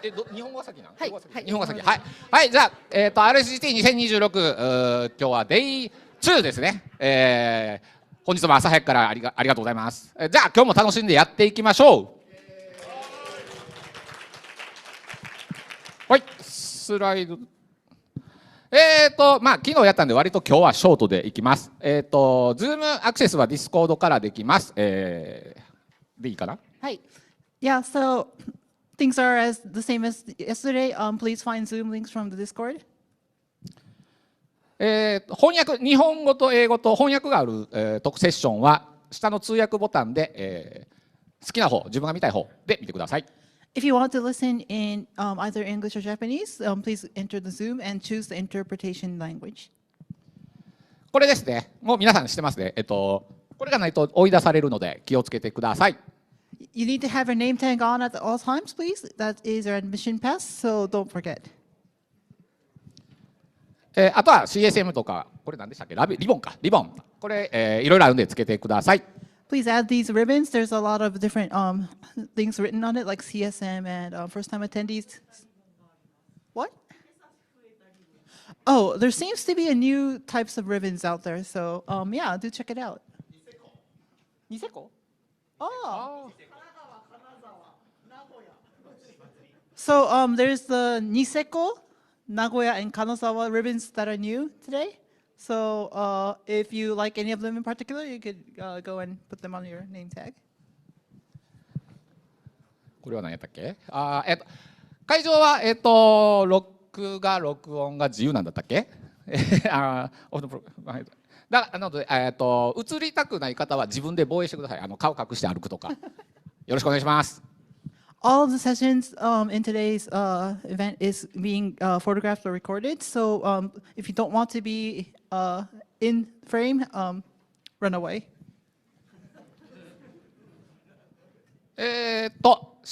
日本語が先なの？はい、日本語が先。はい。はい、じゃあ、RSGT2026、今日は Day2 ですね。本日も朝早くからありがとうございます。じゃあ、今日も楽しんでやっていきましょう。はい、スライド。まあ、昨日やったんで、割と今日はショートでいきます。Zoom アクセスは Discord からできます。でいいかな？はい。Yeah, so things are the same as yesterday. Please find Zoom links from the Discord. 翻訳、日本語と英語と翻訳がある、セッションは、下の通訳ボタンで、好きな方、自分が見たい方で見てください。If you want to listen in either English or Japanese, please enter the Zoom and choose the interpretation language. これですね。もう皆さん知ってますね。これがないと追い出されるので気をつけてください。You need to have your name tag on at all times, please. That is your admission pass, so don't forget. あとは CSM とか、これ何でしたっけ？リボンか。リボン。これ、いろいろあるんでつけてください。Please add these ribbons. There's a lot of different things written on it, like CSM and first-time attendees. What? Oh, there seems to be a new types of ribbons out there. So yeah, do check it out. Niseko? Oh. So there's the Niseko, Nagoya, and Kanazawa ribbons that are new today. So if you like any of them in particular, you could go and put them on your name tag. これは何やったっけ？会場は録音が自由なんだったっけ？なので映りたくない方は自分で防衛してください。顔隠して歩くとか。よろしくお願いします。All of the sessions in today's event is being photographed or recorded. So if you don't want to be in frame, run away. シ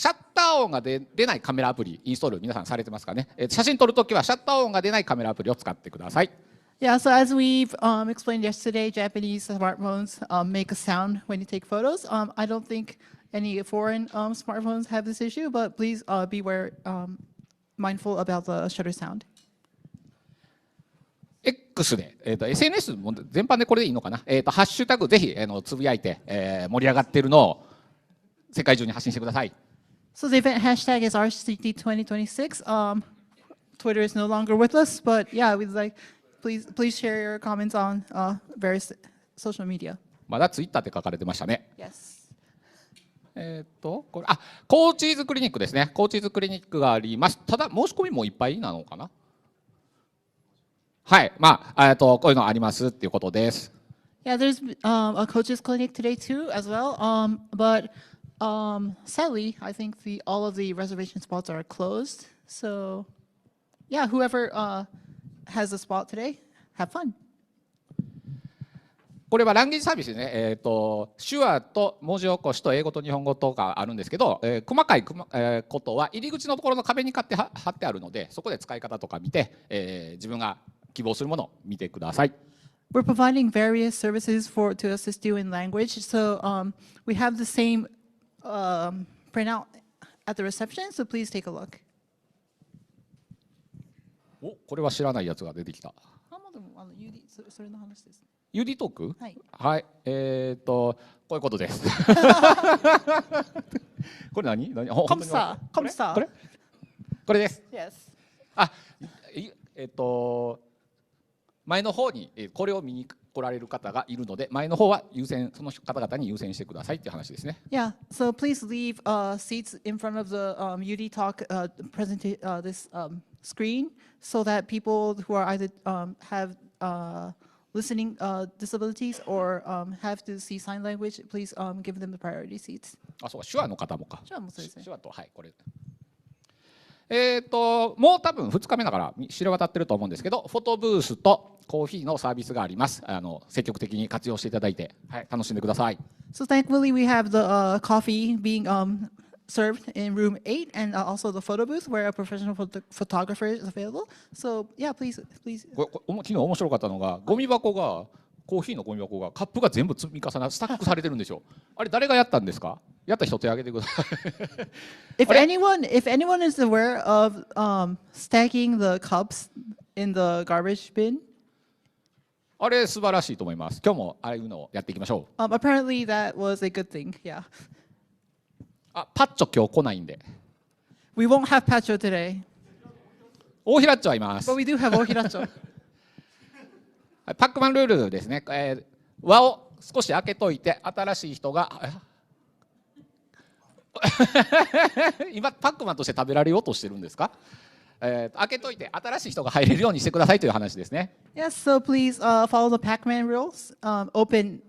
ャッター音が出ないカメラアプリインストール皆さんされてますかね？写真撮るときはシャッター音が出ないカメラアプリを使ってください。Yeah, so as we've explained yesterday, Japanese smartphones make a sound when you take photos. I don't think any foreign smartphones have this issue, but please be mindful about the shutter sound. X で、SNS も全般でこれでいいのかな？ハッシュタグぜひつぶやいて、盛り上がっているのを世界中に発信してください。So the event hashtag is RSGT2026. Twitter is no longer with us, but yeah, we'd like please share your comments on various social media. まだツイッターって書かれてましたね。Yes. これコーチーズクリニックですね。コーチーズクリニックがあります。ただ申し込みもいっぱいなのかな。はい、まあこういうのありますっていうことです。Yeah, there's a coaches clinic today too as well. But sadly, I think all of the reservation spots are closed. So yeah, whoever has a spot today, have fun. これはランゲージサービスですね。手話と文字起こしと英語と日本語とかあるんですけど、細かいことは入り口のところの壁に貼ってあるので、そこで使い方とか見て、自分が希望するものを見てください。We're providing various services to assist you in language. So we have the same printout at the reception. So please take a look. これは知らないやつが出てきた。それの話です。UD トーク？はい。はい。こういうことです。これ何？コムサー。これです。Yes. 前の方にこれを見に来られる方がいるので、前の方はその方々に優先してくださいっていう話ですね。Yeah. So please leave seats in front of the UD Talk this screen so that people who are either have listening disabilities or have to see sign language, please give them the priority seats. そう、手話の方もか。手話もそうですね。手話と、はい、これ。もう多分2日目だから知れ渡ってると思うんですけど、フォトブースとコーヒーのサービスがあります。積極的に活用していただいて、はい、楽しんでください。So thankfully we have the coffee being served in room 8 and also the photo booth where a professional photographer is available. So yeah, please. 昨日面白かったのが、コーヒーのゴミ箱がカップが全部積み重なスタックされてるんですよ。あれ誰がやったんですか？やった人手挙げてください。If anyone is aware of stacking the cups in the garbage bin, あれ素晴らしいと思います。今日もああいうのをやっていきましょう。apparently that was a good thing. Yeah. パッチョ今日来ないんで。We won't have Pacho today, 大平っちょはいます。 but we do have Ohiracho. パックマンルールですね。輪を少し開けといて新しい人が今パックマンとして食べられようとしてるんですか？開けといて新しい人が入れるようにしてくださいという話ですね。Yes, so please follow the Pac-Man rules. Open,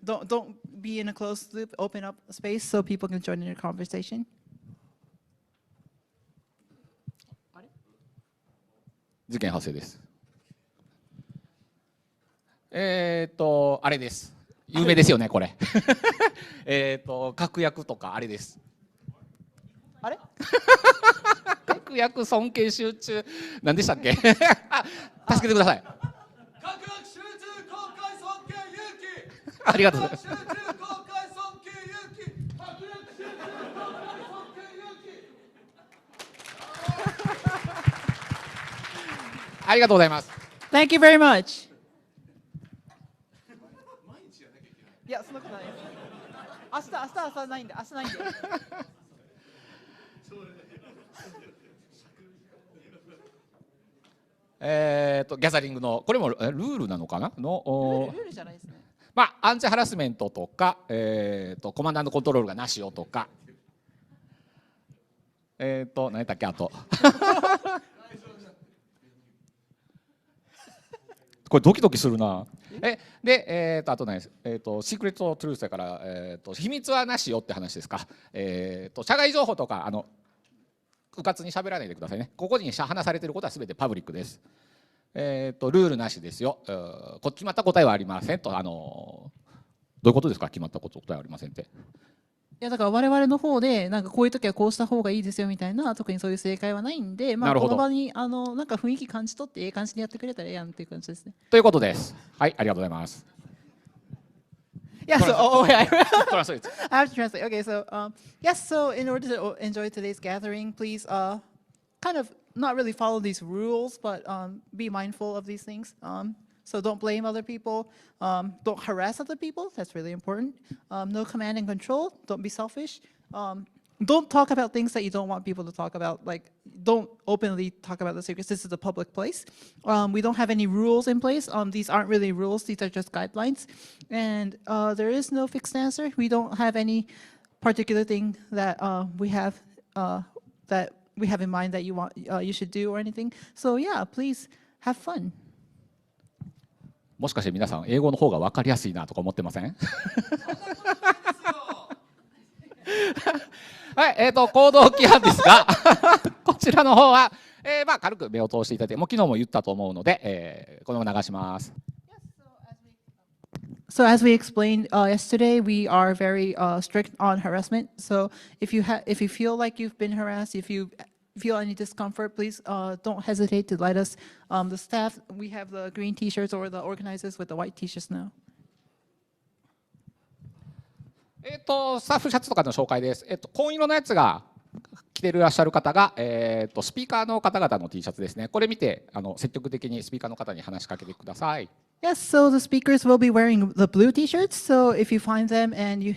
don't be in a closed loop. Open up a space so people can join in your conversation. 事件発生です。あれです。有名ですよねこれ。確約とかあれです。あれ？確約尊敬集中何でしたっけ？助けてください。確約集中公開尊敬勇気。ありがとうございます。集中公開尊敬勇気。確約集中公開尊敬勇気。ありがとうございます。Thank you very much. いや、そんなことないです。明日ないんで、明日ないんで。ギャザリングのこれもルールなのかなのルールじゃないですね。アンチハラスメントとか、コマンダントコントロールがなしよとか、何やったっけあとこれドキドキするな。で、あとね、シークレットトゥルースだから、秘密はなしよって話ですか。社外情報とかうかつに喋らないでくださいね。ここに話されていることはすべてパブリックです。ルールなしですよ。決まった答えはありませんと。どういうことですか？決まった答えはありませんって。いやだから我々の方でなんかこういう時はこうした方がいいですよみたいな特にそういう正解はないんで、この場になんか雰囲気感じ取っていい感じにやってくれたらええやんっていう感じですね。ということです。はい、ありがとうございます。Yeah, so I Translate. have to translate. Okay, so yes, so in order to enjoy today's gathering, please kind of not really follow these rules, but be mindful of these things. So don't blame other people. Don't harass other people. That's really important. No command and control. Don't be selfish. Don't talk about things that you don't want people to talk about. Like, don't openly talk about the secrets. This is a public place. We don't have any rules in place. These aren't really rules. These are just guidelines. And there is no fixed answer. We don't have any particular thing that we have in mind that you should do or anything. So yeah, please have fun. もしかして皆さん英語の方が分かりやすいなとか思ってません？はい、行動規範ですがこちらの方は、軽く目を通していただいて、もう昨日も言ったと思うので、このまま流します。So as we explained yesterday, we are very strict on harassment. So if you feel like you've been harassed, if you feel any discomfort, please don't hesitate to let us. The staff, we have the green T-shirts or the organizers with the white T-shirts now. スタッフシャツとかの紹介です。紺色のやつが着ていらっしゃる方が、スピーカーの方々の T シャツですね。これ見て積極的にスピーカーの方に話しかけてください。Yes, so the speakers will be wearing the blue T-shirts. So if you find them and you,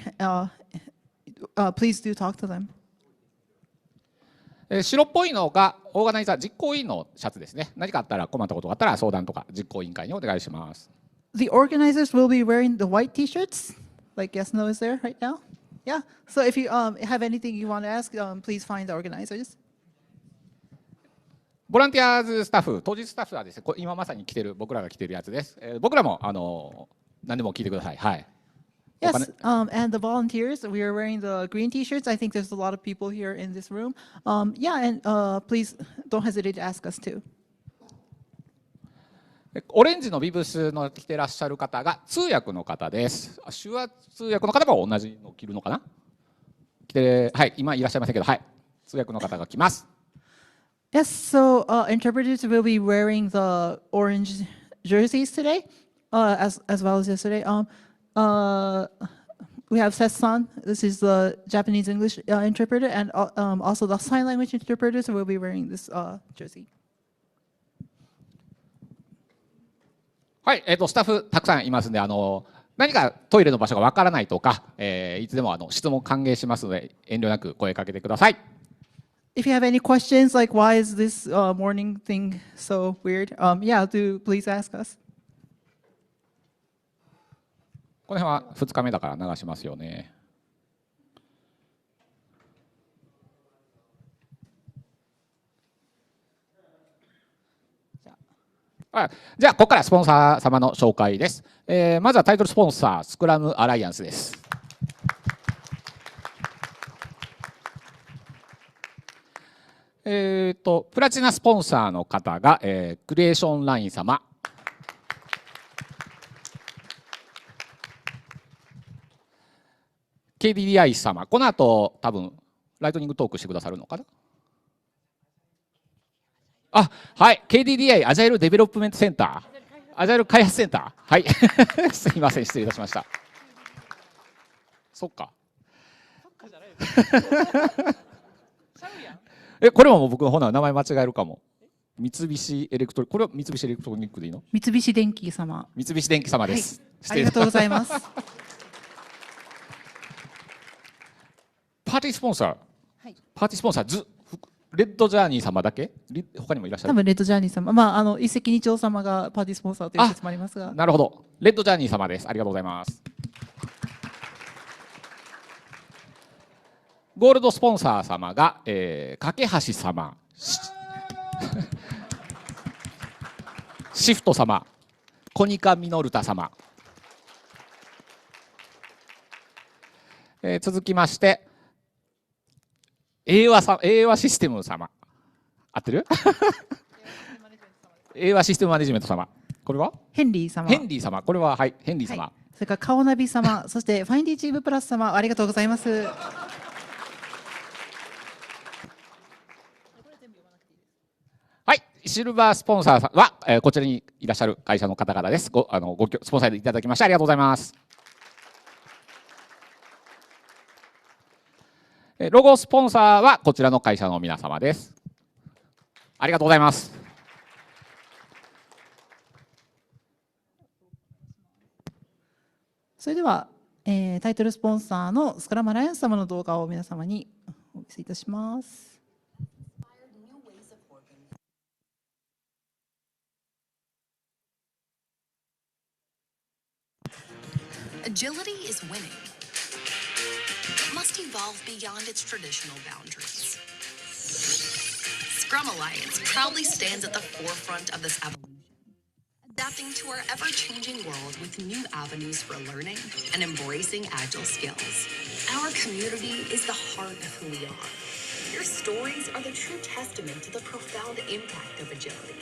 please do talk to them. 白っぽいのがオーガナイザー実行委員のシャツですね。何かあったら困ったことがあったら相談とか実行委員会にお願いします。The organizers will be wearing the white T-shirts. Like yes, no is there right now? Yeah. So if you have anything you want to ask, please find the organizers. ボランティアーズスタッフ、当日スタッフはですね、今まさに着てる僕らが着てるやつです。僕らも何でも聞いてください。はい。Yes, and the volunteers, we are wearing the green T-shirts. I think there's a lot of people here in this room. Yeah, and please don't hesitate to ask us too. オレンジのビブスの着てらっしゃる方が通訳の方です。手話通訳の方も同じの着るのかな？着て、はい、今いらっしゃいませんけど、はい、通訳の方が来ます。Yes, so interpreters will be wearing the orange jerseys today, as well as yesterday. we have Seth-san. This is the Japanese English interpreter, and also the sign language interpreters will be wearing this jersey. はい、スタッフたくさんいますんで、何かトイレの場所がわからないとか、いつでも質問歓迎しますので、遠慮なく声かけてください。If you have any questions like why is this morning thing so weird, yeah, do please ask us. この辺は2日目だから流しますよね。じゃあここからスポンサー様の紹介です。まずはタイトルスポンサースクラムアライアンスです。プラチナスポンサーの方が、クリエーションライン様、KDDI 様、この後多分ライトニングトークしてくださるのかな。あ、はい、KDDI アジャイルデベロップメントセンター、アジャイル開発センター、はいすいません、失礼いたしました。そっかこれも僕ほな名前間違えるかも。三菱エレクトリ、これは三菱エレクトロニックでいいの？三菱電機様。三菱電機様です。はい、ありがとうございます。パーティースポンサー、はい、パーティースポンサーレッドジャーニー様だけ？他にもいらっしゃる？多分レッドジャーニー様、まあ一石二鳥様がパーティースポンサーという説もありますが。なるほど、レッドジャーニー様です。ありがとうございます。ゴールドスポンサー様が、架橋様、シフト様、コニカミノルタ様、続きまして英和システム様、合ってる英和システムマネジメント様、これはヘンリー様、ヘンリー様、これははいヘンリー様、はい、それからカオナビ様そしてファインディチームプラス様、ありがとうございます。はい、シルバースポンサーさんは、こちらにいらっしゃる会社の方々です。スポンサーでいただきましてありがとうございます。ロゴスポンサーはこちらの会社の皆様です。ありがとうございます。それでは、タイトルスポンサーのスクラムアライアンス様の動画を皆様にお見せいたします。Agility is winning. It must evolve beyond its traditional boundaries. Scrum Alliance proudly stands at the forefront of this evolution, adapting to our ever-changing world with new avenues for learning and embracing agile skills. Our community is the heart of who we are. Your stories are the true testament to the profound impact of agility.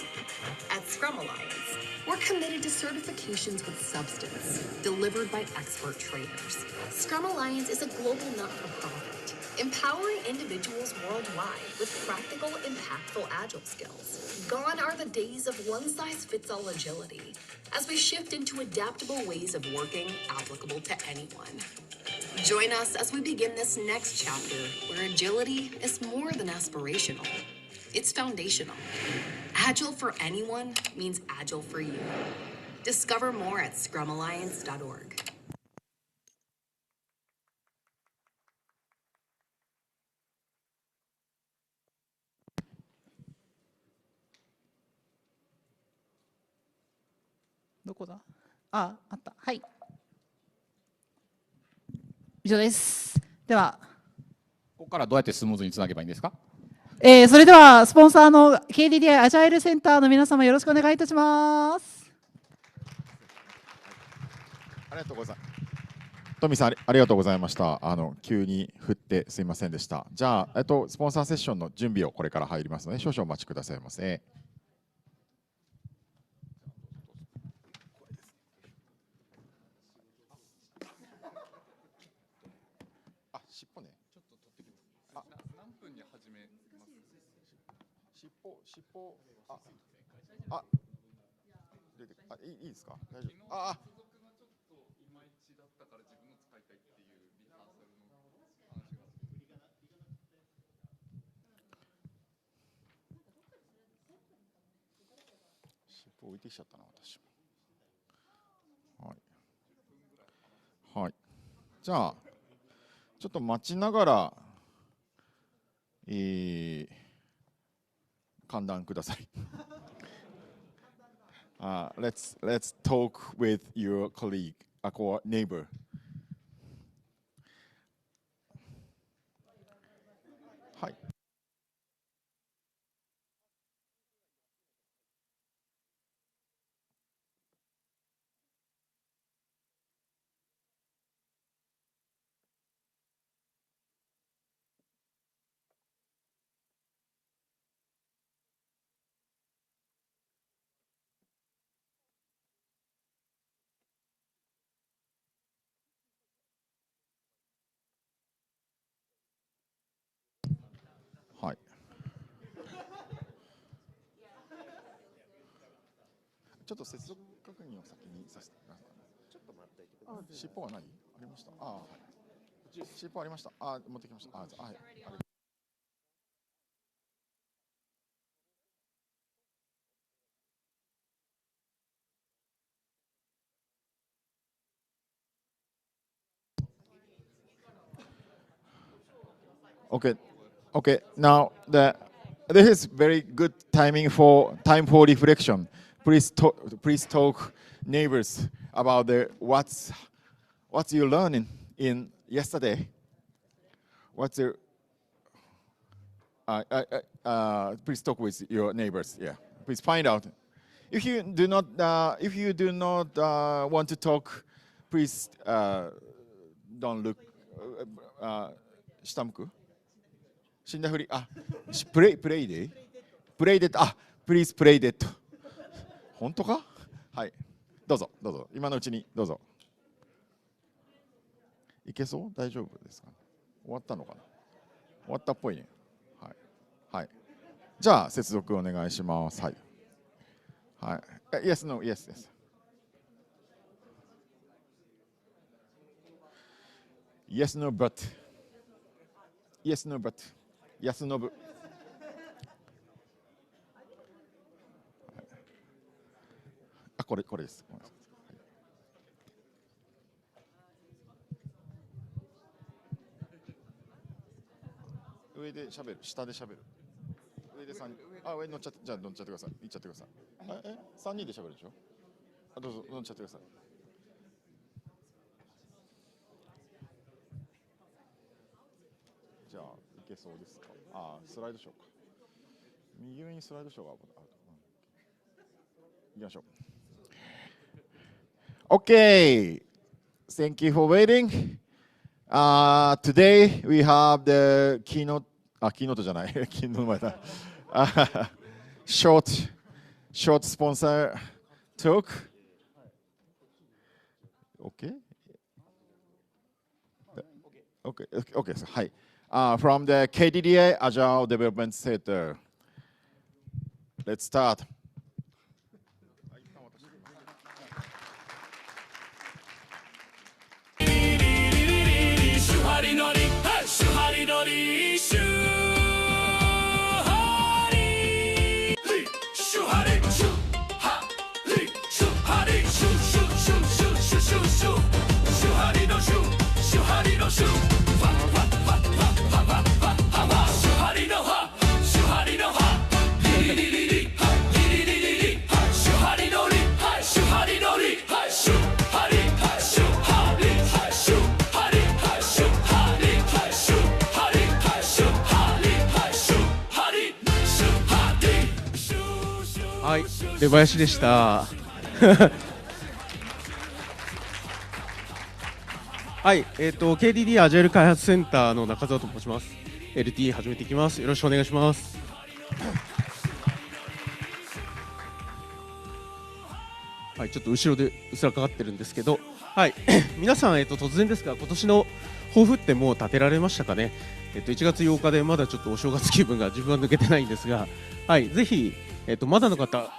At Scrum Alliance, we're committed to certifications with substance, delivered by expert trainers. Scrum Alliance is a global not-for-profit, empowering individuals worldwide with practical, impactful agile skills. Gone are the days of one-size-fits-all agility, as we shift into adaptable ways of working applicable to anyone. Join us as we begin this next chapter where agility is more than aspirational. It's foundational. Agile for anyone means agile for you. Discover more at scrumalliance.org. どこだ？あった。はい。以上です。では、ここからどうやってスムーズにつなげばいいんですか？それではスポンサーの KDDI アジャイルセンターの皆様よろしくお願いいたします。ありがとうございます。トミーさんありがとうございました。急に振ってすみませんでした。じゃあスポンサーセッションの準備をこれから入りますので少々お待ちくださいませ。尻尾ね。ちょっと取ってきます。何分に始めます？尻尾いいですか？大丈夫。付属がちょっといまいちだったから自分の使いたいっていう。置いてきちゃったな、私も。はい。はい。じゃあ、ちょっと待ちながら、歓談ください。let's talk with your colleague, or neighbor. はい。はい。ちょっと接続確認を先にさせてください。ちょっと待っていてください。尻尾は何？ありました。はい。尻尾ありました。持ってきました。はい。Okay. Okay. Now this is very good time for reflection. Please talk, neighbors, about what's you learning in yesterday. What's your please talk with your neighbors. Yeah. Please find out. If you do not want to talk, please don't look. 下向く？死んだふり、プレイデッド、プリーズプレイデッド。本当か？はい、どうぞ、今のうちにどうぞ。いけそう？大丈夫ですか？終わったのかな？終わったっぽいね。はい。じゃあ、接続お願いします。はい。Yes, no, yes, yes. Yes, no, but. Yes, no, but. Yes, no, but. これです。上で喋る、下で喋る。上で上に乗っちゃって、じゃあ乗っちゃってください。行っちゃってください。3人で喋るでしょ？どうぞ乗っちゃってください。じゃあ、いけそうですか？スライドショーか。右上にスライドショーがある。行きましょう。Okay, thank you for waiting. Today we have the keynote. Keynote じゃない。keynote の前だ。short sponsor talk. Okay. Okay. はい。From the KDDI Agile Development Center. Let's start. シュハリノリ、シュハリノリ、シュハリ、シュハリ、シュハリ、シュハリ、シュシュシュシュシュシュシュ、シュハリのシュ、シュハリのシュ、ファファファファファファファファ、シュハリのハ、シュハリのハ、リリリリリ、リリリリリ、シュハリノリ、シュハリノリ、シュハリ、シュハリ、シュハリ、シュハリ、シュハリ、シュハリ、シュハリ、シュハリ、シュ。はい、出囃子でした。はい、KDD アジャイル開発センターの中澤と申します。LT 始めていきます。よろしくお願いします。はい、ちょっと後ろでうっすらかかってるんですけど、はい、皆さん、突然ですが、今年の抱負ってもう立てられましたかね。1月8日でまだちょっとお正月気分が自分は抜けてないんですが、はい、ぜひ、まだの方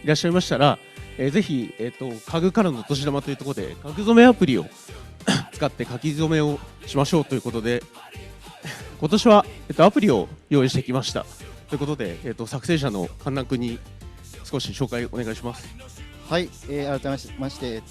いらっしゃいましたら、ぜひ、家具からのお年玉というところで家具染めアプリを使って書き初めをしましょうということで、今年は、アプリを用意してきましたということで、作成者の神南君に少し紹介お願いします。はい、改めまして、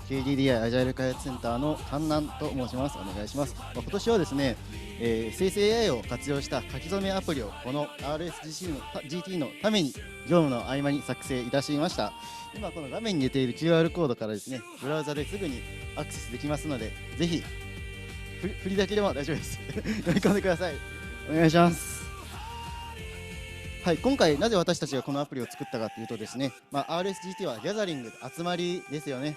KDDI アジャイル開発センターのカンナンと申します。お願いします。今年はですね、生成 AI を活用した書き初めアプリをこの RSGT のために業務の合間に作成いたしました。今この画面に出ている QR コードからですね、ブラウザですぐにアクセスできますので、ぜひ振りだけでも大丈夫です。読み込んでください。お願いします。はい、今回なぜ私たちがこのアプリを作ったかというとですね、RSGT はギャザリング、集まりですよね。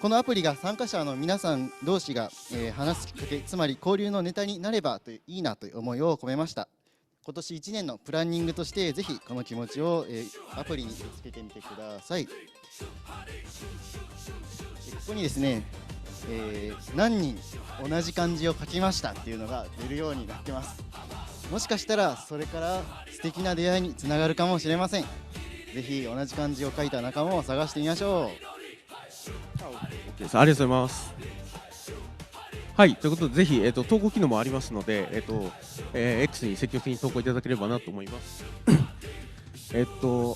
このアプリが参加者の皆さん同士が、話すきっかけ、つまり交流のネタになればといういいなという思いを込めました。今年1年のプランニングとしてぜひこの気持ちを、アプリにぶつけてみてください。ここにですね、何人同じ漢字を書きましたっていうのが出るようになってます。もしかしたらそれから素敵な出会いにつながるかもしれません。ぜひ同じ漢字を書いた仲間を探してみましょう。です。ありがとうございます。はい、ということでぜひ、投稿機能もありますので、X に積極的に投稿いただければなと思います。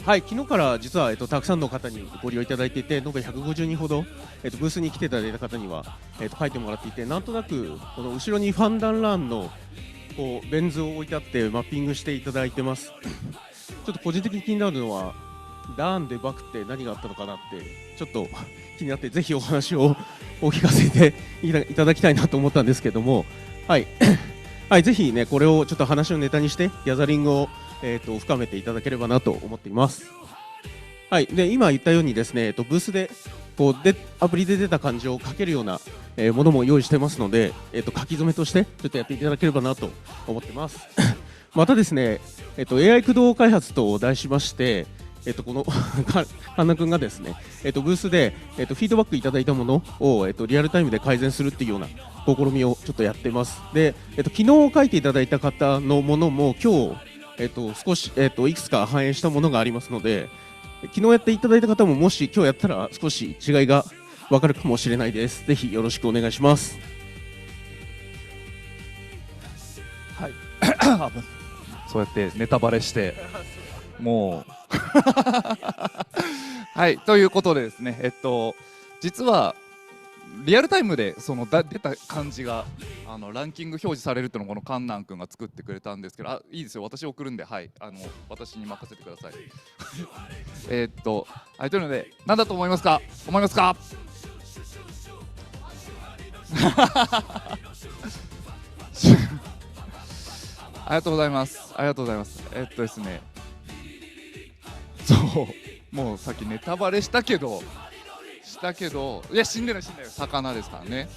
はい、昨日から実は、たくさんの方にご利用いただいていて、延べ150人ほど、ブースに来ていただいた方には、書いてもらっていて、なんとなくこの後ろにファンダンランのこうベン図を置いてあってマッピングしていただいてます。ちょっと個人的に気になるのはダーンでバクって何があったのかなってちょっと気になって、ぜひお話をお聞かせていただきたいなと思ったんですけども、はい、はい、ぜひねこれをちょっと話をネタにしてギャザリングを、深めていただければなと思っています。はい、で今言ったようにですね、ブースでこうアプリで出た漢字を書けるような、ものも用意してますので、書き初めとしてちょっとやっていただければなと思ってます。またですね、AI 駆動開発と題しまして、この神田君がですね、ブースで、フィードバックいただいたものを、リアルタイムで改善するっていうような試みをちょっとやってます。で、昨日書いていただいた方のものも今日、少し、いくつか反映したものがありますので、昨日やっていただいた方ももし今日やったら少し違いが分かるかもしれないです。ぜひよろしくお願いします。はいそうやってネタバレしてもうはいということでですね、実はリアルタイムでその出た漢字がランキング表示されるっていうのをこのカンナン君が作ってくれたんですけど、いいですよ、私送るんで、はい、私に任せてください。はい、というので何だと思いますかありがとうございます。ですね、そうもうさっきネタバレしたけどいや死んでない魚ですからね。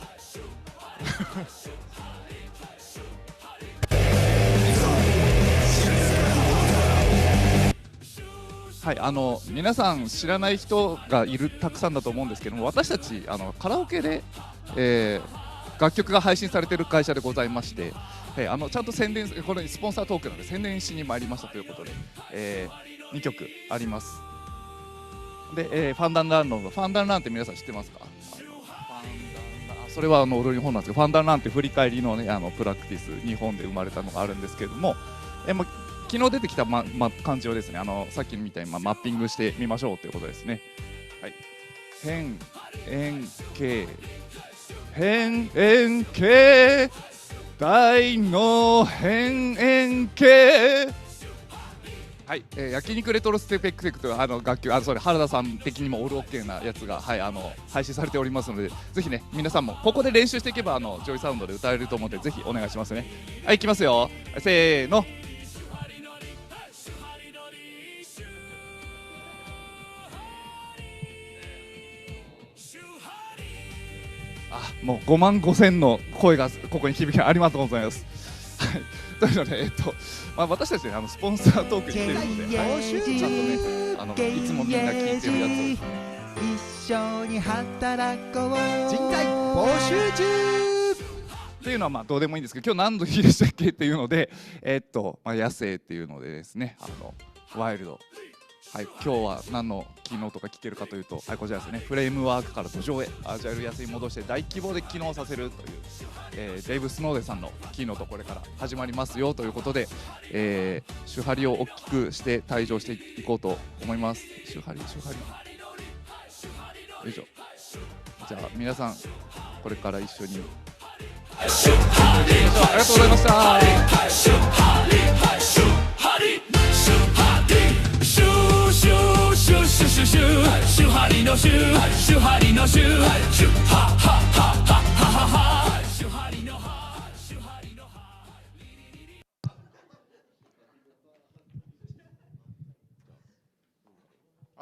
はい、皆さん知らない人がたくさんだと思うんですけども、私たちカラオケで、楽曲が配信されている会社でございまして、ちゃんと宣伝、これスポンサートークなので宣伝しに参りましたということで、2曲あります。で、ファンダンランって皆さん知ってますか？それは踊りの本なんですけど、ファンダンランって振り返りのねプラクティス、日本で生まれたのがあるんですけれども、昨日出てきた、漢字をですね、さっきみたいに、マッピングしてみましょうということですね。はい、変円形大の変円形、はい、焼肉レトロステペクテクという楽曲、それ原田さん的にもオールオッケーなやつが、はい、配信されておりますので、ぜひね皆さんもここで練習していけばジョイサウンドで歌えると思うので、ぜひお願いしますね。はい、いきますよ、せーの。もう5万5千の声がここに響き、ありがとうございます。というので、私たちねスポンサートークに来てるので、はい、ちゃんとねいつもみんな聞いてるやつを一緒に働こう人材募集中っていうのはどうでもいいんですけど、今日何の日でしたっけっていうので、野生っていうのでですね、ワイルドはい、今日は何のキーノートが聞けるかというと、はい、こちらですね、フレームワークから土壌へアジャイル安に戻して大規模で機能させるという、デイブ・スノーデンさんのキーノートこれから始まりますよということで、手張りを大きくして退場していこうと思います。手張りよいしょ。じゃあ皆さんこれから一緒にありがとうございました。は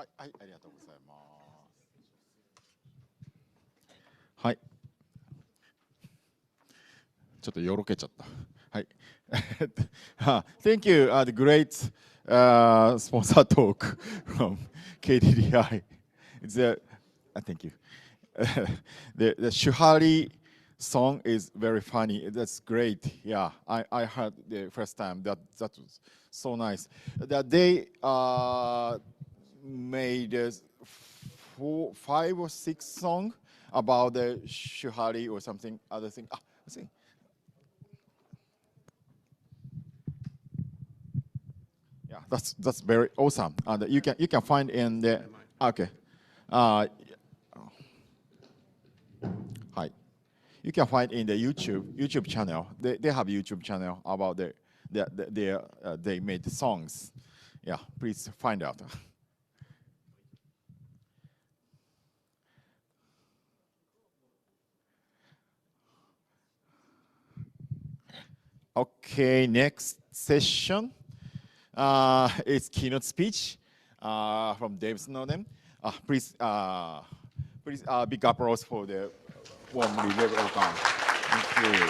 い、はい、ありがとうございます。はい。ちょっとよろけちゃった。はい。Thank you, the great sponsor talk from KDDI. Thank you. The Shuhari song is very funny. That's great. Yeah, I heard the first time. That was so nice. That they made 5 or 6 songs about the Shuhari or something other thing. I see. Yeah, that's very awesome. And you can find in the okay. Hi. You can find in the YouTube channel. They have YouTube channel about they made the songs. Yeah, please find out. Okay, next session is keynote speech from Dave Snowden. Please big applause for the warmly welcome. Thank you.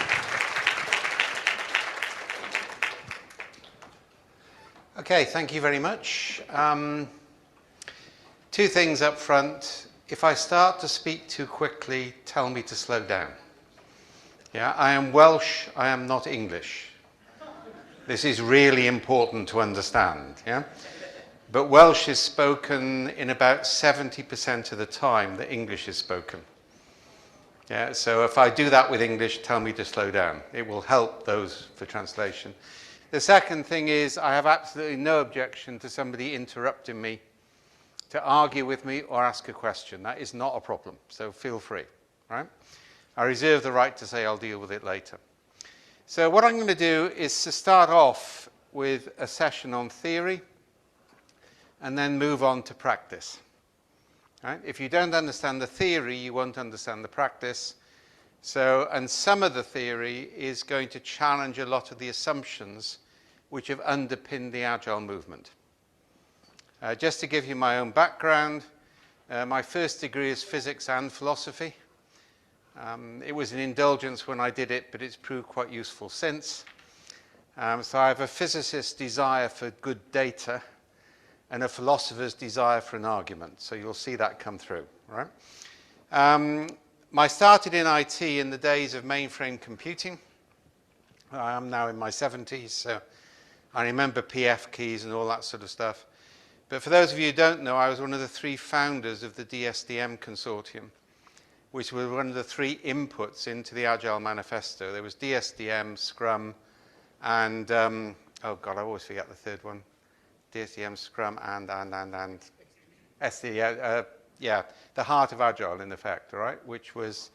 Okay, thank you very much. 2 things up front. If I start to speak too quickly, tell me to slow down. Yeah, I am Welsh, I am not English. This is really important to understand, yeah? But Welsh is spoken in about 70% of the time that English is spoken. Yeah, so if I do that with English, tell me to slow down. It will help those for translation. The second thing is I have absolutely no objection to somebody interrupting me to argue with me or ask a question. That is not a problem, so feel free, right? I reserve the right to say I'll deal with it later. So what I'm going to do is to start off with a session on theory and then move on to practice. Right? If you don't understand the theory, you won't understand the practice. And some of the theory is going to challenge a lot of the assumptions which have underpinned the Agile movement. Just to give you my own background, my first degree is physics and philosophy. It was an indulgence when I did it, but it's proved quite useful since. So I have a physicist's desire for good data and a philosopher's desire for an argument. So you'll see that come through, right? I started in IT in the days of mainframe computing. I am now in my 70s, so I remember PF keys and all that sort of stuff. But for those of you who don't know, I was one of the 3 founders of the DSDM consortium, which was one of the 3 inputs into the Agile Manifesto. There was DSDM, Scrum, and, oh God, I always forget the third one. DSDM, Scrum, and SD, yeah, the heart of Agile, in effect, all right, which was,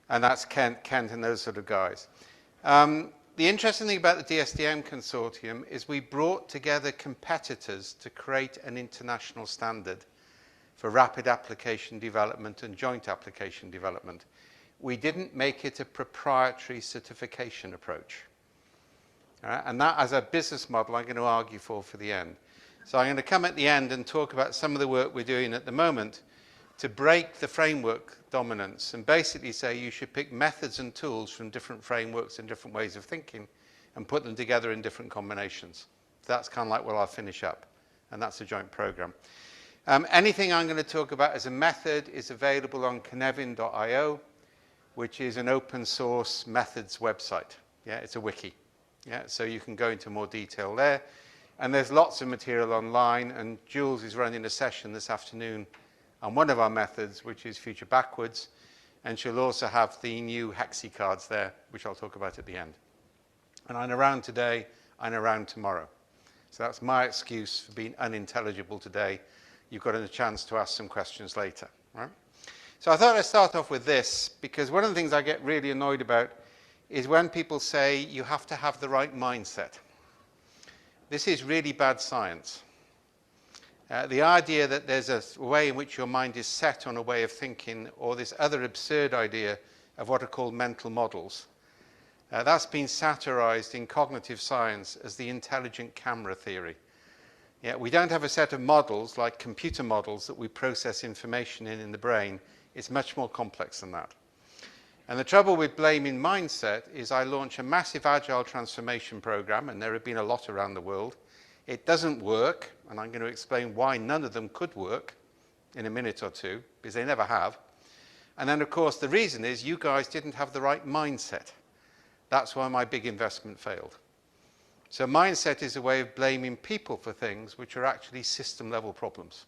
and that's Kent and those sort of guys. The interesting thing about the DSDM consortium is we brought together competitors to create an international standard for rapid application development and joint application development. We didn't make it a proprietary certification approach. And that, as a business model, I'm going to argue for the end. So I'm going to come at the end and talk about some of the work we're doing at the moment to break the framework dominance and basically say you should pick methods and tools from different frameworks and different ways of thinking and put them together in different combinations. So that's kind of like what I'll finish up, and that's a joint program. Anything I'm going to talk about as a method is available on Cynefin.io, which is an open source methods website. Yeah, it's a wiki. Yeah, so you can go into more detail there. And there's lots of material online, and Jules is running a session this afternoon on one of our methods, which is future backwards, and she'll also have the new Hexi cards there, which I'll talk about at the end. And I'm around today, I'm around tomorrow. So that's my excuse for being unintelligible today. You've got a chance to ask some questions later, right? So I thought I'd start off with this, because one of the things I get really annoyed about is when people say you have to have the right mindset. This is really bad science. The idea that there's a way in which your mind is set on a way of thinking, or this other absurd idea of what are called mental models, that's been satirized in cognitive science as the intelligent camera theory. Yeah, we don't have a set of models like computer models that we process information in the brain. It's much more complex than that. And the trouble with blaming mindset is I launch a massive agile transformation program, and there have been a lot around the world. It doesn't work, and I'm going to explain why none of them could work in a minute or two, because they never have. And then, of course, the reason is you guys didn't have the right mindset. That's why my big investment failed. So mindset is a way of blaming people for things which are actually system-level problems.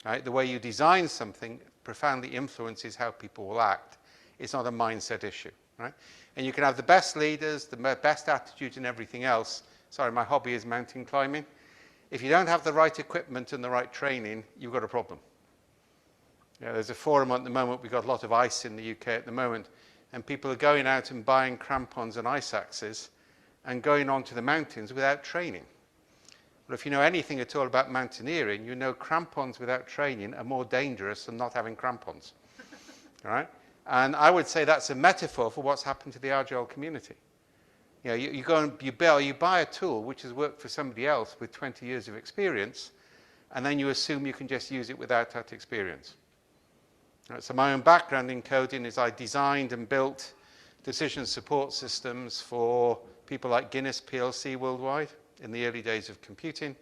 Right? The way you design something profoundly influences how people will act. It's not a mindset issue. Right? And you can have the best leaders, the best attitude and everything else. Sorry, my hobby is mountain climbing. If you don't have the right equipment and the right training, you've got a problem. Yeah, there's a forum at the moment. We've got a lot of ice in the UK at the moment, and people are going out and buying crampons and ice axes and going onto the mountains without training. Well, if you know anything at all about mountaineering, you know crampons without training are more dangerous than not having crampons. All right? And I would say that's a metaphor for what's happened to the Agile community. You know, you go and you buy a tool which has worked for somebody else with 20 years of experience, and then you assume you can just use it without that experience. Right, so my own background in coding is I designed and built decision support systems for people like Guinness PLC worldwide in the early days of computing,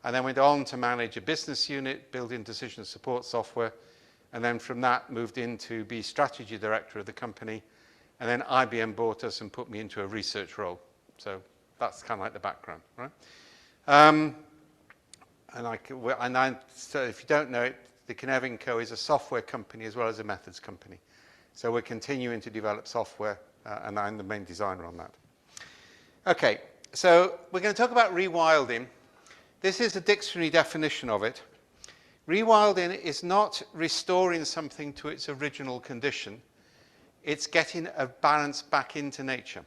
and then went on to manage a business unit, building decision support software, and then from that moved in to be strategy director of the company. And then IBM bought us and put me into a research role. So that's kind of like the background, right? So if you don't know it, the Kinevin Co. is a software company as well as a methods company. So we're continuing to develop software, and I'm the main designer on that. Okay, so we're going to talk about rewilding. This is a dictionary definition of it. Rewilding is not restoring something to its original condition. It's getting a balance back into nature.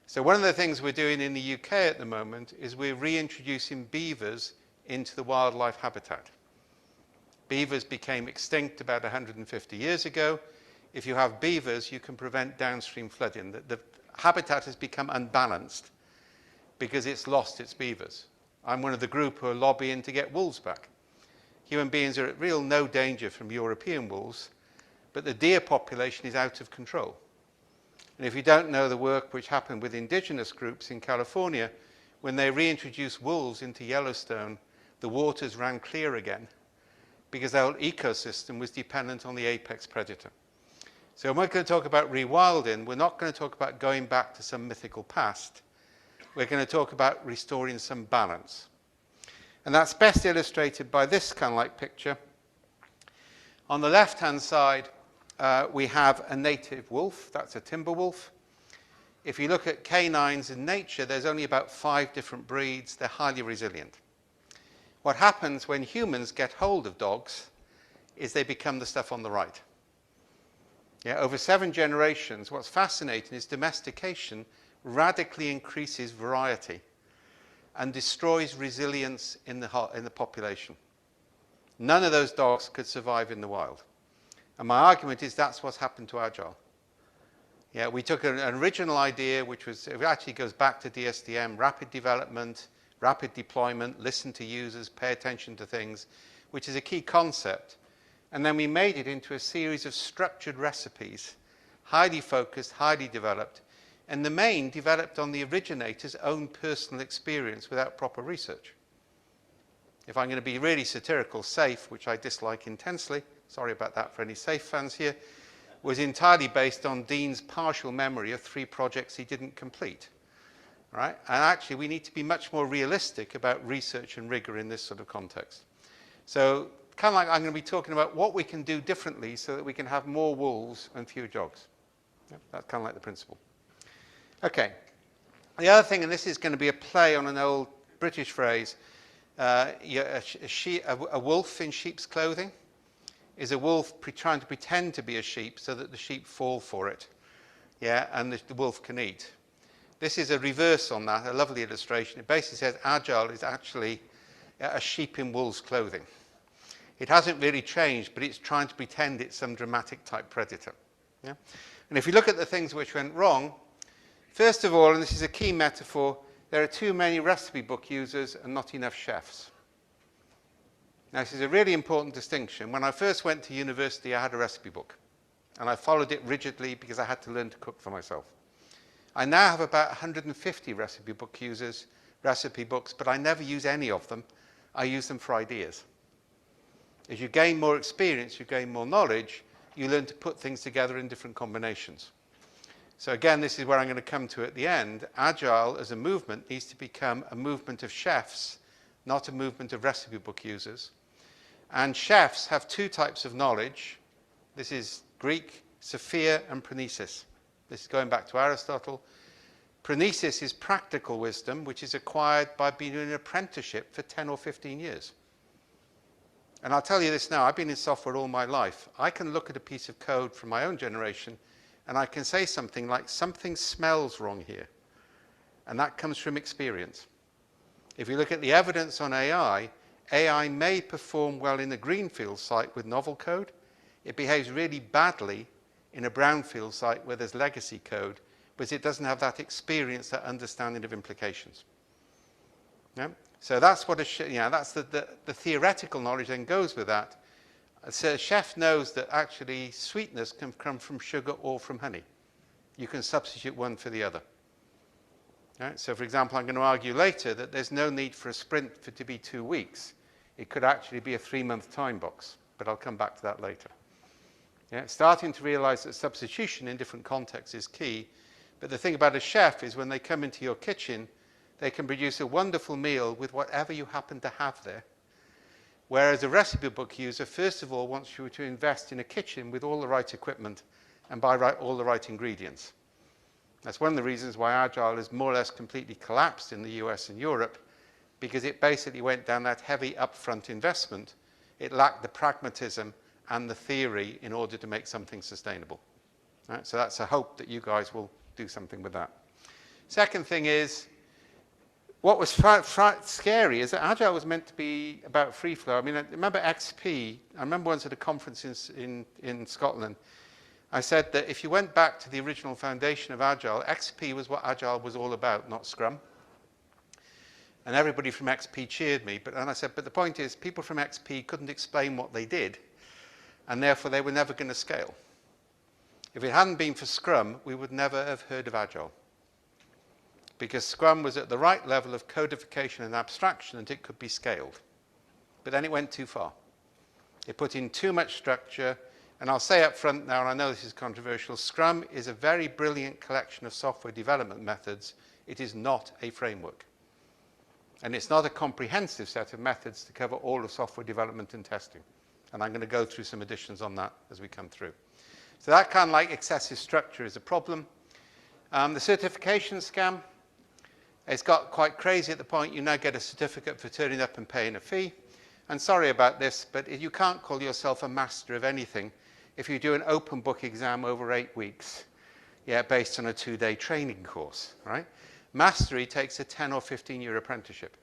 So one of the things we're doing in the UK at the moment is we're reintroducing beavers into the wildlife habitat. Beavers became extinct about 150 years ago. If you have beavers, you can prevent downstream flooding. The habitat has become unbalanced because it's lost its beavers. I'm one of the group who are lobbying to get wolves back. Human beings are at real no danger from European wolves, but the deer population is out of control. And if you don't know the work which happened with indigenous groups in California, when they reintroduced wolves into Yellowstone, the waters ran clear again because the whole ecosystem was dependent on the apex predator. So when we're going to talk about rewilding, we're not going to talk about going back to some mythical past. We're going to talk about restoring some balance. And that's best illustrated by this kind of like picture. On the left-hand side, we have a native wolf. That's a timber wolf. If you look at canines in nature, there's only about 5 different breeds. They're highly resilient. What happens when humans get hold of dogs is they become the stuff on the right. Yeah, over 7 generations, what's fascinating is domestication radically increases variety and destroys resilience in the population. None of those dogs could survive in the wild. And my argument is that's what's happened to Agile. Yeah, we took an original idea, which was, it actually goes back to DSDM, rapid development, rapid deployment, listen to users, pay attention to things, which is a key concept. And then we made it into a series of structured recipes, highly focused, highly developed, and the main developed on the originator's own personal experience without proper research. If I'm going to be really satirical, SAFE, which I dislike intensely, sorry about that for any SAFE fans here, was entirely based on Dean's partial memory of 3 projects he didn't complete. right? And actually, we need to be much more realistic about research and rigor in this sort of context. So kind of like I'm going to be talking about what we can do differently so that we can have more wolves and fewer dogs. Yeah, that's kind of like the principle. Okay. The other thing, and this is going to be a play on an old British phrase, a wolf in sheep's clothing is a wolf trying to pretend to be a sheep so that the sheep fall for it. Yeah, and the wolf can eat. This is a reverse on that, a lovely illustration. It basically says Agile is actually a sheep in wolf's clothing. It hasn't really changed, but it's trying to pretend it's some dramatic type predator. Yeah? And if you look at the things which went wrong, first of all, and this is a key metaphor, there are too many recipe book users and not enough chefs. Now, this is a really important distinction. When I first went to university, I had a recipe book, and I followed it rigidly because I had to learn to cook for myself. I now have about 150 recipe book users, recipe books, but I never use any of them. I use them for ideas. As you gain more experience, you gain more knowledge, you learn to put things together in different combinations. So again, this is where I'm going to come to at the end. Agile as a movement needs to become a movement of chefs, not a movement of recipe book users. And chefs have two types of knowledge. This is Greek, Sophia, and Pronesis. This is going back to Aristotle. Pronesis is practical wisdom, which is acquired by being in an apprenticeship for 10 or 15 years. And I'll tell you this now, I've been in software all my life. I can look at a piece of code from my own generation, and I can say something like, something smells wrong here. And that comes from experience. If you look at the evidence on AI, AI may perform well in a greenfield site with novel code. It behaves really badly in a brownfield site where there's legacy code, but it doesn't have that experience, that understanding of implications. Yeah? So that's what that's the theoretical knowledge then goes with that. So a chef knows that actually sweetness can come from sugar or from honey. You can substitute one for the other. Right? So for example, I'm going to argue later that there's no need for a sprint to be 2 weeks. It could actually be a 3-month time box, but I'll come back to that later. Yeah? Starting to realize that substitution in different contexts is key, but the thing about a chef is when they come into your kitchen, they can produce a wonderful meal with whatever you happen to have there. Whereas a recipe book user, first of all, wants you to invest in a kitchen with all the right equipment and buy all the right ingredients. That's one of the reasons why Agile has more or less completely collapsed in the US and Europe, because it basically went down that heavy upfront investment. It lacked the pragmatism and the theory in order to make something sustainable. Right? So that's a hope that you guys will do something with that. Second thing is, what was scary is that Agile was meant to be about free flow. I mean, I remember XP. I remember once at a conference in Scotland, I said that if you went back to the original foundation of Agile, XP was what Agile was all about, not Scrum. And everybody from XP cheered me. And I said, but the point is, people from XP couldn't explain what they did, and therefore they were never going to scale. If it hadn't been for Scrum, we would never have heard of Agile. Because Scrum was at the right level of codification and abstraction and it could be scaled. But then it went too far. It put in too much structure, and I'll say up front now, and I know this is controversial, Scrum is a very brilliant collection of software development methods. It is not a framework. And it's not a comprehensive set of methods to cover all of software development and testing. And I'm going to go through some additions on that as we come through. So that kind of like excessive structure is a problem. The certification scam. It's got quite crazy at the point you now get a certificate for turning up and paying a fee. And sorry about this, but you can't call yourself a master of anything if you do an open book exam over 8 weeks, based on a 2-day training course, right? Mastery takes a 10 or 15-year apprenticeship.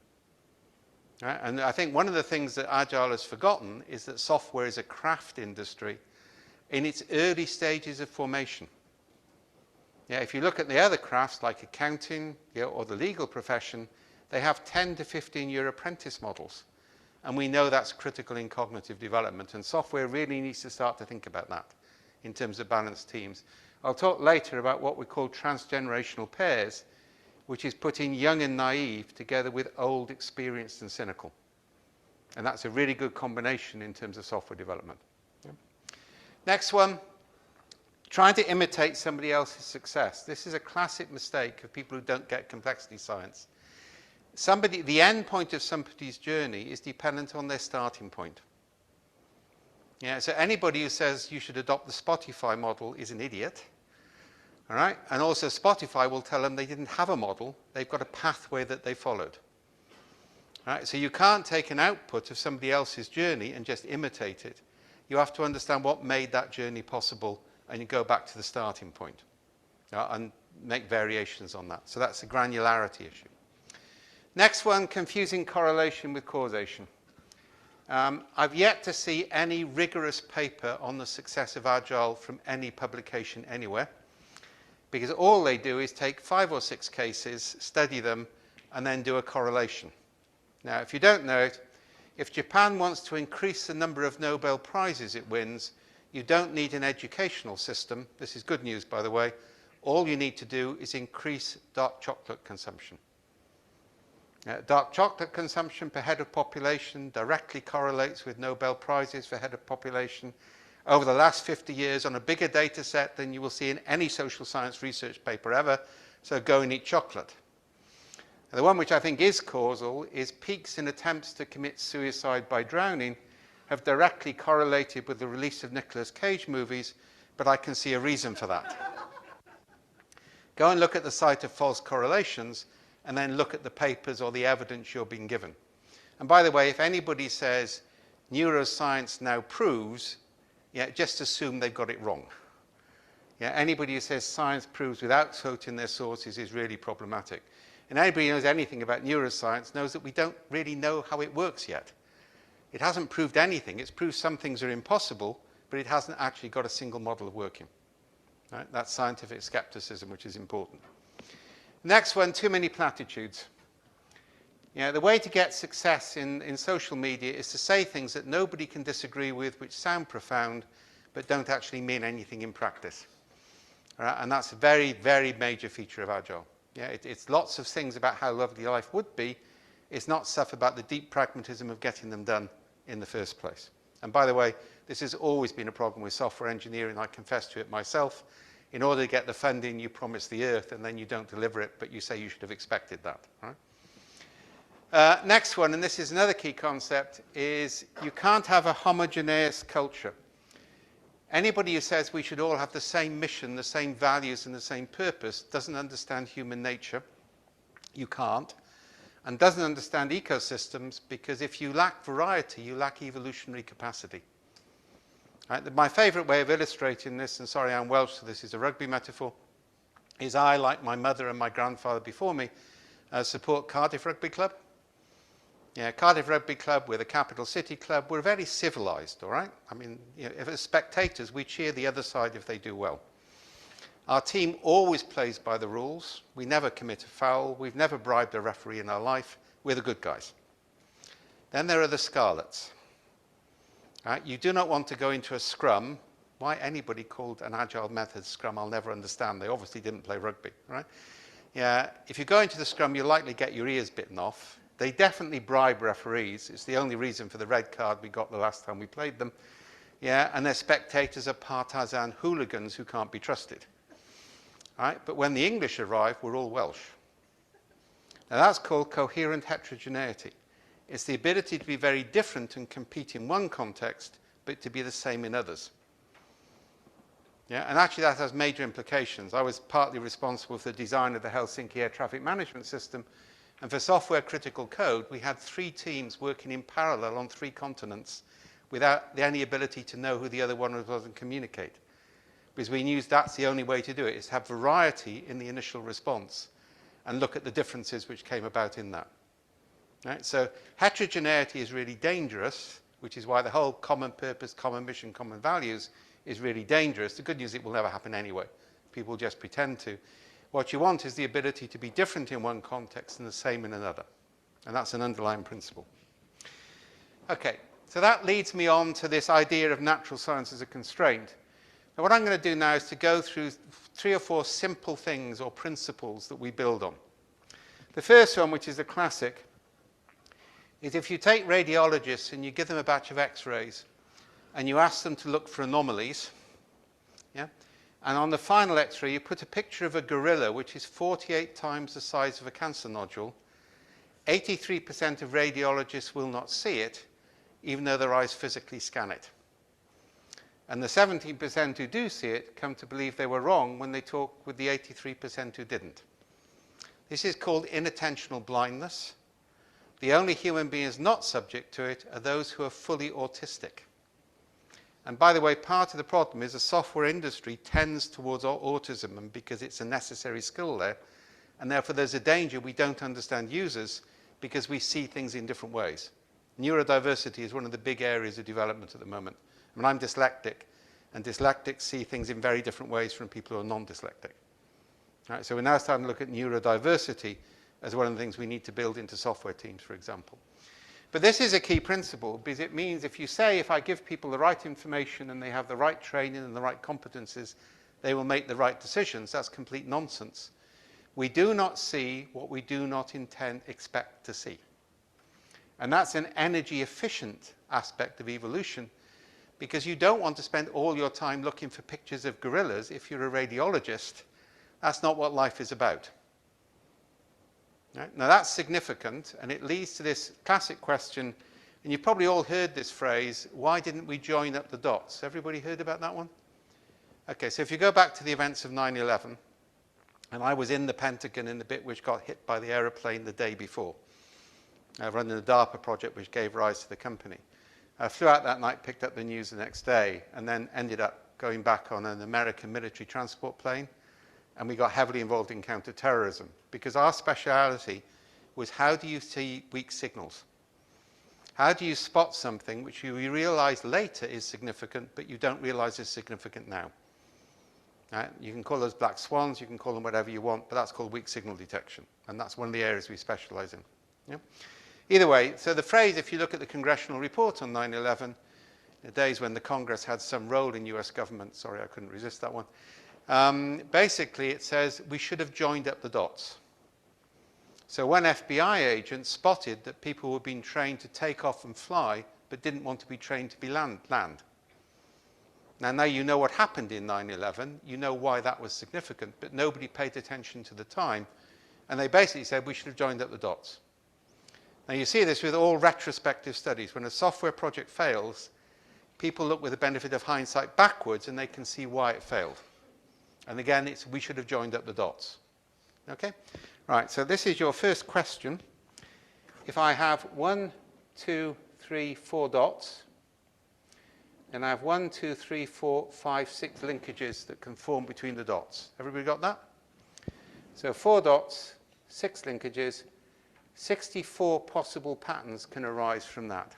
Right? And I think one of the things that Agile has forgotten is that software is a craft industry in its early stages of formation. If you look at the other crafts like accounting or the legal profession, they have 10 to 15-year apprentice models. And we know that's critical in cognitive development. And software really needs to start to think about that in terms of balanced teams. I'll talk later about what we call transgenerational pairs, which is putting young and naive together with old, experienced, and cynical. And that's a really good combination in terms of software development. Next one. Trying to imitate somebody else's success. This is a classic mistake of people who don't get complexity science. The end point of somebody's journey is dependent on their starting point. Yeah, so anybody who says you should adopt the Spotify model is an idiot. All right? And also Spotify will tell them they didn't have a model, they've got a pathway that they followed. All right? So you can't take an output of somebody else's journey and just imitate it. You have to understand what made that journey possible, and you go back to the starting point and make variations on that. So that's a granularity issue. Next one, confusing correlation with causation. I've yet to see any rigorous paper on the success of Agile from any publication anywhere, because all they do is take 5 or 6 cases, study them, and then do a correlation. Now, if you don't know it, if Japan wants to increase the number of Nobel Prizes it wins, you don't need an educational system. This is good news, by the way. All you need to do is increase dark chocolate consumption. Dark chocolate consumption per head of population directly correlates with Nobel Prizes for head of population. Over the last 50 years, on a bigger data set than you will see in any social science research paper ever, so go and eat chocolate. And the one which I think is causal is peaks in attempts to commit suicide by drowning have directly correlated with the release of Nicolas Cage movies, but I can see a reason for that. Go and look at the site of false correlations, and then look at the papers or the evidence you're being given. And by the way, if anybody says neuroscience now proves, yeah, just assume they've got it wrong. Yeah, anybody who says science proves without quoting their sources is really problematic. And anybody who knows anything about neuroscience knows that we don't really know how it works yet. It hasn't proved anything. It's proved some things are impossible, but it hasn't actually got a single model of working. Right? That's scientific skepticism, which is important. Next one, too many platitudes. The way to get success in social media is to say things that nobody can disagree with, which sound profound, but don't actually mean anything in practice. All right? And that's a very, very major feature of Agile. Yeah, it's lots of things about how lovely life would be. It's not stuff about the deep pragmatism of getting them done in the first place. And by the way, this has always been a problem with software engineering. I confess to it myself. In order to get the funding, you promise the earth, and then you don't deliver it, but you say you should have expected that. Right? Next one, and this is another key concept, is you can't have a homogeneous culture. Anybody who says we should all have the same mission, the same values, and the same purpose doesn't understand human nature. You can't. And doesn't understand ecosystems, because if you lack variety, you lack evolutionary capacity. Right? My favourite way of illustrating this, and sorry I'm Welsh, so this is a rugby metaphor, is I, like my mother and my grandfather before me, support Cardiff Rugby Club. Yeah, Cardiff Rugby Club, we're the capital city club, we're very civilised, all right? I mean, if as spectators, we cheer the other side if they do well. Our team always plays by the rules. We never commit a foul. We've never bribed a referee in our life. We're the good guys. Then there are the Scarlets. Right? You do not want to go into a scrum. Why anybody called an agile method scrum, I'll never understand. They obviously didn't play rugby, right? Yeah, if you go into the scrum, you'll likely get your ears bitten off. They definitely bribe referees. It's the only reason for the red card we got the last time we played them. Yeah, and their spectators are partisan hooligans who can't be trusted. Right? But when the English arrive, we're all Welsh. Now that's called coherent heterogeneity. It's the ability to be very different and compete in one context, but to be the same in others. Yeah, and actually that has major implications. I was partly responsible for the design of the Helsinki air traffic management system, and for software critical code, we had 3 teams working in parallel on 3 continents without any ability to know who the other one was and communicate. Because we knew that's the only way to do it, is to have variety in the initial response and look at the differences which came about in that. Right? So heterogeneity is really dangerous, which is why the whole common purpose, common mission, common values is really dangerous. The good news is it will never happen anyway. People just pretend to. What you want is the ability to be different in one context and the same in another. And that's an underlying principle. Okay, so that leads me on to this idea of natural science as a constraint. Now, what I'm going to do now is to go through 3 or 4 simple things or principles that we build on. The first one, which is a classic, is if you take radiologists and you give them a batch of X-rays and you ask them to look for anomalies, yeah, And on the final X-ray, you put a picture of a gorilla, which is 48 times the size of a cancer nodule. 83% of radiologists will not see it, even though their eyes physically scan it. And the 17% who do see it come to believe they were wrong when they talk with the 83% who didn't. This is called inattentional blindness. The only human beings not subject to it are those who are fully autistic. And by the way, part of the problem is the software industry tends towards autism, and because it's a necessary skill there, and therefore there's a danger we don't understand users because we see things in different ways. Neurodiversity is one of the big areas of development at the moment. I mean, I'm dyslexic, and dyslexics see things in very different ways from people who are non-dyslexic. Right, so we're now starting to look at neurodiversity as one of the things we need to build into software teams, for example. But this is a key principle, because it means if I give people the right information and they have the right training and the right competencies, they will make the right decisions. That's complete nonsense. We do not see what we do not expect to see. And that's an energy efficient aspect of evolution, because you don't want to spend all your time looking for pictures of gorillas if you're a radiologist. That's not what life is about. Right? Now that's significant, and it leads to this classic question, and you've probably all heard this phrase, why didn't we join up the dots? Everybody heard about that one? Okay, so if you go back to the events of 9/11, and I was in the Pentagon in the bit which got hit by the aeroplane the day before, running the DARPA project which gave rise to the company. I flew out that night, picked up the news the next day, and then ended up going back on an American military transport plane, and we got heavily involved in counter-terrorism, because our speciality was how do you see weak signals? How do you spot something which you realize later is significant, but you don't realize is significant now? You can call those black swans, you can call them whatever you want, but that's called weak signal detection, and that's one of the areas we specialize in. Yeah? Either way, so the phrase, if you look at the congressional report on 9/11, the days when the Congress had some role in US government, sorry, I couldn't resist that one, basically it says we should have joined up the dots. So when FBI agents spotted that people were being trained to take off and fly, but didn't want to be trained to be land. Now you know what happened in 9/11, you know why that was significant, but nobody paid attention to the time, and they basically said we should have joined up the dots. Now you see this with all retrospective studies. When a software project fails, people look with the benefit of hindsight backwards and they can see why it failed. And again, it's we should have joined up the dots. Okay? Right, so this is your first question. If I have 1, 2, 3, 4 dots, and I have 1, 2, 3, 4, 5, 6 linkages that can form between the dots. Everybody got that? So 4 dots, 6 linkages, 64 possible patterns can arise from that.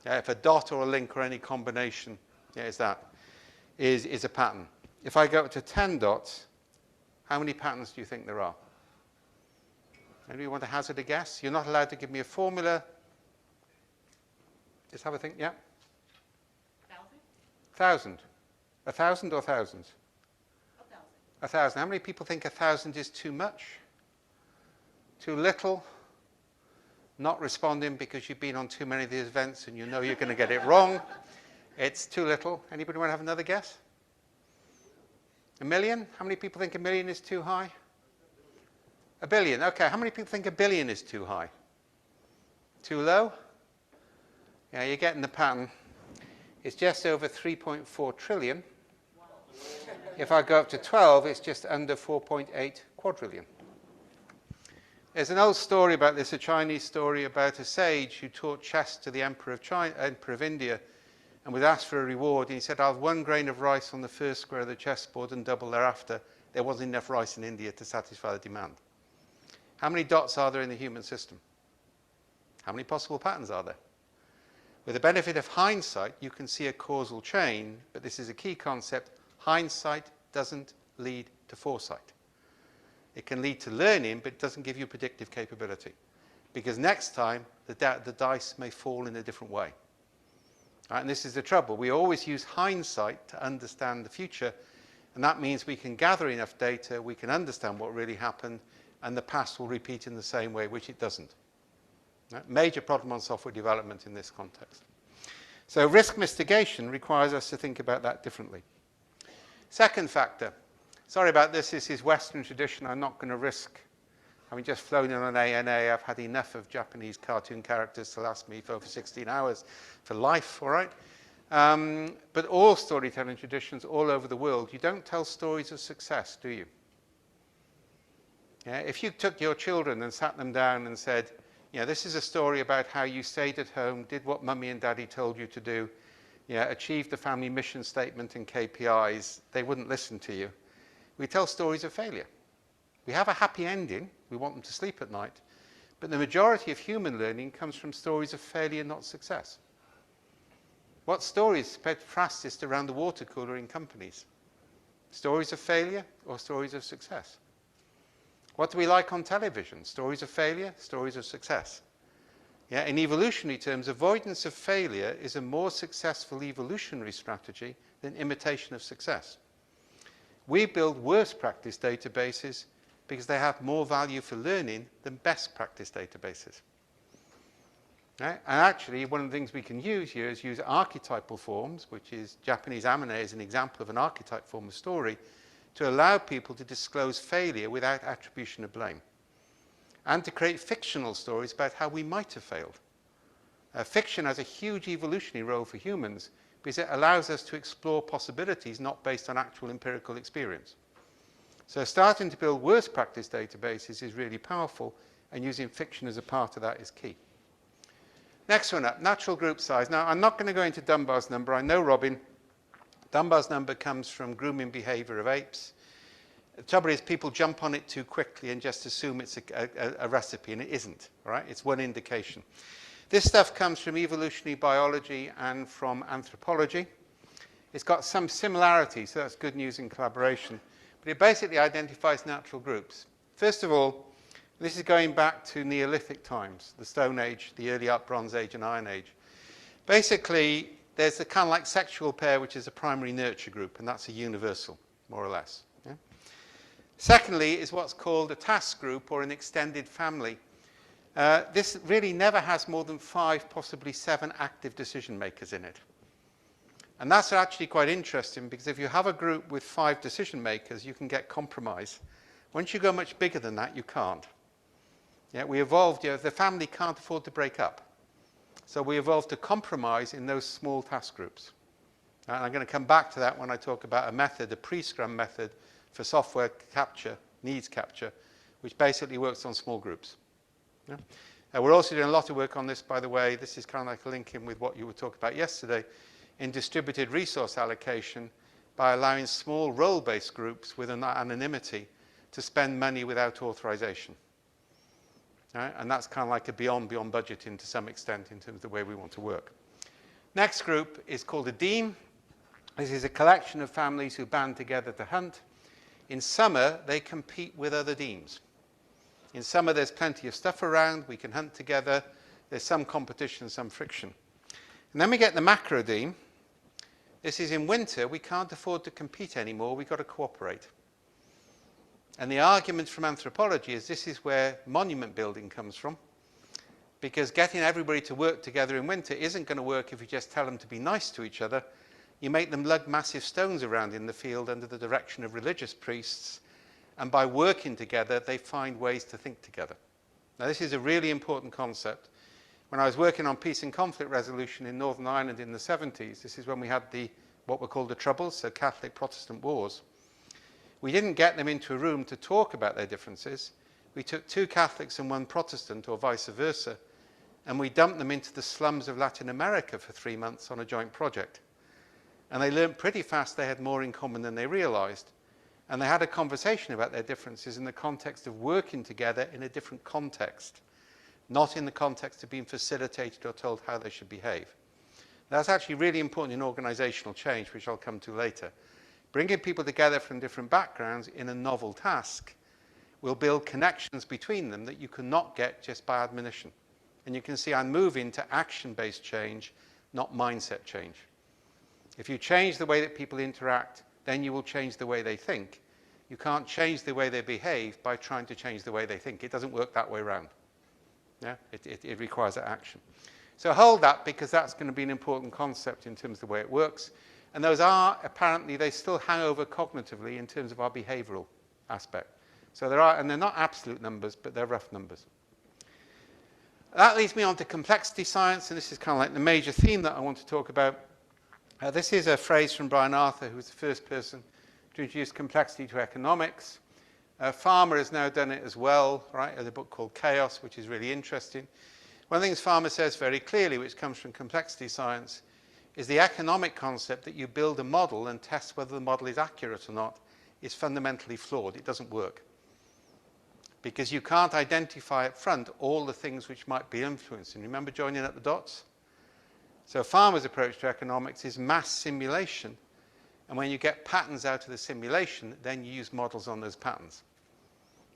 If a dot or a link or any combination is a pattern. If I go up to 10 dots, how many patterns do you think there are? Anybody want to hazard a guess? You're not allowed to give me a formula. Just have a think, yeah? 1,000. 1,000 or thousands? 1,000. 1,000. How many people think 1,000 is too much? Too little? Not responding because you've been on too many of these events and you know you're going to get it wrong. It's too little. Anybody want to have another guess? 1 million? How many people think 1 million is too high? 1 billion. Okay, how many people think 1 billion is too high? Too low? Yeah, you're getting the pattern. It's just over 3.4 trillion. If I go up to 12, it's just under 4.8 quadrillion. There's an old story about this, a Chinese story about a sage who taught chess to the Emperor of India and was asked for a reward. And he said, I'll have 1 grain of rice on the first square of the chessboard and double thereafter. There wasn't enough rice in India to satisfy the demand. How many dots are there in the human system? How many possible patterns are there? With the benefit of hindsight, you can see a causal chain, but this is a key concept. Hindsight doesn't lead to foresight. It can lead to learning, but it doesn't give you predictive capability. Because next time, the dice may fall in a different way. Right, and this is the trouble. We always use hindsight to understand the future, and that means we can gather enough data, we can understand what really happened, and the past will repeat in the same way, which it doesn't. Right? Major problem on software development in this context. So risk mitigation requires us to think about that differently. Second factor. Sorry about this. This is Western tradition. I'm not going to risk having just flown in on ANA. I've had enough of Japanese cartoon characters to last me for over 16 hours for life, all right? But all storytelling traditions all over the world, you don't tell stories of success, do you? Yeah, if you took your children and sat them down and said, this is a story about how you stayed at home, did what mummy and daddy told you to do, achieved the family mission statement and KPIs, they wouldn't listen to you. We tell stories of failure. We have a happy ending. We want them to sleep at night. But the majority of human learning comes from stories of failure, not success. What stories spread fastest around the water cooler in companies? Stories of failure or stories of success? What do we like on television? Stories of failure, stories of success. Yeah, in evolutionary terms, avoidance of failure is a more successful evolutionary strategy than imitation of success. We build worse practice databases because they have more value for learning than best practice databases. Right? And actually, one of the things we can use here is use archetypal forms, which is Japanese anime as an example of an archetype form of story, to allow people to disclose failure without attribution of blame, and to create fictional stories about how we might have failed. Fiction has a huge evolutionary role for humans because it allows us to explore possibilities not based on actual empirical experience. So starting to build worse practice databases is really powerful, and using fiction as a part of that is key. Next one up, natural group size. Now, I'm not going to go into Dunbar's number. I know Robin. Dunbar's number comes from grooming behavior of apes. The trouble is people jump on it too quickly and just assume it's a recipe, and it isn't. All right? It's one indication. This stuff comes from evolutionary biology and from anthropology. It's got some similarities, so that's good news in collaboration. But it basically identifies natural groups. First of all, this is going back to Neolithic times, the Stone Age, the early Bronze Age and Iron Age. Basically, there's a kind of like sexual pair, which is a primary nurture group, and that's a universal, more or less. Yeah? Secondly is what's called a task group or an extended family. This really never has more than 5, possibly 7 active decision makers in it. And that's actually quite interesting, because if you have a group with 5 decision makers, you can get compromise. Once you go much bigger than that, you can't. Yeah, we evolved, the family can't afford to break up. So we evolved to compromise in those small task groups. And I'm going to come back to that when I talk about a method, a pre-Scrum method for software capture, needs capture, which basically works on small groups. Yeah? We're also doing a lot of work on this, by the way. This is kind of like a link in with what you were talking about yesterday, in distributed resource allocation by allowing small role-based groups with an anonymity to spend money without authorization. Right? And that's kind of like a beyond budgeting to some extent in terms of the way we want to work. Next group is called a deem. This is a collection of families who band together to hunt. In summer, they compete with other deems. In summer, there's plenty of stuff around. We can hunt together. There's some competition, some friction. And then we get the macro deem. This is in winter. We can't afford to compete anymore. We've got to cooperate. And the argument from anthropology is this is where monument building comes from, because getting everybody to work together in winter isn't going to work if you just tell them to be nice to each other. You make them lug massive stones around in the field under the direction of religious priests, and by working together, they find ways to think together. Now, this is a really important concept. When I was working on peace and conflict resolution in Northern Ireland in the 70s, this is when we had what were called the Troubles, so Catholic-Protestant wars. We didn't get them into a room to talk about their differences. We took 2 Catholics and 1 Protestant, or vice versa, and we dumped them into the slums of Latin America for 3 months on a joint project. And they learned pretty fast they had more in common than they realized. And they had a conversation about their differences in the context of working together in a different context, not in the context of being facilitated or told how they should behave. That's actually really important in organizational change, which I'll come to later. Bringing people together from different backgrounds in a novel task will build connections between them that you cannot get just by admonition. And you can see I'm moving to action-based change, not mindset change. If you change the way that people interact, then you will change the way they think. You can't change the way they behave by trying to change the way they think. It doesn't work that way around. Yeah? It requires action. So hold that, because that's going to be an important concept in terms of the way it works. And those are, apparently, they still hang over cognitively in terms of our behavioral aspect. So there are, and they're not absolute numbers, but they're rough numbers. That leads me on to complexity science, and this is kind of like the major theme that I want to talk about. This is a phrase from Brian Arthur, who was the first person to introduce complexity to economics. Farmer has now done it as well, right, in a book called Chaos, which is really interesting. One of the things Farmer says very clearly, which comes from complexity science, is the economic concept that you build a model and test whether the model is accurate or not is fundamentally flawed. It doesn't work. Because you can't identify up front all the things which might be influencing. Remember joining up the dots? So Farmer's approach to economics is mass simulation. And when you get patterns out of the simulation, then you use models on those patterns.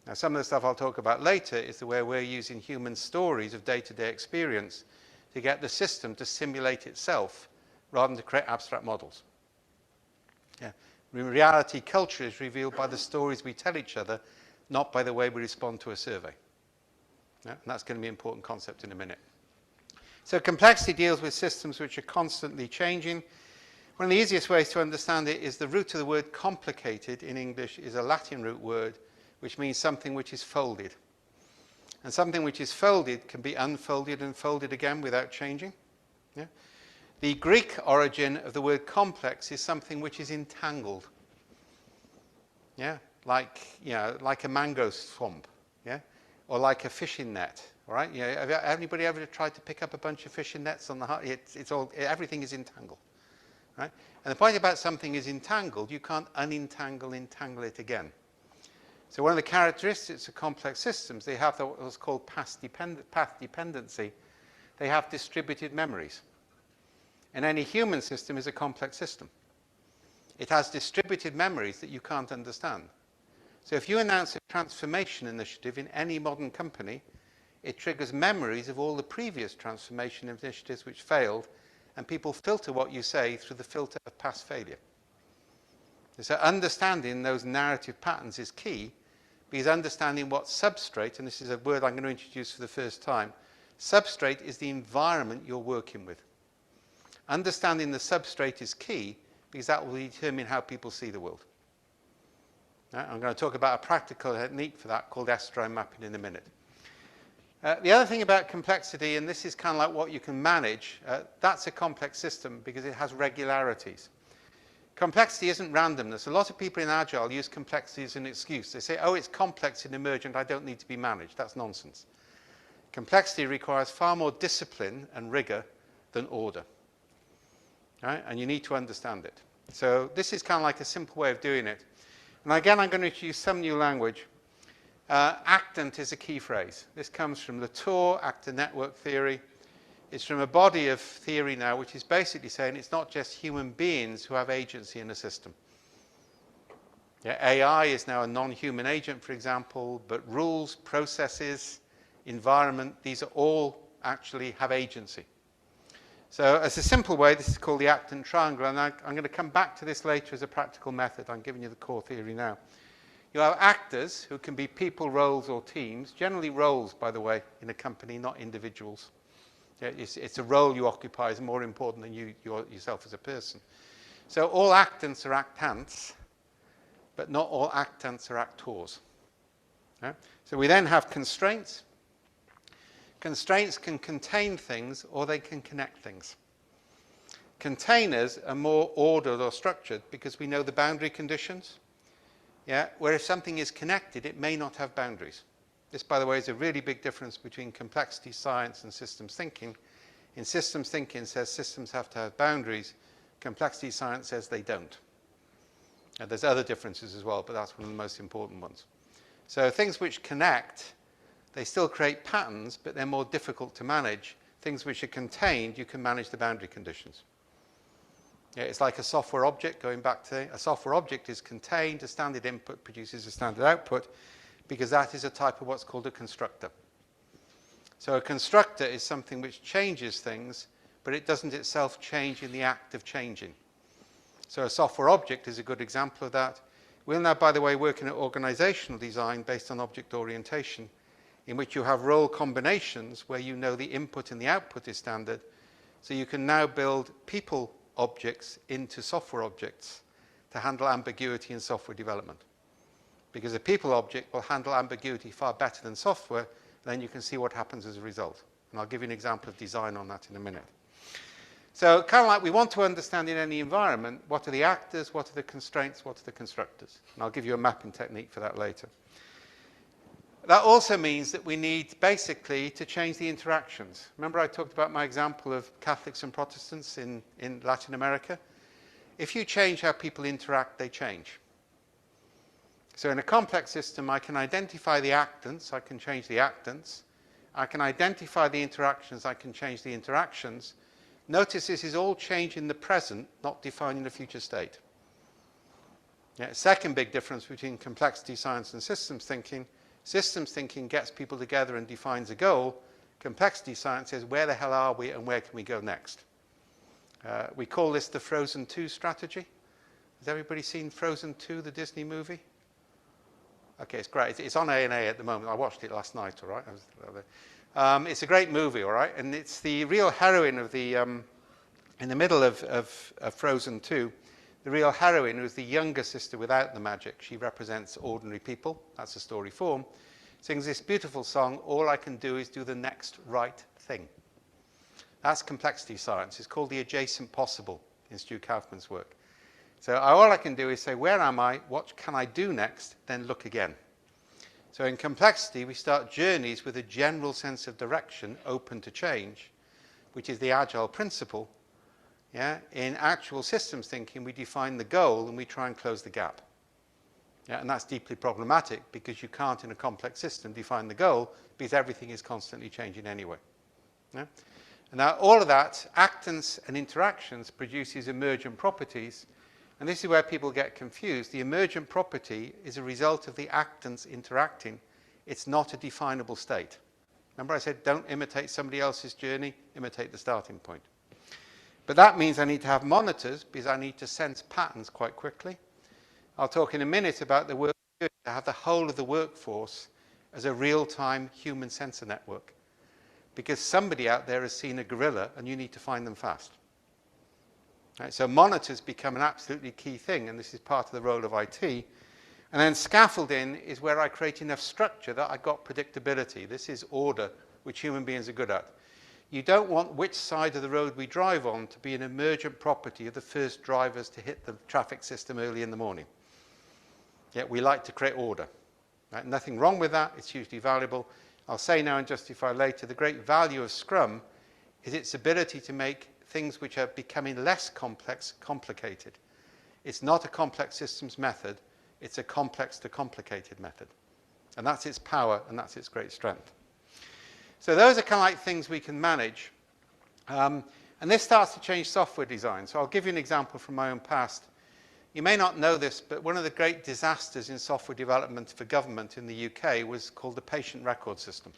Now, some of the stuff I'll talk about later is the way we're using human stories of day-to-day experience to get the system to simulate itself rather than to create abstract models. Yeah. In reality, culture is revealed by the stories we tell each other, not by the way we respond to a survey. Yeah. And that's going to be an important concept in a minute. So complexity deals with systems which are constantly changing. One of the easiest ways to understand it is the root of the word complicated in English is a Latin root word, which means something which is folded. And something which is folded can be unfolded and folded again without changing. Yeah? The Greek origin of the word complex is something which is entangled. Yeah? Like a mango swamp. Yeah? Or like a fishing net. All right? Have anybody ever tried to pick up a bunch of fishing nets on the everything is entangled. Right? And the point about something is entangled, you can't entangle it again. So one of the characteristics of complex systems, they have what's called path dependency. They have distributed memories. And any human system is a complex system. It has distributed memories that you can't understand. So if you announce a transformation initiative in any modern company, it triggers memories of all the previous transformation initiatives which failed, and people filter what you say through the filter of past failure. So understanding those narrative patterns is key, because understanding what substrate, and this is a word I'm going to introduce for the first time, substrate is the environment you're working with. Understanding the substrate is key, because that will determine how people see the world. Now, I'm going to talk about a practical technique for that called S-drive mapping in a minute. The other thing about complexity, and this is kind of like what you can manage, that's a complex system because it has regularities. Complexity isn't randomness. A lot of people in Agile use complexity as an excuse. They say, oh, it's complex and emergent, I don't need to be managed. That's nonsense. Complexity requires far more discipline and rigor than order. Right? And you need to understand it. So this is kind of like a simple way of doing it. And again, I'm going to use some new language. Actant is a key phrase. This comes from Latour, actor network theory. It's from a body of theory now which is basically saying it's not just human beings who have agency in a system. Yeah, AI is now a non-human agent, for example, but rules, processes, environment, these are all actually have agency. So as a simple way, this is called the Actant triangle, and I'm going to come back to this later as a practical method. I'm giving you the core theory now. You have actors who can be people, roles, or teams. Generally roles, by the way, in a company, not individuals. Yeah, it's a role you occupy is more important than yourself as a person. So all actants are actants, but not all actants are actors. Yeah? So we then have constraints. Constraints can contain things or they can connect things. Containers are more ordered or structured because we know the boundary conditions. Yeah? Where if something is connected, it may not have boundaries. This, by the way, is a really big difference between complexity science and systems thinking. In systems thinking, it says systems have to have boundaries. Complexity science says they don't. And there's other differences as well, but that's one of the most important ones. So things which connect, they still create patterns, but they're more difficult to manage. Things which are contained, you can manage the boundary conditions. Yeah, it's like a software object, going back to a software object is contained, a standard input produces a standard output, because that is a type of what's called a constructor. So a constructor is something which changes things, but it doesn't itself change in the act of changing. So a software object is a good example of that. We're now, by the way, working at organizational design based on object orientation, in which you have role combinations where you know the input and the output is standard. So you can now build people objects into software objects to handle ambiguity in software development. Because a people object will handle ambiguity far better than software, then you can see what happens as a result. And I'll give you an example of design on that in a minute. So kind of like we want to understand in any environment, what are the actors, what are the constraints, what are the constructors? And I'll give you a mapping technique for that later. That also means that we need basically to change the interactions. Remember I talked about my example of Catholics and Protestants in Latin America? If you change how people interact, they change. So in a complex system, I can identify the actants, I can change the actants. I can identify the interactions, I can change the interactions. Notice this is all change in the present, not defining the future state. Yeah, second big difference between complexity science and systems thinking. Systems thinking gets people together and defines a goal. Complexity science says, where the hell are we and where can we go next? We call this the Frozen 2 strategy. Has everybody seen Frozen 2, the Disney movie? Okay, it's great. It's on A&A at the moment. I watched it last night, all right? It's a great movie, all right? And it's the real heroine of the, in the middle of Frozen 2, the real heroine who's the younger sister without the magic. She represents ordinary people. That's the story form. Sings this beautiful song, all I can do is do the next right thing. That's complexity science. It's called the adjacent possible in Stu Kaufman's work. So all I can do is say, where am I? What can I do next? Then look again. So in complexity, we start journeys with a general sense of direction, open to change, which is the agile principle. Yeah? In actual systems thinking, we define the goal and we try and close the gap. Yeah? And that's deeply problematic because you can't, in a complex system, define the goal because everything is constantly changing anyway. Yeah? And now all of that, actants and interactions, produces emergent properties. And this is where people get confused. The emergent property is a result of the actants interacting. It's not a definable state. Remember I said, don't imitate somebody else's journey, imitate the starting point. But that means I need to have monitors because I need to sense patterns quite quickly. I'll talk in a minute about the work to have the whole of the workforce as a real-time human sensor network. Because somebody out there has seen a gorilla and you need to find them fast. Right, so monitors become an absolutely key thing, and this is part of the role of IT. And then scaffolding is where I create enough structure that I got predictability. This is order, which human beings are good at. You don't want which side of the road we drive on to be an emergent property of the first drivers to hit the traffic system early in the morning. Yet we like to create order. Right? Nothing wrong with that. It's hugely valuable. I'll say now and justify later, the great value of Scrum is its ability to make things which are becoming less complex, complicated. It's not a complex systems method. It's a complex to complicated method. And that's its power, and that's its great strength. So those are kind of like things we can manage. And this starts to change software design. So I'll give you an example from my own past. You may not know this, but one of the great disasters in software development for government in the UK was called the patient record system.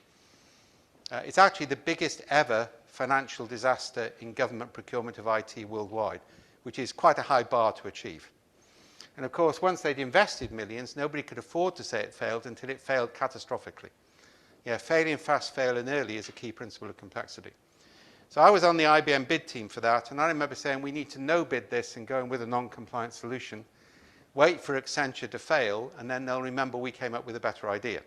It's actually the biggest ever financial disaster in government procurement of IT worldwide, which is quite a high bar to achieve. And of course, once they'd invested millions, nobody could afford to say it failed until it failed catastrophically. Yeah, failing fast, failing early is a key principle of complexity. So I was on the IBM bid team for that, and I remember saying we need to no-bid this and go in with a non-compliant solution, wait for Accenture to fail, and then they'll remember we came up with a better idea.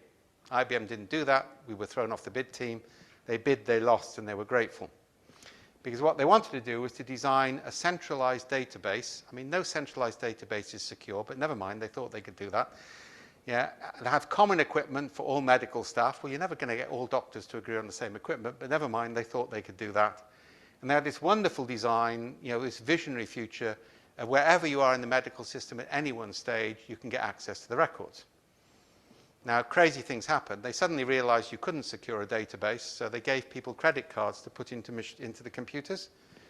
IBM didn't do that. We were thrown off the bid team. They bid, they lost, and they were grateful. Because what they wanted to do was to design a centralized database. I mean, no centralized database is secure, but never mind, they thought they could do that. Yeah, and have common equipment for all medical staff. Well, you're never going to get all doctors to agree on the same equipment, but never mind, they thought they could do that. And they had this wonderful design, you know, this visionary future, wherever you are in the medical system at any one stage, you can get access to the records. Now, crazy things happened. They suddenly realized you couldn't secure a database, so they gave people credit cards to put into the computers.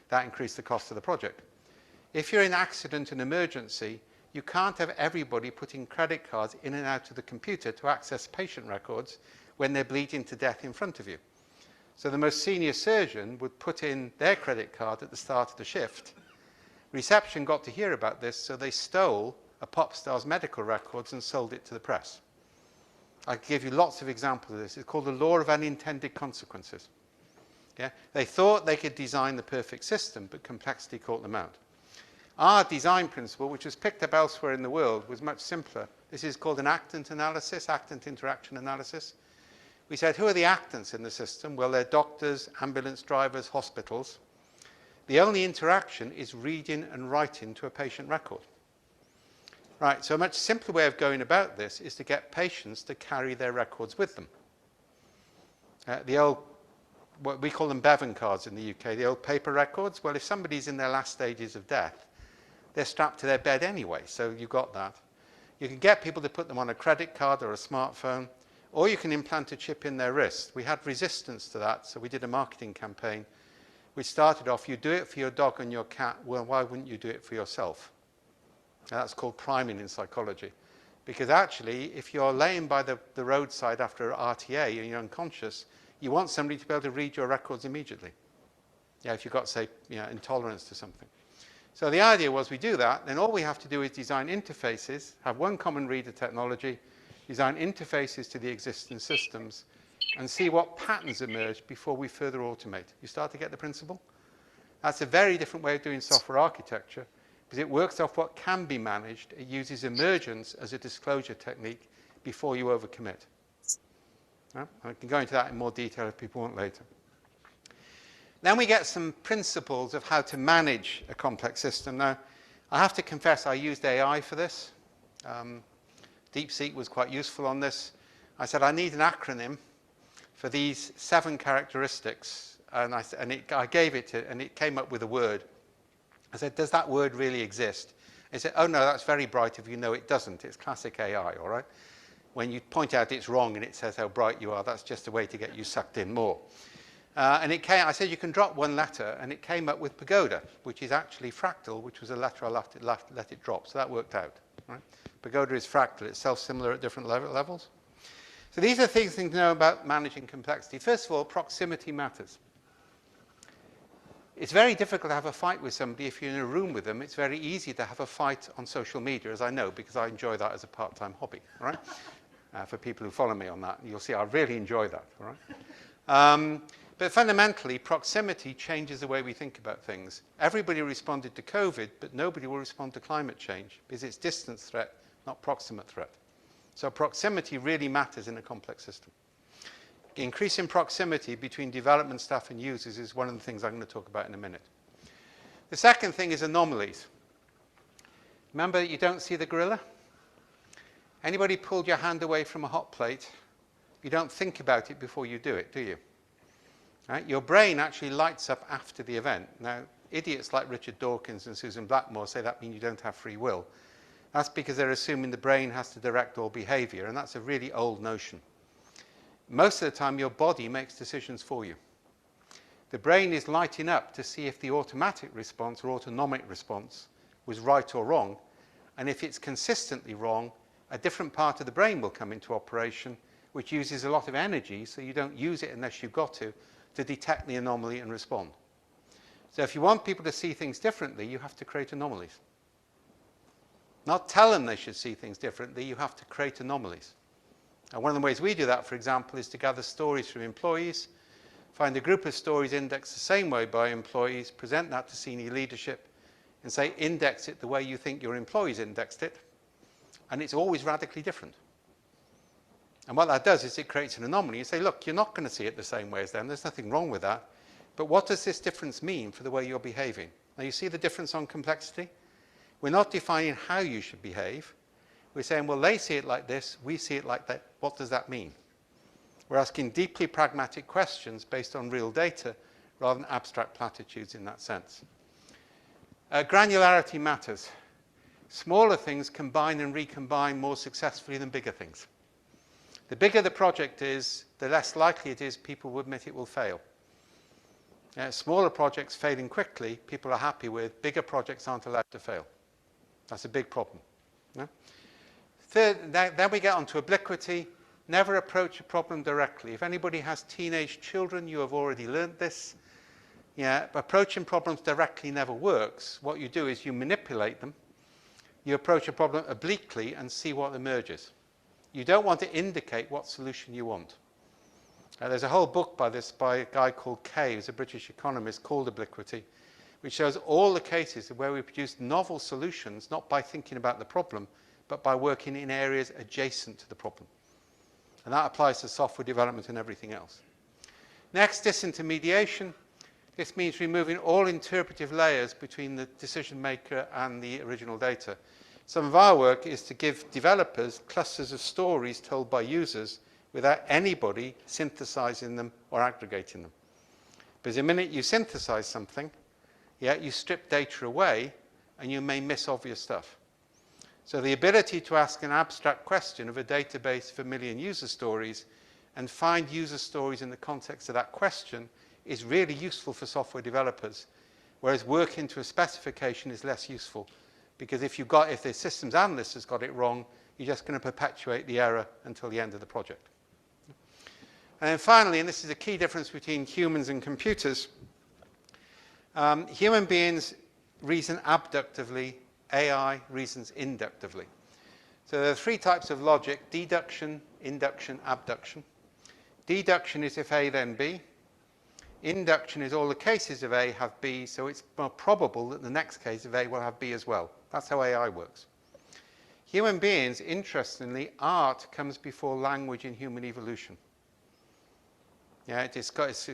That increased the cost of the project. If you're in accident and emergency, you can't have everybody putting credit cards in and out of the computer to access patient records when they're bleeding to death in front of you. So the most senior surgeon would put in their credit card at the start of the shift. Reception got to hear about this, so they stole a pop star's medical records and sold it to the press. I can give you lots of examples of this. It's called the law of unintended consequences. Yeah? They thought they could design the perfect system, but complexity caught them out. Our design principle, which was picked up elsewhere in the world, was much simpler. This is called an actant analysis, actant interaction analysis. We said, who are the actants in the system? Well, they're doctors, ambulance drivers, hospitals. The only interaction is reading and writing to a patient record. Right, so a much simpler way of going about this is to get patients to carry their records with them. The old, what we call them Bevan cards in the UK, the old paper records. Well, if somebody's in their last stages of death, they're strapped to their bed anyway, so you've got that. You can get people to put them on a credit card or a smartphone, or you can implant a chip in their wrist. We had resistance to that, so we did a marketing campaign which started off, you do it for your dog and your cat, well, why wouldn't you do it for yourself? Now, that's called priming in psychology. Because actually, if you're laying by the roadside after RTA and you're unconscious, you want somebody to be able to read your records immediately. Yeah, if you've got, say, intolerance to something. So the idea was we do that, then all we have to do is design interfaces, have one common reader technology, design interfaces to the existing systems, and see what patterns emerge before we further automate. You start to get the principle? That's a very different way of doing software architecture, because it works off what can be managed. It uses emergence as a disclosure technique before you overcommit. I can go into that in more detail if people want later. Then we get some principles of how to manage a complex system. Now, I have to confess I used AI for this. DeepSeek was quite useful on this. I said I need an acronym for these 7 characteristics, and I gave it to, and it came up with a word. I said, does that word really exist? It said, oh no, that's very bright if you know it doesn't. It's classic AI, all right? When you point out it's wrong and it says how bright you are, that's just a way to get you sucked in more. And it came, I said you can drop one letter, and it came up with pagoda, which is actually fractal, which was a letter I let it drop, so that worked out. Right? Pagoda is fractal, it's self-similar at different levels. So these are things to know about managing complexity. First of all, proximity matters. It's very difficult to have a fight with somebody if you're in a room with them. It's very easy to have a fight on social media, as I know, because I enjoy that as a part-time hobby, right? For people who follow me on that, you'll see I really enjoy that, all right? But fundamentally, proximity changes the way we think about things. Everybody responded to COVID, but nobody will respond to climate change, because it's distance threat, not proximate threat. So proximity really matters in a complex system. Increasing proximity between development staff and users is one of the things I'm going to talk about in a minute. The second thing is anomalies. Remember that you don't see the gorilla? Anybody pulled your hand away from a hot plate? You don't think about it before you do it, do you? Right? Your brain actually lights up after the event. Now, idiots like Richard Dawkins and Susan Blackmore say that means you don't have free will. That's because they're assuming the brain has to direct all behavior, and that's a really old notion. Most of the time, your body makes decisions for you. The brain is lighting up to see if the automatic response or autonomic response was right or wrong, and if it's consistently wrong, a different part of the brain will come into operation, which uses a lot of energy, so you don't use it unless you've got to detect the anomaly and respond. So if you want people to see things differently, you have to create anomalies. Not tell them they should see things differently, you have to create anomalies. And one of the ways we do that, for example, is to gather stories from employees, find a group of stories indexed the same way by employees, present that to senior leadership, and say, index it the way you think your employees indexed it, and it's always radically different. And what that does is it creates an anomaly. You say, look, you're not going to see it the same way as them, there's nothing wrong with that, but what does this difference mean for the way you're behaving? Now, you see the difference on complexity? We're not defining how you should behave. We're saying, well, they see it like this, we see it like that. What does that mean? We're asking deeply pragmatic questions based on real data rather than abstract platitudes in that sense. Granularity matters. Smaller things combine and recombine more successfully than bigger things. The bigger the project is, the less likely it is people will admit it will fail. Smaller projects failing quickly, people are happy with. Bigger projects aren't allowed to fail. That's a big problem. Yeah? Third, then we get on to obliquity. Never approach a problem directly. If anybody has teenage children, you have already learned this. Yeah, approaching problems directly never works. What you do is you manipulate them. You approach a problem obliquely and see what emerges. You don't want to indicate what solution you want. There's a whole book by a guy called Kay, who's a British economist, called Obliquity, which shows all the cases where we produce novel solutions, not by thinking about the problem, but by working in areas adjacent to the problem. And that applies to software development and everything else. Next, disintermediation. This means removing all interpretive layers between the decision maker and the original data. Some of our work is to give developers clusters of stories told by users without anybody synthesizing them or aggregating them. Because the minute you synthesize something, you strip data away and you may miss obvious stuff. So the ability to ask an abstract question of a database of 1 million user stories and find user stories in the context of that question is really useful for software developers, whereas work into a specification is less useful, because if the systems analyst has got it wrong, you're just going to perpetuate the error until the end of the project. And then finally, and this is a key difference between humans and computers, human beings reason abductively, AI reasons inductively. So there are 3 types of logic: deduction, induction, abduction. Deduction is if A then B. Induction is all the cases of A have B, so it's more probable that the next case of A will have B as well. That's how AI works. Human beings, interestingly, art comes before language in human evolution. It's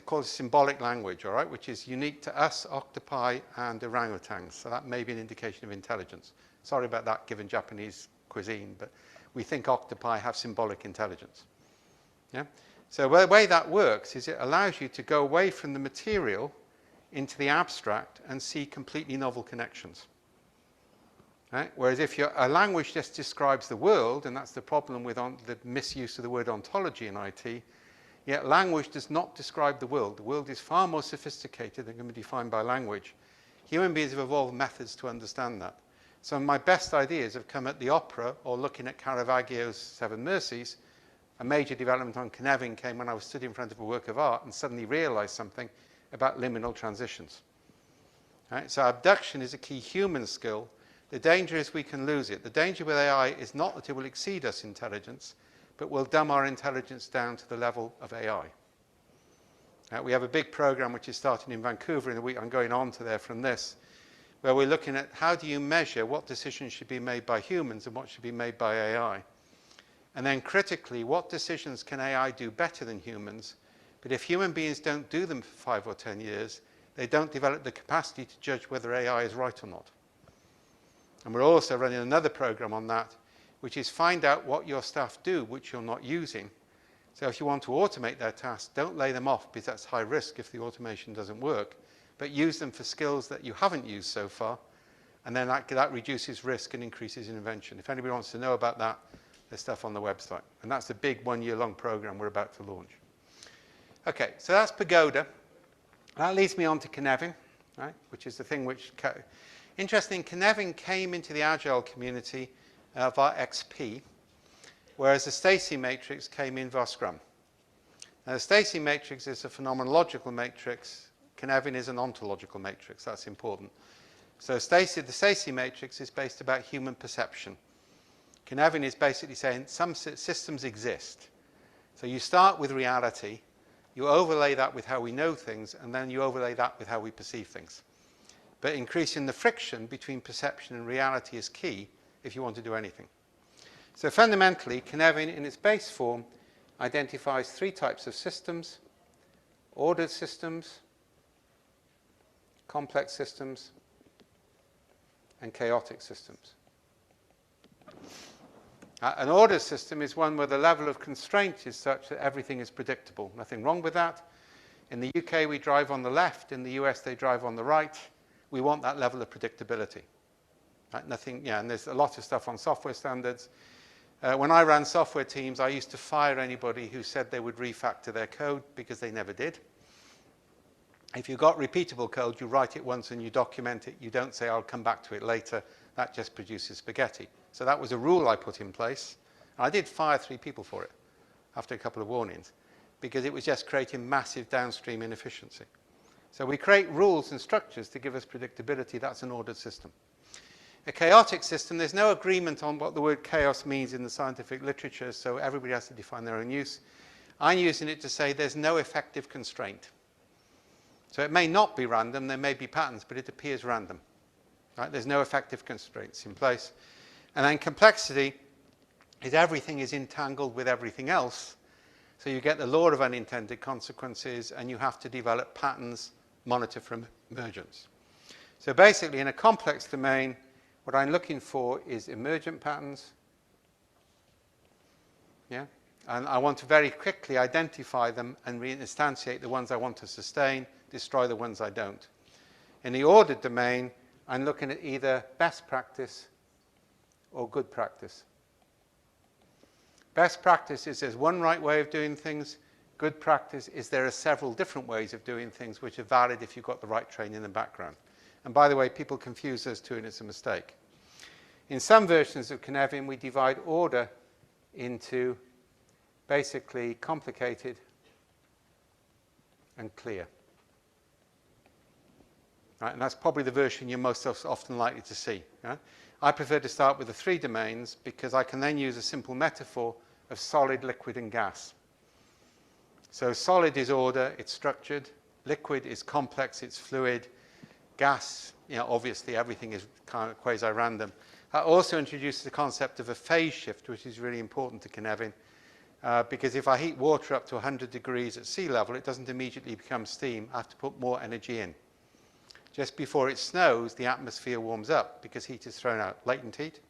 called symbolic language, all right, which is unique to us, octopi, and orangutans. So that may be an indication of intelligence. Sorry about that, given Japanese cuisine, but we think octopi have symbolic intelligence. Yeah? So the way that works is it allows you to go away from the material into the abstract and see completely novel connections. Right? Whereas if a language just describes the world, and that's the problem with the misuse of the word ontology in IT, yet language does not describe the world. The world is far more sophisticated than can be defined by language. Human beings have evolved methods to understand that. Some of my best ideas have come at the opera or looking at Caravaggio's Seven Mercies. A major development on Cynefin came when I was stood in front of a work of art and suddenly realized something about liminal transitions. Right? So abduction is a key human skill. The danger is we can lose it. The danger with AI is not that it will exceed us intelligence, but will dumb our intelligence down to the level of AI. We have a big program which is starting in Vancouver in a week. I'm going on to there from this, where we're looking at how do you measure what decisions should be made by humans and what should be made by AI. And then critically, what decisions can AI do better than humans? But if human beings don't do them for 5 or 10 years, they don't develop the capacity to judge whether AI is right or not. And we're also running another program on that, which is find out what your staff do, which you're not using. So if you want to automate their tasks, don't lay them off, because that's high risk if the automation doesn't work, but use them for skills that you haven't used so far, and then that reduces risk and increases invention. If anybody wants to know about that, there's stuff on the website. And that's a big 1-year-long program we're about to launch. Okay, so that's Pagoda. That leads me on to Cynefin, right, which is the thing which... Interesting, Cynefin came into the Agile community via XP, whereas the Stacy matrix came in via Scrum. Now, the Stacy matrix is a phenomenological matrix. Cynefin is an ontological matrix. That's important. So the Stacy matrix is based about human perception. Cynefin is basically saying some systems exist. So you start with reality, you overlay that with how we know things, and then you overlay that with how we perceive things. But increasing the friction between perception and reality is key if you want to do anything. So fundamentally, Cynefin, in its base form, identifies 3 types of systems: ordered systems, complex systems, and chaotic systems. An ordered system is one where the level of constraint is such that everything is predictable. Nothing wrong with that. In the UK, we drive on the left. In the US, they drive on the right. We want that level of predictability. Right? Nothing, and there's a lot of stuff on software standards. When I ran software teams, I used to fire anybody who said they would refactor their code, because they never did. If you've got repeatable code, you write it once and you document it. You don't say, I'll come back to it later. That just produces spaghetti. So that was a rule I put in place. I did fire 3 people for it after a couple of warnings, because it was just creating massive downstream inefficiency. So we create rules and structures to give us predictability. That's an ordered system. A chaotic system, there's no agreement on what the word chaos means in the scientific literature, so everybody has to define their own use. I'm using it to say there's no effective constraint. So it may not be random, there may be patterns, but it appears random. Right? There's no effective constraints in place. And then complexity is everything is entangled with everything else. So you get the law of unintended consequences, and you have to develop patterns, monitor for emergence. So basically, in a complex domain, what I'm looking for is emergent patterns. Yeah? And I want to very quickly identify them and reinstantiate the ones I want to sustain, destroy the ones I don't. In the ordered domain, I'm looking at either best practice or good practice. Best practice is there's one right way of doing things. Good practice is there are several different ways of doing things which are valid if you've got the right training in the background. And by the way, people confuse those two and it's a mistake. In some versions of Cynefin, we divide order into basically complicated and clear. Right, and that's probably the version you're most often likely to see. Right? I prefer to start with the 3 domains because I can then use a simple metaphor of solid, liquid, and gas. So solid is order, it's structured. Liquid is complex, it's fluid. Gas, obviously everything is kind of quasi-random. That also introduces the concept of a phase shift, which is really important to Cynefin. Because if I heat water up to 100 degrees at sea level, it doesn't immediately become steam. I have to put more energy in. Just before it snows, the atmosphere warms up because heat is thrown out, latent heat.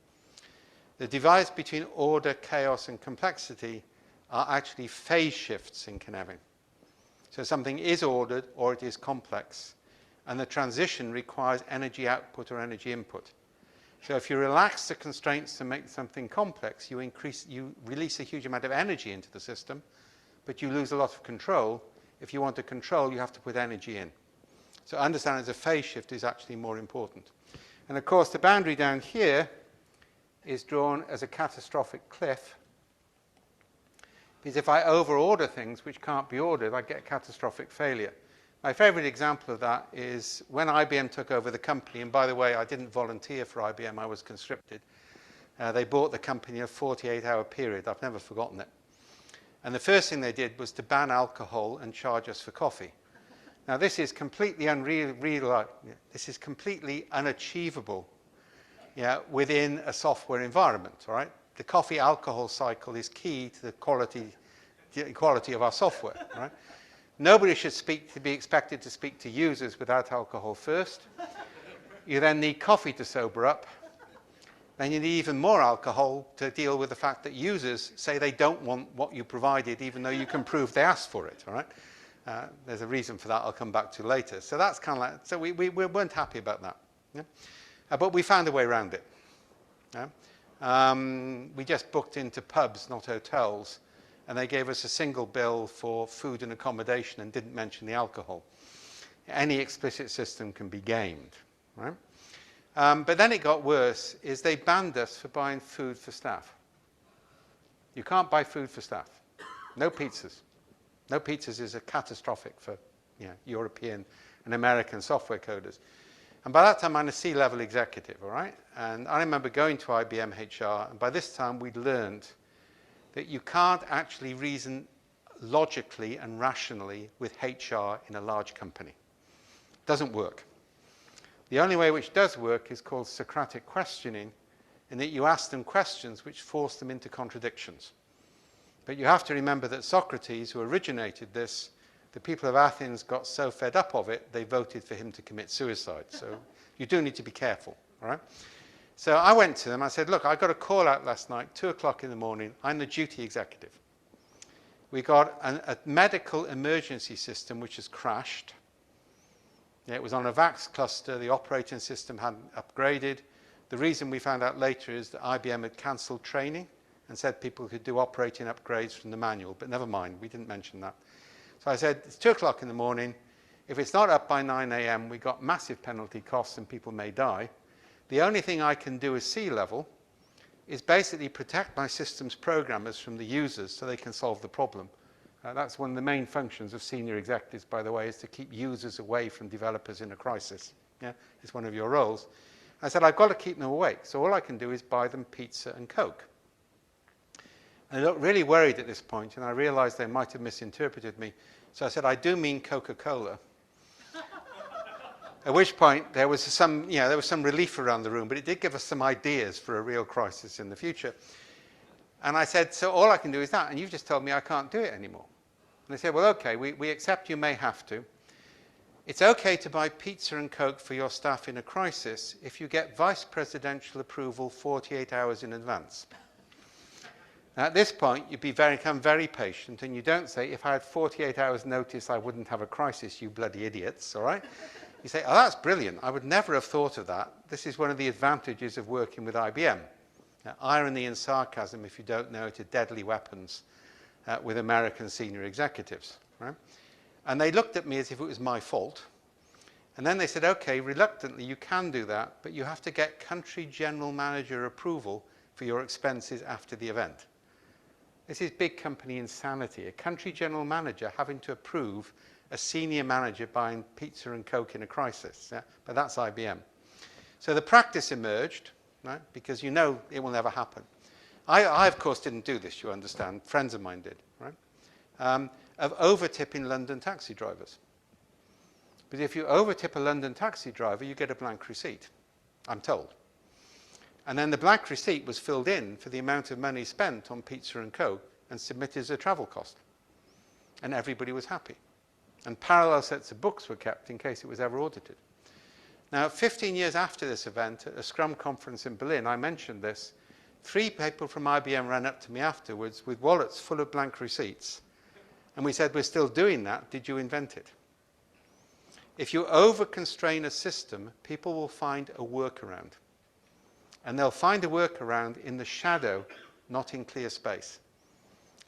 The divides between order, chaos, and complexity are actually phase shifts in Cynefin. So something is ordered or it is complex, and the transition requires energy output or energy input. So if you relax the constraints to make something complex, you release a huge amount of energy into the system, but you lose a lot of control. If you want to control, you have to put energy in. So understanding as a phase shift is actually more important. And of course, the boundary down here is drawn as a catastrophic cliff. Because if I overorder things which can't be ordered, I get catastrophic failure. My favorite example of that is when IBM took over the company, and by the way, I didn't volunteer for IBM, I was conscripted. They bought the company in a 48-hour period. I've never forgotten it. And the first thing they did was to ban alcohol and charge us for coffee. Now, this is completely this is completely unachievable within a software environment, all right? The coffee alcohol cycle is key to the quality of our software, right? Nobody should be expected to speak to users without alcohol first. You then need coffee to sober up. Then you need even more alcohol to deal with the fact that users say they don't want what you provided, even though you can prove they asked for it, all right? There's a reason for that I'll come back to later. So that's kind of like, so we weren't happy about that. Yeah? But we found a way around it. Yeah? We just booked into pubs, not hotels, and they gave us a single bill for food and accommodation and didn't mention the alcohol. Any explicit system can be gamed. Right? But then it got worse, is they banned us for buying food for staff. You can't buy food for staff. No pizzas. No pizzas is a catastrophic for European and American software coders. And by that time, I'm a C-level executive, all right? And I remember going to IBM HR, and by this time, we'd learned that you can't actually reason logically and rationally with HR in a large company. It doesn't work. The only way which does work is called Socratic questioning, in that you ask them questions which force them into contradictions. But you have to remember that Socrates, who originated this, the people of Athens got so fed up of it, they voted for him to commit suicide. So you do need to be careful, all right? So I went to them, I said, look, I got a call out last night, 2 o'clock in the morning, I'm the duty executive. We got a medical emergency system which has crashed. It was on a VAX cluster, the operating system hadn't upgraded. The reason we found out later is that IBM had cancelled training and said people could do operating upgrades from the manual, but never mind, we didn't mention that. So I said, it's 2 o'clock in the morning. If it's not up by 9 a.m., we got massive penalty costs and people may die. The only thing I can do as C-level is basically protect my systems programmers from the users so they can solve the problem. That's one of the main functions of senior executives, by the way, is to keep users away from developers in a crisis. Yeah? It's one of your roles. I said, I've got to keep them awake, so all I can do is buy them pizza and Coke. And I looked really worried at this point, and I realized they might have misinterpreted me. So I said, I do mean Coca-Cola. At which point there was some relief around the room, but it did give us some ideas for a real crisis in the future. And I said, so all I can do is that, and you've just told me I can't do it anymore. And they said, well, okay, we accept you may have to. It's okay to buy pizza and Coke for your staff in a crisis if you get vice presidential approval 48 hours in advance. Now, at this point, you become very patient, and you don't say, if I had 48 hours notice, I wouldn't have a crisis, you bloody idiots, all right? You say, oh, that's brilliant. I would never have thought of that. This is one of the advantages of working with IBM. Now, irony and sarcasm, if you don't know it, are deadly weapons with American senior executives, right? And they looked at me as if it was my fault. And then they said, okay, reluctantly, you can do that, but you have to get country general manager approval for your expenses after the event. This is big company insanity. A country general manager having to approve a senior manager buying pizza and Coke in a crisis. Yeah? But that's IBM. So the practice emerged, right? Because you know it will never happen. I of course, didn't do this, you understand. Friends of mine did, right? Of over-tipping London taxi drivers. But if you over-tip a London taxi driver, you get a blank receipt, I'm told. And then the blank receipt was filled in for the amount of money spent on pizza and Coke and submitted as a travel cost. And everybody was happy. And parallel sets of books were kept in case it was ever audited. Now, 15 years after this event, at a Scrum conference in Berlin, I mentioned this. 3 people from IBM ran up to me afterwards with wallets full of blank receipts. And we said, we're still doing that. Did you invent it? If you over-constrain a system, people will find a workaround. And they'll find a workaround in the shadow, not in clear space.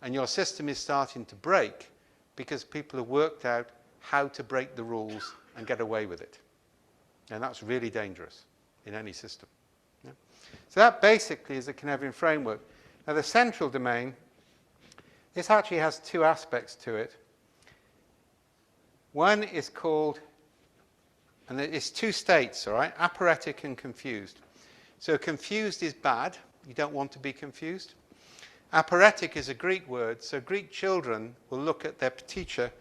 And your system is starting to break because people have worked out how to break the rules and get away with it. And that's really dangerous in any system. Yeah? So that basically is the Cynefin framework. Now the central domain, this actually has 2 aspects to it. One is called, and it's 2 states, all right, aporetic and confused. So confused is bad. You don't want to be confused. Aporetic is a Greek word, so Greek children will look at their teacher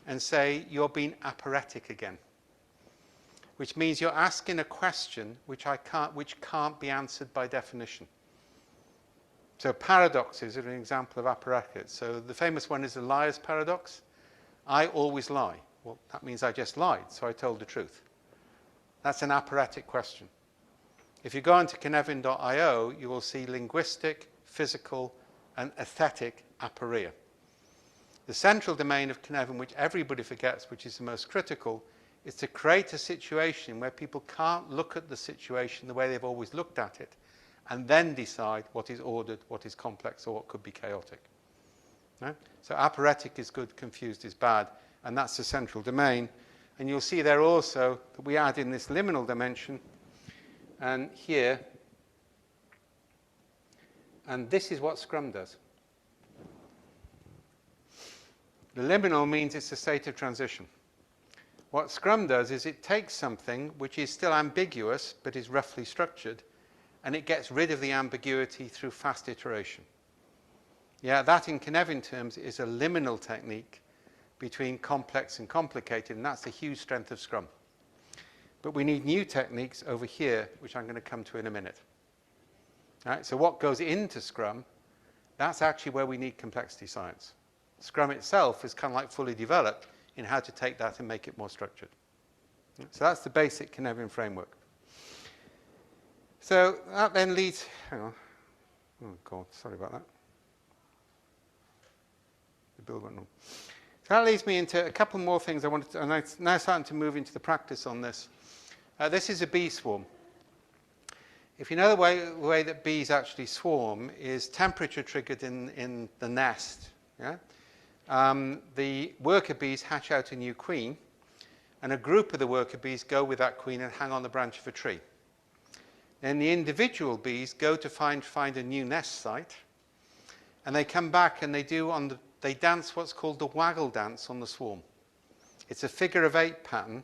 and say, you're being aporetic again, which means you're asking a question which can't be answered by definition. So paradoxes are an example of aporetic. So the famous one is the liar's paradox. I always lie. Well, that means I just lied, so I told the truth. That's an aporetic question. If you go onto Cynefin.io, you will see linguistic, physical, and aesthetic aporia. The central domain of Cynefin, which everybody forgets, which is the most critical, is to create a situation where people can't look at the situation the way they've always looked at it, and then decide what is ordered, what is complex, or what could be chaotic. Right? So aporetic is good, confused is bad, and that's the central domain. And you'll see there also that we add in this liminal dimension, and here, and this is what Scrum does. The liminal means it's a state of transition. What Scrum does is it takes something which is still ambiguous, but is roughly structured, and it gets rid of the ambiguity through fast iteration. Yeah, that in Cynefin terms is a liminal technique between complex and complicated, and that's a huge strength of Scrum. But we need new techniques over here, which I'm going to come to in a minute. All right, so what goes into Scrum, that's actually where we need complexity science. Scrum itself is kind of like fully developed in how to take that and make it more structured. So that's the basic Cynefin framework. So that then leads, hang on, oh God, sorry about that. The bill went wrong. So that leads me into a couple more things I wanted to, and I'm now starting to move into the practice on this. This is a bee swarm. If you know the way that bees actually swarm is temperature triggered in the nest. Yeah? The worker bees hatch out a new queen, and a group of the worker bees go with that queen and hang on the branch of a tree. Then the individual bees go to find a new nest site, and they come back and they dance what's called the waggle dance on the swarm. It's a figure of 8 pattern,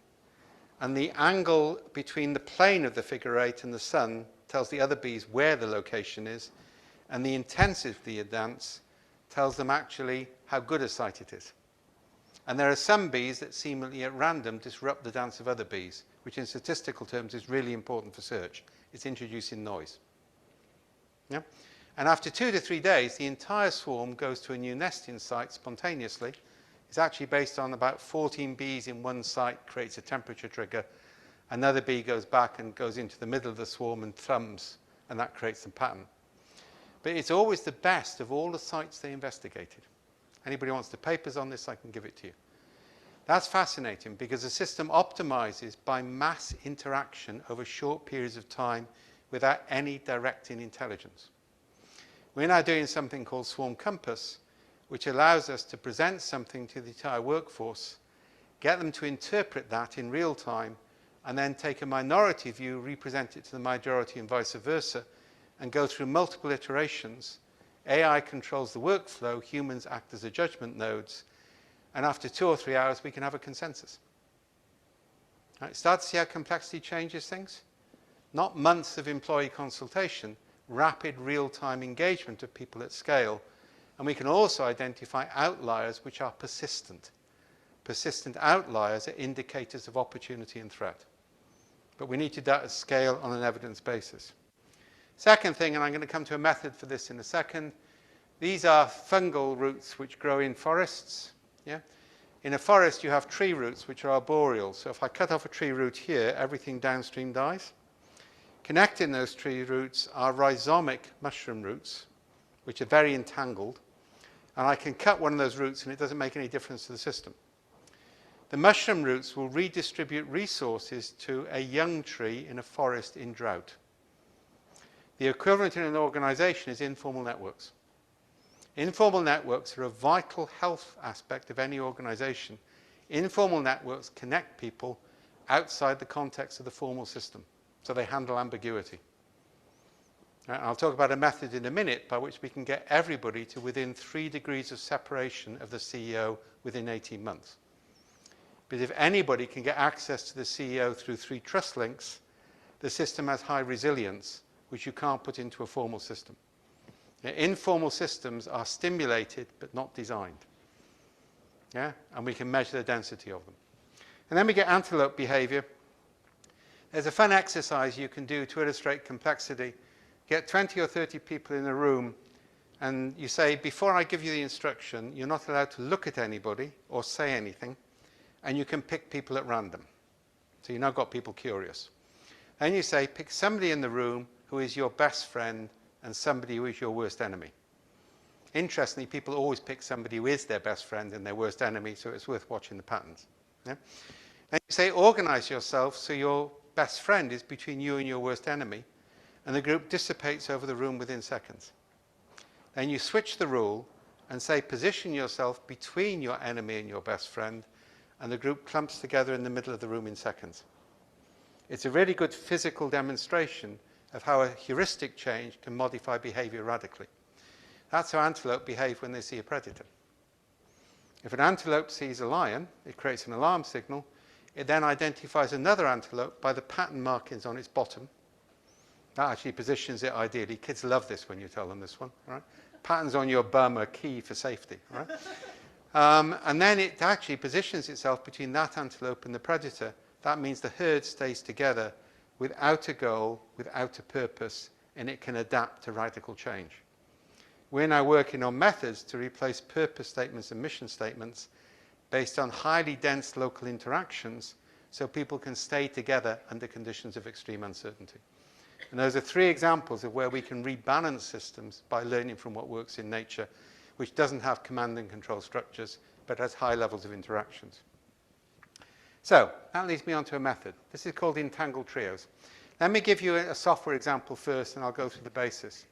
and the angle between the plane of the figure 8 and the sun tells the other bees where the location is, and the intensity of dance tells them actually how good a site it is. And there are some bees that seemingly at random disrupt the dance of other bees, which which in statistical terms is really important for search. It's introducing noise. Yeah? And after 2 to 3 days, the entire swarm goes to a new nesting site spontaneously. It's actually based on about 14 bees in one site, creates a temperature trigger. Another bee goes back and goes into the middle of the swarm and thrums, and that creates the pattern. But it's always the best of all the sites they investigated. Anybody wants the papers on this, I can give it to you. That's fascinating because the system optimizes by mass interaction over short periods of time without any directing intelligence. We're now doing something called Swarm Compass, which allows us to present something to the entire workforce, get them to interpret that in real time, and then take a minority view, represent it to the majority and vice versa, and go through multiple iterations. AI controls the workflow, humans act as the judgment nodes, and after 2 or 3 hours, we can have a consensus. Right, start to see how complexity changes things? Not months of employee consultation, rapid real-time engagement of people at scale, and we can also identify outliers which are persistent. Persistent outliers are indicators of opportunity and threat. But we need to do that at scale on an evidence basis. Second thing, and I'm going to come to a method for this in a second, these are fungal roots which grow in forests. Yeah? In a forest, you have tree roots which are arboreal. So if I cut off a tree root here, everything downstream dies. Connecting those tree roots are rhizomic mushroom roots, which are very entangled. And I can cut one of those roots and it doesn't make any difference to the system. The mushroom roots will redistribute resources to a young tree in a forest in drought. The equivalent in an organization is informal networks. Informal networks are a vital health aspect of any organization. Informal networks connect people outside the context of the formal system, so they handle ambiguity. And I'll talk about a method in a minute by which we can get everybody to within 3 degrees of separation of the CEO within 18 months. But if anybody can get access to the CEO through 3 trust links, the system has high resilience, which you can't put into a formal system. Now, informal systems are stimulated but not designed. Yeah? And we can measure the density of them. And then we get antelope behavior. There's a fun exercise you can do to illustrate complexity. Get 20 or 30 people in a room and you say, before I give you the instruction, you're not allowed to look at anybody or say anything, and you can pick people at random. So you've now got people curious. Then you say, pick somebody in the room who is your best friend and somebody who is your worst enemy. Interestingly, people always pick somebody who is their best friend and their worst enemy, so it's worth watching the patterns. Yeah? Then you say, organize yourself so your best friend is between you and your worst enemy, and the group dissipates over the room within seconds. Then you switch the rule and say, position yourself between your enemy and your best friend, and the group clumps together in the middle of the room in seconds. It's a really good physical demonstration of how a heuristic change can modify behavior radically. That's how antelope behave when they see a predator. If an antelope sees a lion, it creates an alarm signal. It then identifies another antelope by the pattern markings on its bottom. That actually positions it ideally. Kids love this when you tell them this one. Right? Patterns on your bum are key for safety. Right? And then it actually positions itself between that antelope and the predator. That means the herd stays together without a goal, without a purpose, and it can adapt to radical change. We're now working on methods to replace purpose statements and mission statements based on highly dense local interactions so people can stay together under conditions of extreme uncertainty. And those are 3 examples of where we can rebalance systems by learning from what works in nature, which doesn't have command and control structures, but has high levels of interactions. So that leads me on to a method. This is called entangled trios. Let me give you a software example first, and I'll go through the basis.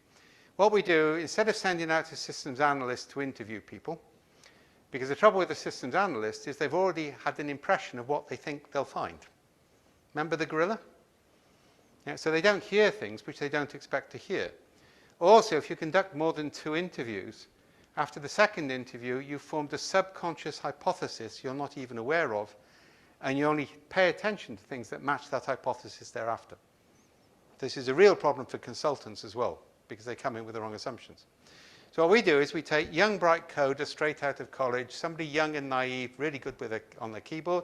What we do, instead of sending out a systems analyst to interview people, because the trouble with the systems analyst is they've already had an impression of what they think they'll find. Remember the gorilla? Yeah, so they don't hear things which they don't expect to hear. Also, if you conduct more than 2 interviews, after the second interview, you've formed a subconscious hypothesis you're not even aware of, and you only pay attention to things that match that hypothesis thereafter. This is a real problem for consultants as well, because they come in with the wrong assumptions. So what we do is we take young, bright coder straight out of college, somebody young and naive, really good on the keyboard,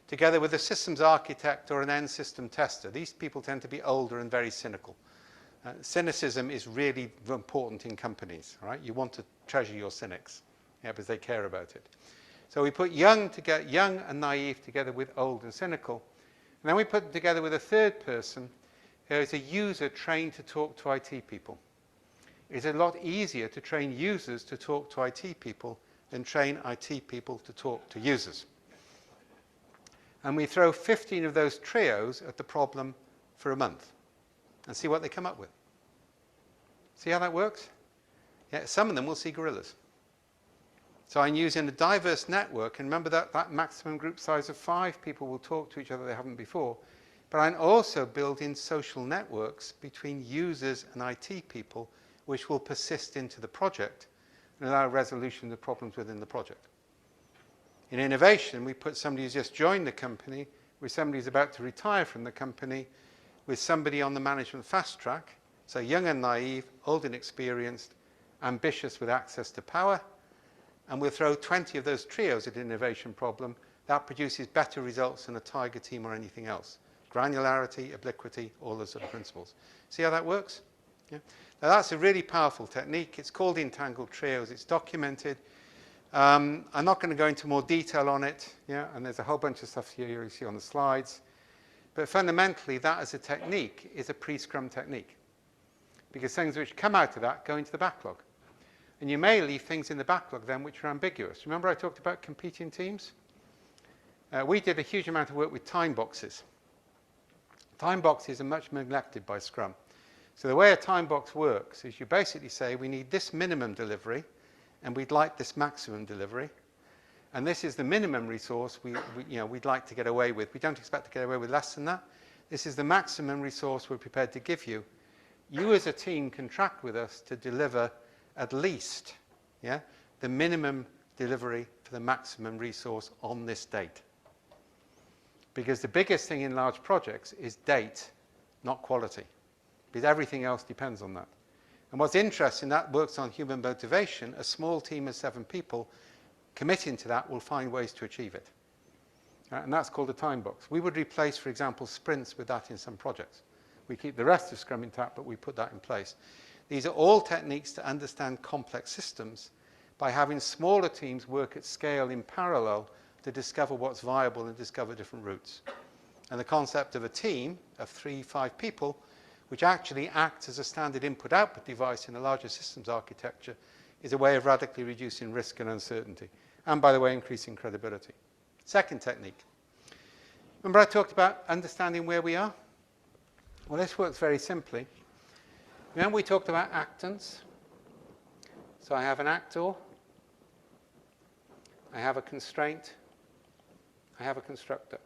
together with a systems architect or an end system tester. These people tend to be older and very cynical. Cynicism is really important in companies, right? You want to treasure your cynics, yeah, because they care about it. So we put young and naive together with old and cynical. And then we put them together with a third person who is a user trained to talk to IT people. It's a lot easier to train users to talk to IT people than train IT people to talk to users. And we throw 15 of those trios at the problem for a month and see what they come up with. See how that works? Yeah, some of them will see gorillas. So I'm using a diverse network, and remember that maximum group size of 5 people will talk to each other they haven't before. But I'm also building social networks between users and IT people, which will persist into the project and allow resolution of problems within the project. In innovation, we put somebody who's just joined the company with somebody who's about to retire from the company, with somebody on the management fast track, so young and naive, old and experienced, ambitious with access to power, and we'll throw 20 of those trios at an innovation problem. That produces better results than a tiger team or anything else. Granularity, obliquity, all those sort of principles. See how that works? Yeah. Now that's a really powerful technique. It's called entangled trios. It's documented. I'm not going to go into more detail on it, yeah, and there's a whole bunch of stuff here you see on the slides. But fundamentally, that as a technique is a pre-Scrum technique, because things which come out of that go into the backlog. And you may leave things in the backlog then which are ambiguous. Remember I talked about competing teams? We did a huge amount of work with time boxes. Time boxes are much neglected by Scrum. So the way a time box works is you basically say we need this minimum delivery and we'd like this maximum delivery. And this is the minimum resource we'd like to get away with. We don't expect to get away with less than that. This is the maximum resource we're prepared to give you. You as a team contract with us to deliver at least, yeah, the minimum delivery for the maximum resource on this date. Because the biggest thing in large projects is date, not quality. Because everything else depends on that. And what's interesting, that works on human motivation. A small team of 7 people committing to that will find ways to achieve it. And that's called a time box. We would replace, for example, sprints with that in some projects. We keep the rest of Scrum intact, but we put that in place. These are all techniques to understand complex systems by having smaller teams work at scale in parallel to discover what's viable and discover different routes. And the concept of a team of 3-5 people, which actually acts as a standard input-output device in a larger systems architecture, is a way of radically reducing risk and uncertainty. And, by the way, increasing credibility. Second technique. Remember I talked about understanding where we are? Well, this works very simply. Remember we talked about actants? So I have an actor, I have a constraint, I have a constructor.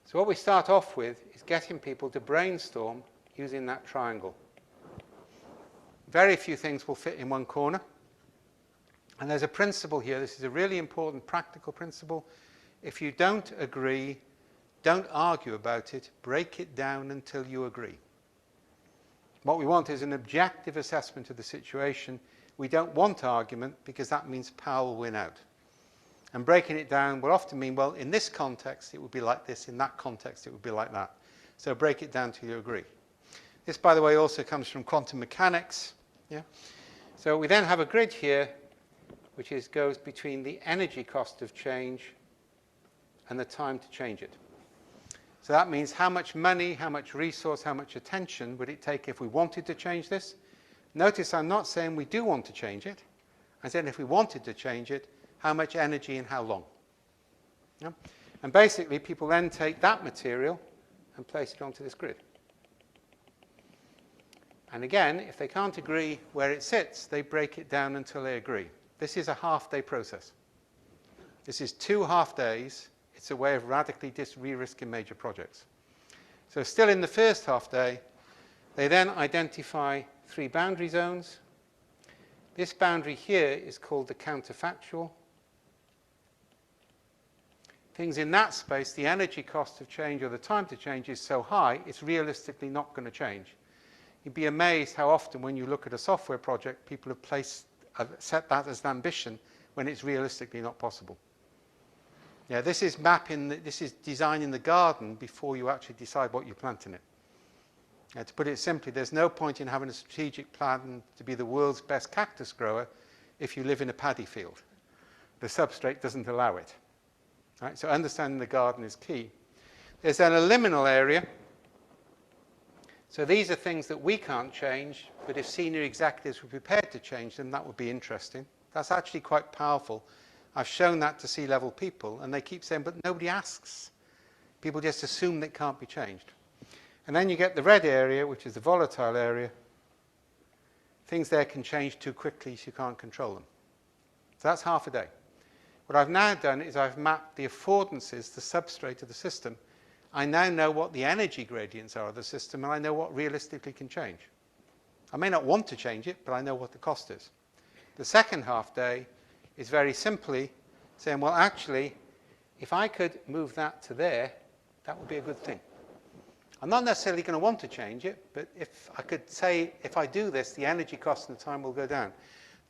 So what we start off with is getting people to brainstorm using that triangle. Very few things will fit in one corner. And there's a principle here. This is a really important practical principle. If you don't agree, don't argue about it. Break it down until you agree. What we want is an objective assessment of the situation. We don't want argument because that means power will win out. And breaking it down will often mean, well, in this context, it would be like this. In that context, it would be like that. So break it down till you agree. This, by the way, also comes from quantum mechanics. Yeah? So we then have a grid here, which goes between the energy cost of change and the time to change it. So that means how much money, how much resource, how much attention would it take if we wanted to change this? Notice I'm not saying we do want to change it. I said if we wanted to change it, how much energy and how long? Yeah? And basically, people then take that material and place it onto this grid. And again, if they can't agree where it sits, they break it down until they agree. This is a half-day process. This is 2 half days. It's a way of radically re-risking major projects. So still in the first half day, they then identify 3 boundary zones. This boundary here is called the counterfactual. Things in that space, the energy cost of change or the time to change is so high, it's realistically not going to change. You'd be amazed how often when you look at a software project, people have set that as an ambition when it's realistically not possible. Yeah, this is mapping, this is designing the garden before you actually decide what you plant in it. To put it simply, there's no point in having a strategic plan to be the world's best cactus grower if you live in a paddy field. The substrate doesn't allow it. Right? So understanding the garden is key. There's then a liminal area. So these are things that we can't change, but if senior executives were prepared to change them, that would be interesting. That's actually quite powerful. I've shown that to C-level people, and they keep saying, but nobody asks. People just assume that it can't be changed. And then you get the red area, which is the volatile area. Things there can change too quickly, so you can't control them. So that's half a day. What I've now done is I've mapped the affordances, the substrate of the system. I now know what the energy gradients are of the system, and I know what realistically can change. I may not want to change it, but I know what the cost is. The second half day is very simply saying, well, actually, if I could move that to there, that would be a good thing. I'm not necessarily going to want to change it, but if I could say, if I do this, the energy cost and the time will go down.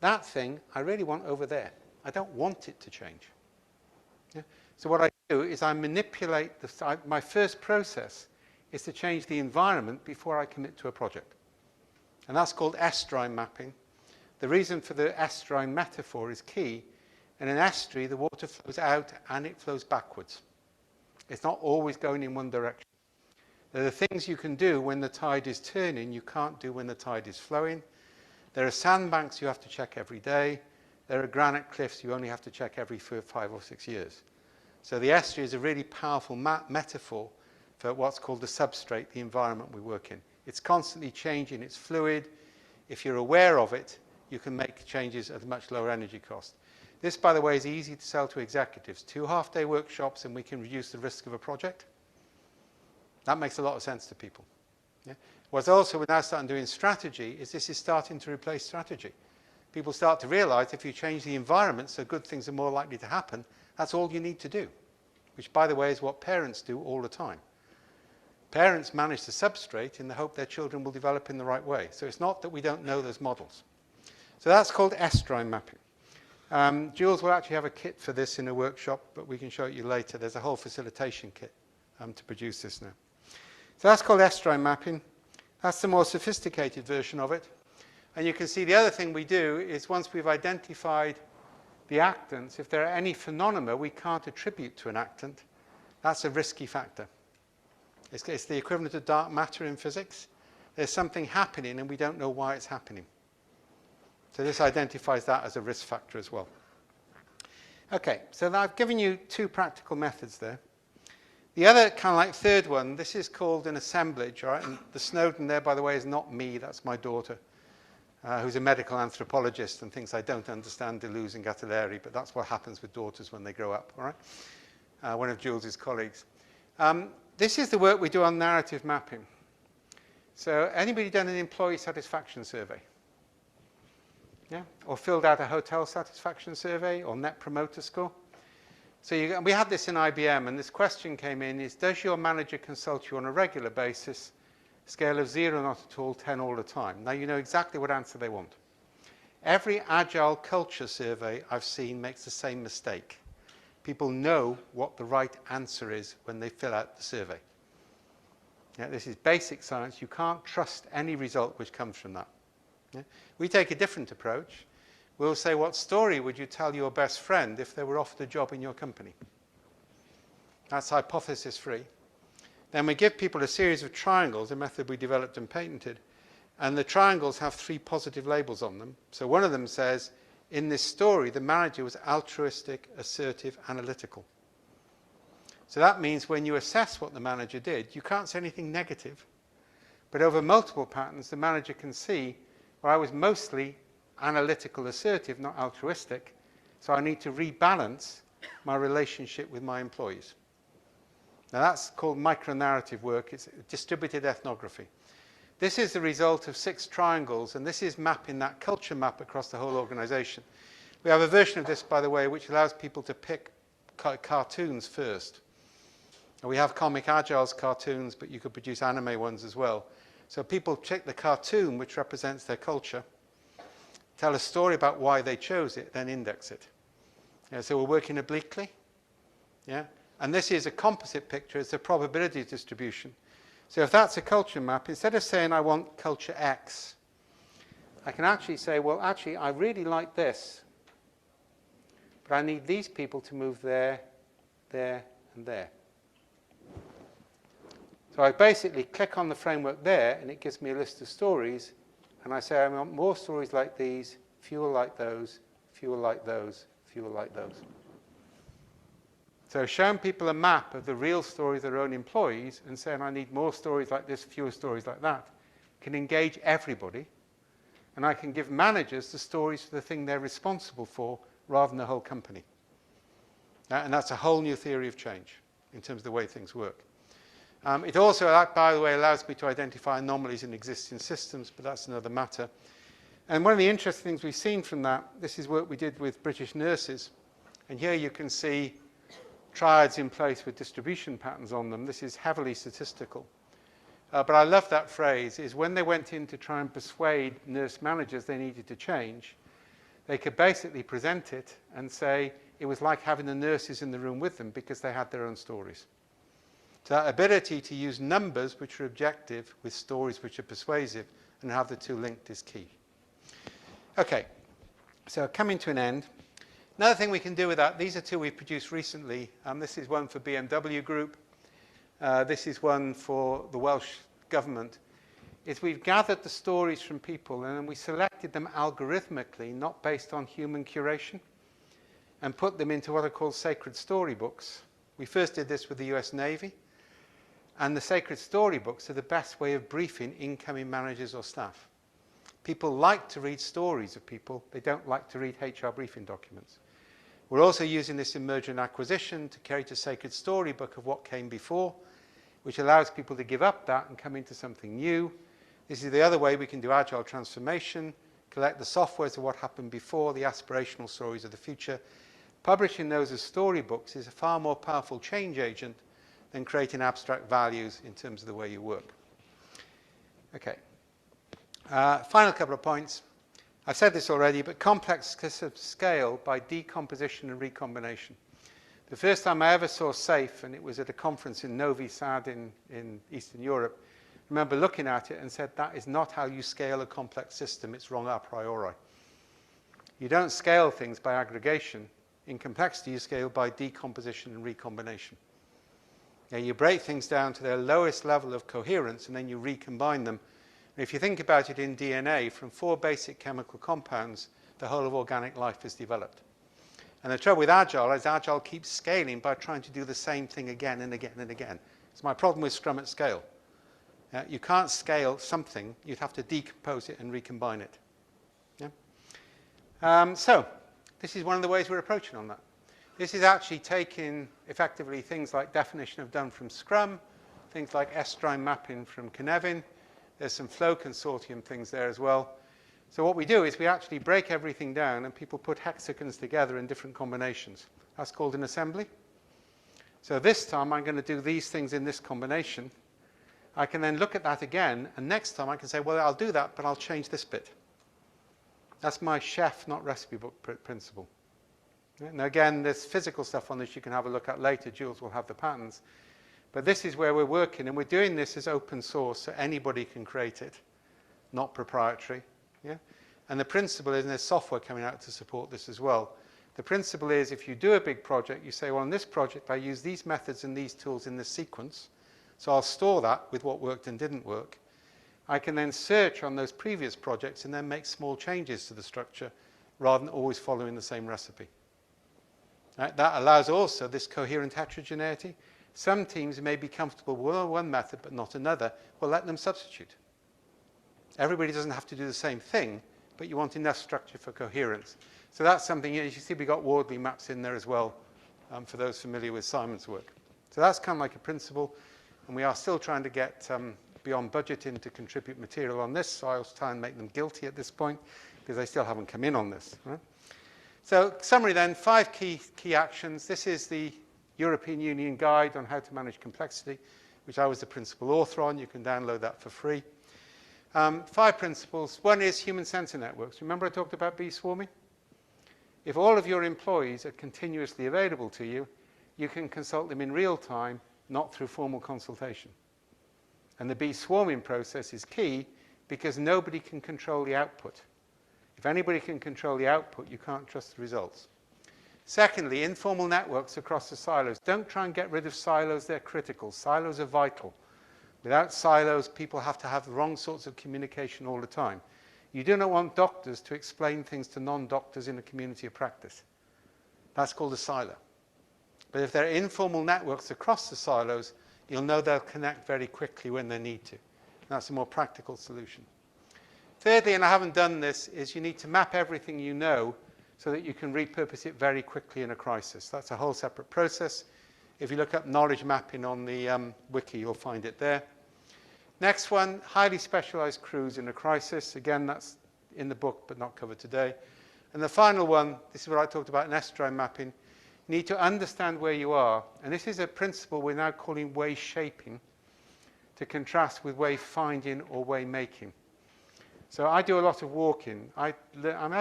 That thing, I really want over there. I don't want it to change. Yeah? So what I do is I manipulate, my first process is to change the environment before I commit to a project. And that's called estuarine mapping. The reason for the estuarine metaphor is key. In an estuary, the water flows out and it flows backwards. It's not always going in one direction. There are things you can do when the tide is turning you can't do when the tide is flowing. There are sandbanks you have to check every day. There are granite cliffs you only have to check every 5 or 6 years. So the estuary is a really powerful metaphor for what's called the substrate, the environment we work in. It's constantly changing, it's fluid. If you're aware of it, you can make changes at a much lower energy cost. This, by the way, is easy to sell to executives. 2 half-day workshops and we can reduce the risk of a project. That makes a lot of sense to people. Yeah? What's also we're now starting doing strategy is this is starting to replace strategy. People start to realize if you change the environment so good things are more likely to happen, that's all you need to do, which, by the way, is what parents do all the time. Parents manage the substrate in the hope their children will develop in the right way. So it's not that we don't know those models. So that's called estuarine mapping. Jules will actually have a kit for this in a workshop, but we can show it you later. There's a whole facilitation kit to produce this now. So that's called estuarine mapping. That's the more sophisticated version of it. And you can see the other thing we do is once we've identified the actants, if there are any phenomena we can't attribute to an actant, that's a risky factor. It's the equivalent of dark matter in physics. There's something happening and we don't know why it's happening. So this identifies that as a risk factor as well. Okay, so I've given you 2 practical methods there. The other kind of like third one, this is called an assemblage, all right? And the Snowden there, by the way, is not me, that's my daughter, who's a medical anthropologist and thinks I don't understand Deleuze and Guattari, but that's what happens with daughters when they grow up, all right? One of Jules's colleagues. This is the work we do on narrative mapping. So anybody done an employee satisfaction survey? Yeah? Or filled out a hotel satisfaction survey or net promoter score? So we had this in IBM, and this question came in, is does your manager consult you on a regular basis, scale of 0, not at all, 10 all the time? Now you know exactly what answer they want. Every agile culture survey I've seen makes the same mistake. People know what the right answer is when they fill out the survey. Yeah, this is basic science. You can't trust any result which comes from that. Yeah? We take a different approach. We'll say, what story would you tell your best friend if they were offered a job in your company? That's hypothesis free. Then we give people a series of triangles, a method we developed and patented, and the triangles have 3 positive labels on them. So one of them says, in this story, the manager was altruistic, assertive, analytical. So that means when you assess what the manager did, you can't say anything negative. But over multiple patterns, the manager can see, well, I was mostly analytical, assertive, not altruistic, so I need to rebalance my relationship with my employees. Now that's called micronarrative work. It's distributed ethnography. This is the result of 6 triangles, and this is mapping that culture map across the whole organization. We have a version of this, by the way, which allows people to pick cartoons first. And we have Comic Agile's cartoons, but you could produce anime ones as well. So people check the cartoon, which represents their culture, tell a story about why they chose it, then index it. Yeah, so we're working obliquely. Yeah? And this is a composite picture. It's a probability distribution. So if that's a culture map, instead of saying I want culture X, I can actually say, well, actually, I really like this, but I need these people to move there, there, and there. So I basically click on the framework there, and it gives me a list of stories, and I say I want more stories like these, fewer like those, fewer like those, fewer like those. So showing people a map of the real stories of their own employees and saying I need more stories like this, fewer stories like that, can engage everybody, and I can give managers the stories for the thing they're responsible for rather than the whole company. And that's a whole new theory of change in terms of the way things work. It also, by the way, allows me to identify anomalies in existing systems, but that's another matter. And one of the interesting things we've seen from that, this is work we did with British nurses. And here you can see triads in place with distribution patterns on them. This is heavily statistical. But I love that phrase, is when they went in to try and persuade nurse managers they needed to change, they could basically present it and say it was like having the nurses in the room with them because they had their own stories. So that ability to use numbers which are objective with stories which are persuasive and have the two linked is key. Okay, so coming to an end. Another thing we can do with that, these are two we've produced recently. This is one for BMW Group. This is one for the Welsh government. Is we've gathered the stories from people and then we selected them algorithmically, not based on human curation, and put them into what are called sacred storybooks. We first did this with the US Navy. And the sacred storybooks are the best way of briefing incoming managers or staff. People like to read stories of people. They don't like to read HR briefing documents. We're also using this in merger and acquisition to create a sacred storybook of what came before, which allows people to give up that and come into something new. This is the other way we can do agile transformation, collect the softwares of what happened before, the aspirational stories of the future. Publishing those as storybooks is a far more powerful change agent than creating abstract values in terms of the way you work. Okay. Final couple of points. I've said this already, but complex scale by decomposition and recombination. The first time I ever saw SAFE, and it was at a conference in Novi Sad in Eastern Europe, I remember looking at it and said, that is not how you scale a complex system. It's wrong a priori. You don't scale things by aggregation. In complexity, you scale by decomposition and recombination. Now, you break things down to their lowest level of coherence, and then you recombine them. And if you think about it in DNA, from 4 basic chemical compounds, the whole of organic life is developed. And the trouble with Agile is Agile keeps scaling by trying to do the same thing again and again and again. It's my problem with Scrum at scale. You can't scale something. You'd have to decompose it and recombine it. Yeah? So this is one of the ways we're approaching on that. This is actually taking, effectively, things like definition of done from Scrum, things like S-Stream mapping from Cynefin. There's some flow consortium things there as well. So what we do is we actually break everything down and people put hexagons together in different combinations. That's called an assembly. So this time I'm going to do these things in this combination. I can then look at that again, and next time I can say, well, I'll do that, but I'll change this bit. That's my chef, not recipe book principle. Now again, there's physical stuff on this you can have a look at later. Jules will have the patterns. But this is where we're working, and we're doing this as open source, so anybody can create it, not proprietary. Yeah? And the principle is, and there's software coming out to support this as well. The principle is, if you do a big project, you say, well, in this project, I use these methods and these tools in this sequence, so I'll store that with what worked and didn't work. I can then search on those previous projects and then make small changes to the structure rather than always following the same recipe. Right? That allows also this coherent heterogeneity. Some teams may be comfortable with one method but not another. Well, let them substitute. Everybody doesn't have to do the same thing, but you want enough structure for coherence. So that's something, as you see, we got Wardley maps in there as well, for those familiar with Simon's work. So that's kind of like a principle, and we are still trying to get beyond budget in to contribute material on this, so I'll try and make them guilty at this point, because they still haven't come in on this. Right? So summary then, 5 key actions. This is the European Union Guide on how to manage complexity, which I was the principal author on. You can download that for free. 5 principles. One is human sensor networks. Remember I talked about bee swarming? If all of your employees are continuously available to you, you can consult them in real time, not through formal consultation. And the bee swarming process is key because nobody can control the output. If anybody can control the output, you can't trust the results. Secondly, informal networks across the silos. Don't try and get rid of silos, they're critical. Silos are vital. Without silos, people have to have the wrong sorts of communication all the time. You do not want doctors to explain things to non-doctors in a community of practice. That's called a silo. But if there are informal networks across the silos, you'll know they'll connect very quickly when they need to. That's a more practical solution. Thirdly, and I haven't done this, is you need to map everything you know so that you can repurpose it very quickly in a crisis. That's a whole separate process. If you look up knowledge mapping on the wiki, you'll find it there. Next one, highly specialized crews in a crisis. Again, that's in the book, but not covered today. And the final one, this is what I talked about in estuarine mapping. You need to understand where you are. And this is a principle we're now calling way shaping to contrast with way finding or way making. So I do a lot of walking. I've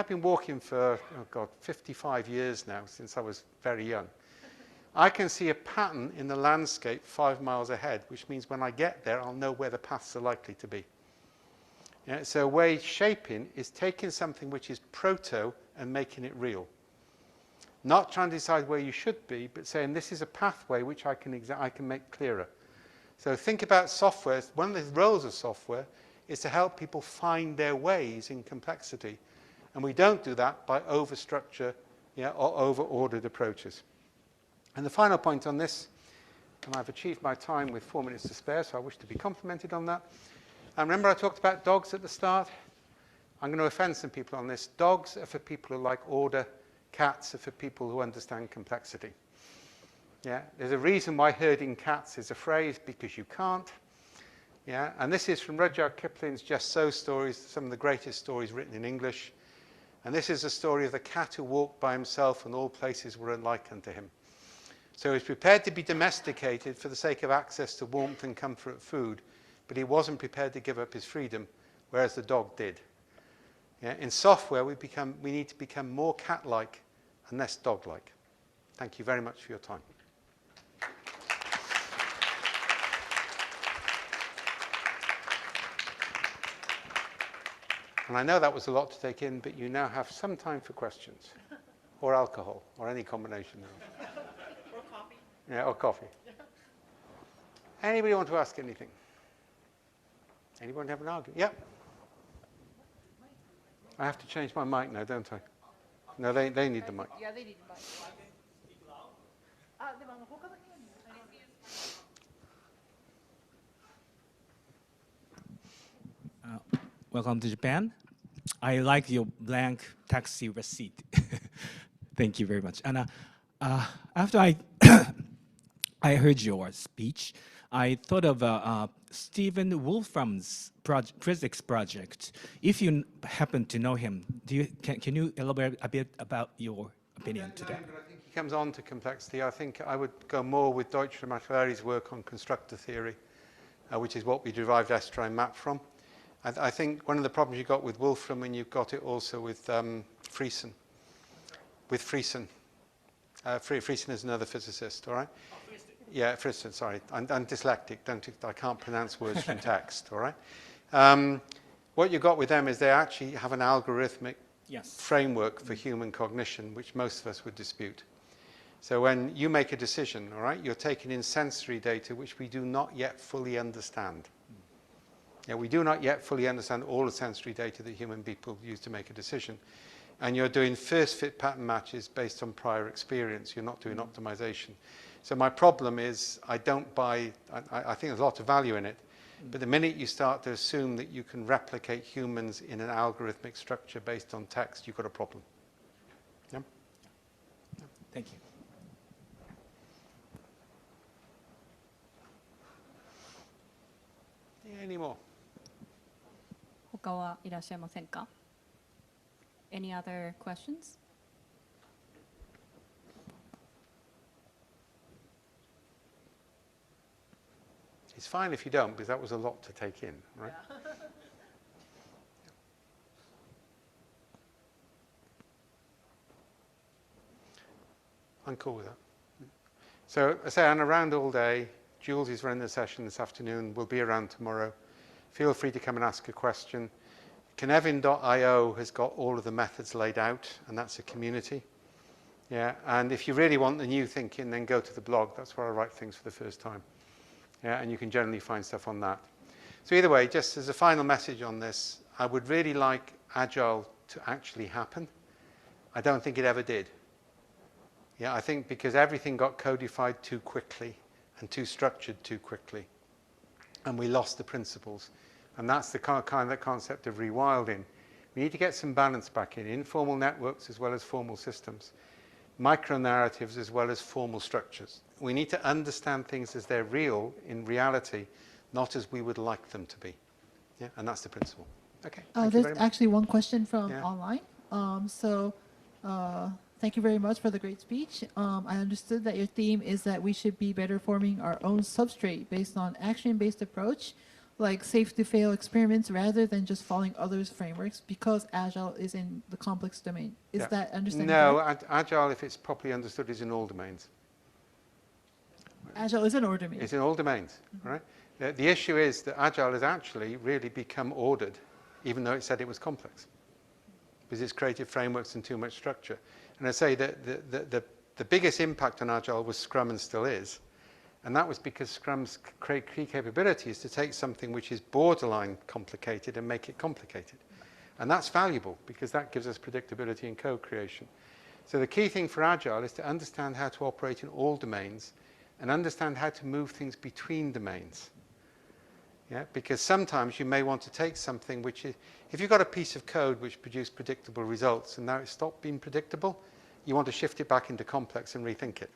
been walking for, 55 years now, since I was very young. I can see a pattern in the landscape 5 miles ahead, which means when I get there, I'll know where the paths are likely to be. Yeah, so way shaping is taking something which is proto and making it real. Not trying to decide where you should be, but saying this is a pathway which I can make clearer. So think about software. One of the roles of software is to help people find their ways in complexity. And we don't do that by overstructure, or over-ordered approaches. And the final point on this, and I've achieved my time with 4 minutes to spare, so I wish to be complimented on that. And remember I talked about dogs at the start? I'm going to offend some people on this. Dogs are for people who like order. Cats are for people who understand complexity. Yeah, there's a reason why herding cats is a phrase, because you can't. Yeah, and this is from Rudyard Kipling's Just So stories, some of the greatest stories written in English. And this is a story of the cat who walked by himself and all places were unlike unto him. So he's prepared to be domesticated for the sake of access to warmth and comfort of food, but he wasn't prepared to give up his freedom, whereas the dog did. Yeah, in software, we need to become more cat-like and less dog-like. Thank you very much for your time. And I know that was a lot to take in, but you now have some time for questions, or alcohol, or any combination thereof. Or coffee. Yeah, or coffee. Anybody want to ask anything? Anyone have an argument? Yeah. I have to change my mic now, don't I? No, they need the mic. Yeah, they need the mic. Welcome to Japan. I like your blank taxi receipt. Thank you very much. And after I I heard your speech, I thought of Stephen Wolfram's physics project. If you happen to know him, can you elaborate a bit about your opinion to that? I think he comes on to complexity. I think I would go more with Deutscher Macellari's work on constructor theory, which is what we derived estuarine map from. I think one of the problems you got with Wolfram, and you've got it also with Friesen. With Friesen. Friesen is another physicist, all right? Oh, yeah, Friesen, sorry. I'm dyslexic. I can't pronounce words from text, all right? What you got with them is they actually have an algorithmic framework for human cognition, which most of us would dispute. So when you make a decision, all right, you're taking in sensory data which we do not yet fully understand. Yeah, we do not yet fully understand all the sensory data that human people use to make a decision. And you're doing first fit pattern matches based on prior experience. You're not doing optimization. So my problem is I don't buy, I think there's a lot of value in it, but the minute you start to assume that you can replicate humans in an algorithmic structure based on text, you've got a problem. Yeah? Thank you. Any more? 他はいらっしゃいませんか? Any other questions? It's fine if you don't, because that was a lot to take in, right? Yeah. I'm cool with that. So I say I'm around all day. Jules is running the session this afternoon. We'll be around tomorrow. Feel free to come and ask a question. Kinevin.io has got all of the methods laid out, and that's a community. Yeah, and if you really want the new thinking, then go to the blog. That's where I write things for the first time. Yeah, and you can generally find stuff on that. So either way, just as a final message on this, I would really like Agile to actually happen. I don't think it ever did. Yeah, I think because everything got codified too quickly and too structured too quickly, and we lost the principles. And that's the kind of concept of rewilding. We need to get some balance back in informal networks as well as formal systems, micro-narratives as well as formal structures. We need to understand things as they're real in reality, not as we would like them to be. Yeah, and that's the principle. Okay. There's actually one question from Yeah. online. Thank you very much for the great speech. I understood that your theme is that we should be better forming our own substrate based on action-based approach, like safe-to-fail experiments, rather than just following others' frameworks, because Agile is in the complex domain. Is that understanding correct? No, Agile, if it's properly understood, is in all domains. Agile is in all domains. It's in all domains, right? The issue is that Agile has actually really become ordered, even though it said it was complex, because it's created frameworks and too much structure. And I say that the biggest impact on Agile was Scrum and still is, and that was because Scrum's key capability is to take something which is borderline complicated and make it complicated. And that's valuable because that gives us predictability in code creation. So the key thing for Agile is to understand how to operate in all domains and understand how to move things between domains. Yeah, because sometimes you may want to take something which is, if you've got a piece of code which produced predictable results and now it's stopped being predictable, you want to shift it back into complex and rethink it.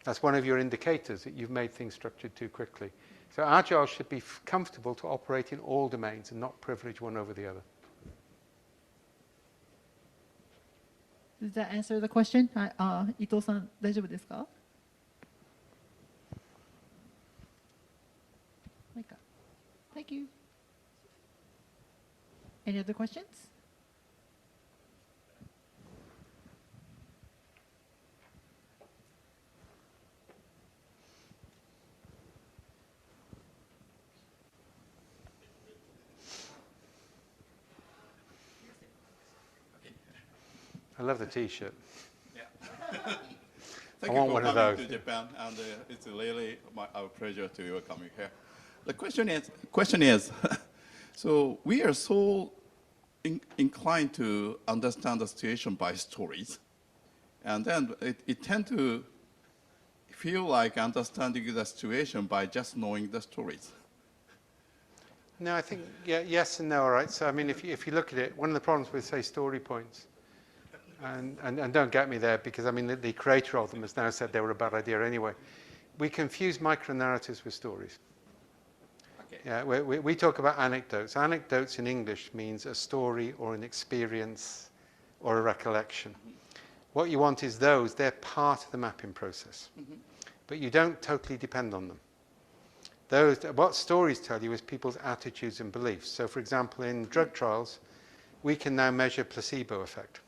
That's one of your indicators that you've made things structured too quickly. So Agile should be comfortable to operate in all domains and not privilege one over the other. Does that answer the question? Ito-san, 大丈夫ですか? Thank you. Any other questions? I love the T-shirt. Yeah. I want one of those. To Japan, and it's really our pleasure to welcome you here. The question is, so we are so inclined to understand the situation by stories, and then it tends to feel like understanding the situation by just knowing the stories. No, I think yes and no. All right. So I mean, if you look at it, one of the problems with say story points, and don't get me there because I mean the creator of them has now said they were a bad idea anyway. We confuse micro narratives with stories. Okay. Yeah, we talk about anecdotes. Anecdotes in English means a story or an experience or a recollection. Mm-hmm. What you want is they're part of the mapping process, but you don't totally depend on them. What stories tell you is people's attitudes and beliefs. So, for example, in drug trials, we can now measure placebo effect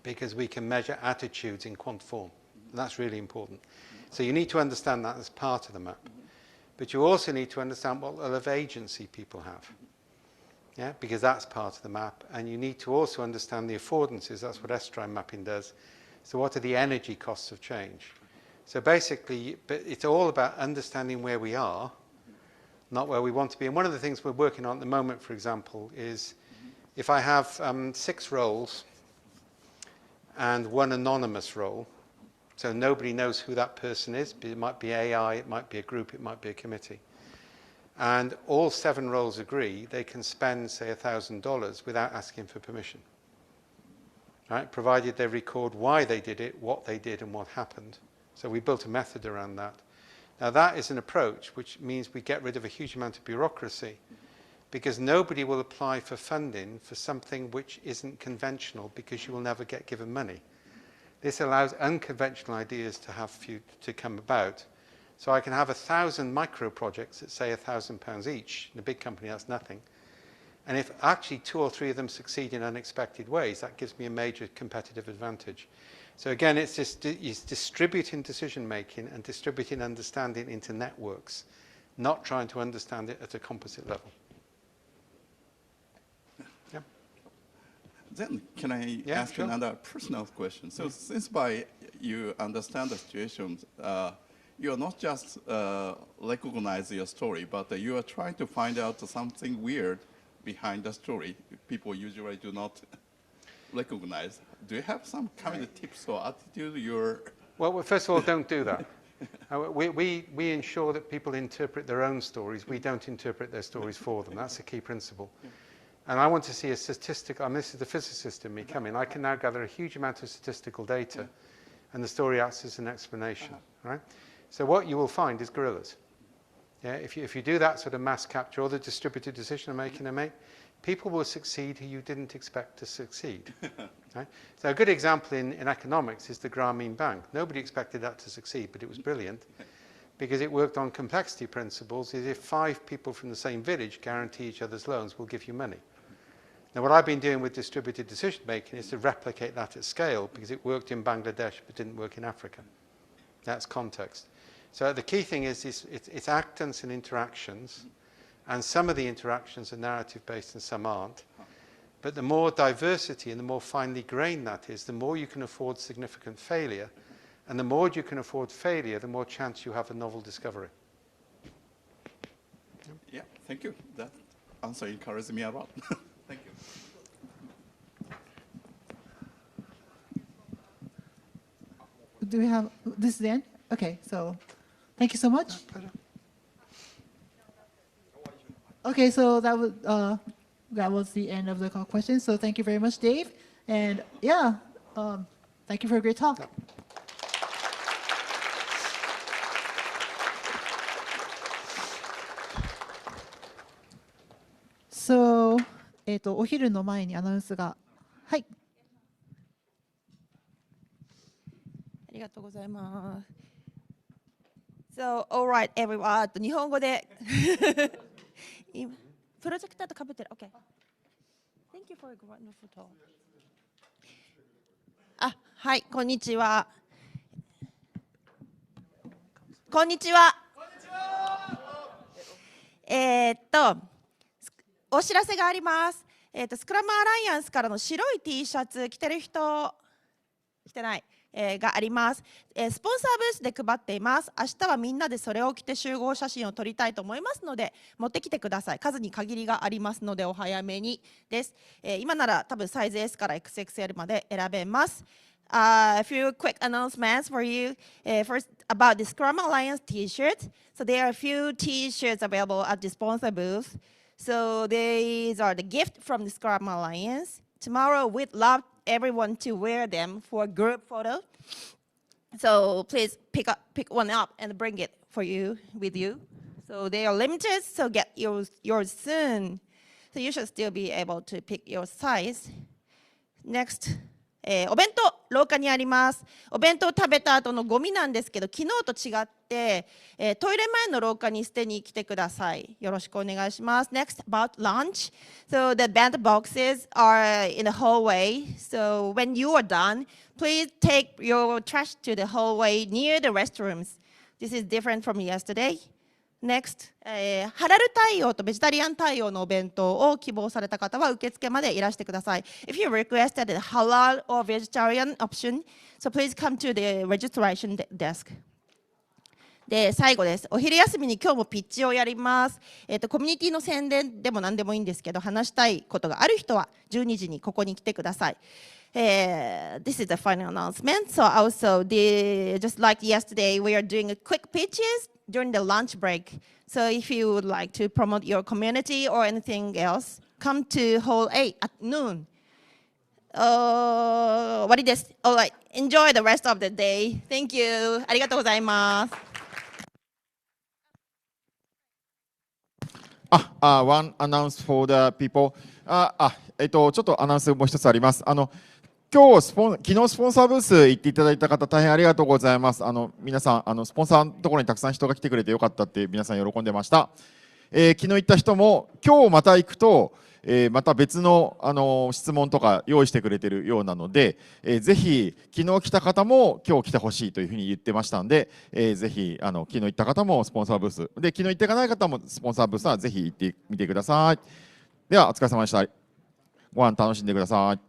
because we can measure attitudes in quant form. And that's really important. So you need to understand that as part of the map. But you also need to understand what level of agency people have. Yeah, because that's part of the map. And you need to also understand the affordances. That's what S-Trime mapping does. So what are the energy costs of change? So basically, but it's all about understanding where we are, not where we want to be. And one of the things we're working on at the moment, for example, is if I have 6 roles and 1 anonymous role, so nobody knows who that person is. It might be AI, it might be a group, it might be a committee. And all 7 roles agree they can spend, say, $1,000 without asking for permission. Right? Provided they record why they did it, what they did, and what happened. So we built a method around that. Now that is an approach which means we get rid of a huge amount of bureaucracy because nobody will apply for funding for something which isn't conventional because you will never get given money. This allows unconventional ideas to come about. So I can have 1,000 micro projects that say £1,000 each. In a big company, that's nothing. And if actually 2 or 3 of them succeed in unexpected ways, that gives me a major competitive advantage. So again, it's distributing decision making and distributing understanding into networks, not trying to understand it at a composite level. Yeah. Then can I ask another personal question? So since by you understand the situation, you are not just recognize your story, but you are trying to find out something weird behind the story people usually do not recognize. Do you have some kind of tips or attitude? Well, first of all, don't do that. We ensure that people interpret their own stories. We don't interpret their stories for them. That's a key principle. And I want to see a statistical, and this is the physicist in me coming, I can now gather a huge amount of statistical data, and the story acts as an explanation, right? So what you will find is gorillas. Yeah, if you do that sort of mass capture or the distributed decision making, people will succeed who you didn't expect to succeed. Right? So a good example in economics is the Grameen Bank. Nobody expected that to succeed, but it was brilliant because it worked on complexity principles. Is if 5 people from the same village guarantee each other's loans, will give you money. Now, what I've been doing with distributed decision making is to replicate that at scale because it worked in Bangladesh but didn't work in Africa. That's context. So the key thing is it's actants and interactions, and some of the interactions are narrative based and some aren't. But the more diversity and the more finely grained that is, the more you can afford significant failure, and the more you can afford failure, the more chance you have a novel discovery. Yeah, thank you. That answer encourages me a lot. Thank you. Do we have, this is the end? Okay, so thank you so much. Okay, so that was the end of the questions. So thank you very much, Dave. And yeah, thank you for a great talk. So, お昼の前にアナウンスが、はい。ありがとうございます。So, all right, everyone. 日本語で今プロジェクターとかぶってる。OK。Thank you for a wonderful talk. あ、はい、こんにちは。こんにちは。お知らせがあります。スクラムアライアンスからの白い T シャツ着てる人、着てない。があります、スポンサーブースで配っています。明日はみんなでそれを着て集合写真を撮りたいと思いますので持ってきてください。数に限りがありますのでお早めにです、今なら多分サイズ S から XXL まで選べます。A few quick announcements for you. First, about the Scrum Alliance T-shirts. So there are a few T-shirts available at the sponsor booth. So these are the gift from the Scrum Alliance. Tomorrow, we'd love everyone to wear them for a group photo. So please pick one up and bring it for you with you. So they are limited, so get yours soon. So you should still be able to pick your size. Next. お弁当廊下にあります。お弁当食べた後のゴミなんですけど、昨日と違って、トイレ前の廊下に捨てに来てください。よろしくお願いします。Next, about lunch. So the bent boxes are in the hallway. So when you are done, please take your trash to the hallway near the restrooms. This is different from yesterday. Next, ハラル対応とベジタリアン対応のお弁当を希望された方は受付までいらしてください。If you requested a halal or vegetarian option, so please come to the registration desk. で、最後です。お昼休みに今日もピッチをやります。コミュニティの宣伝でも何でもいいんですけど、話したいことがある人は12時にここに来てください。This is the final announcement. So also, just like yesterday, we are doing a quick pitches during the lunch break. So if you would like to promote your community or anything else, come to Hall 8 at noon. 終わりです。All right, enjoy the rest of the day. Thank you. ありがとうございます。One announce for the people. ちょっとアナウンスもう一つあります。昨日スポンサーブース行っていただいた方大変ありがとうございます。皆さんスポンサーのところにたくさん人が来てくれてよかったって皆さん喜んでました。昨日行った人も今日また行くと、また別の、質問とか用意してくれてるようなので、ぜひ昨日来た方も今日来てほしいというふうに言ってましたんで、ぜひ昨日行った方もスポンサーブースで、昨日行っていかない方もスポンサーブースはぜひ行ってみてください。ではお疲れ様でした。ご飯楽しんでください。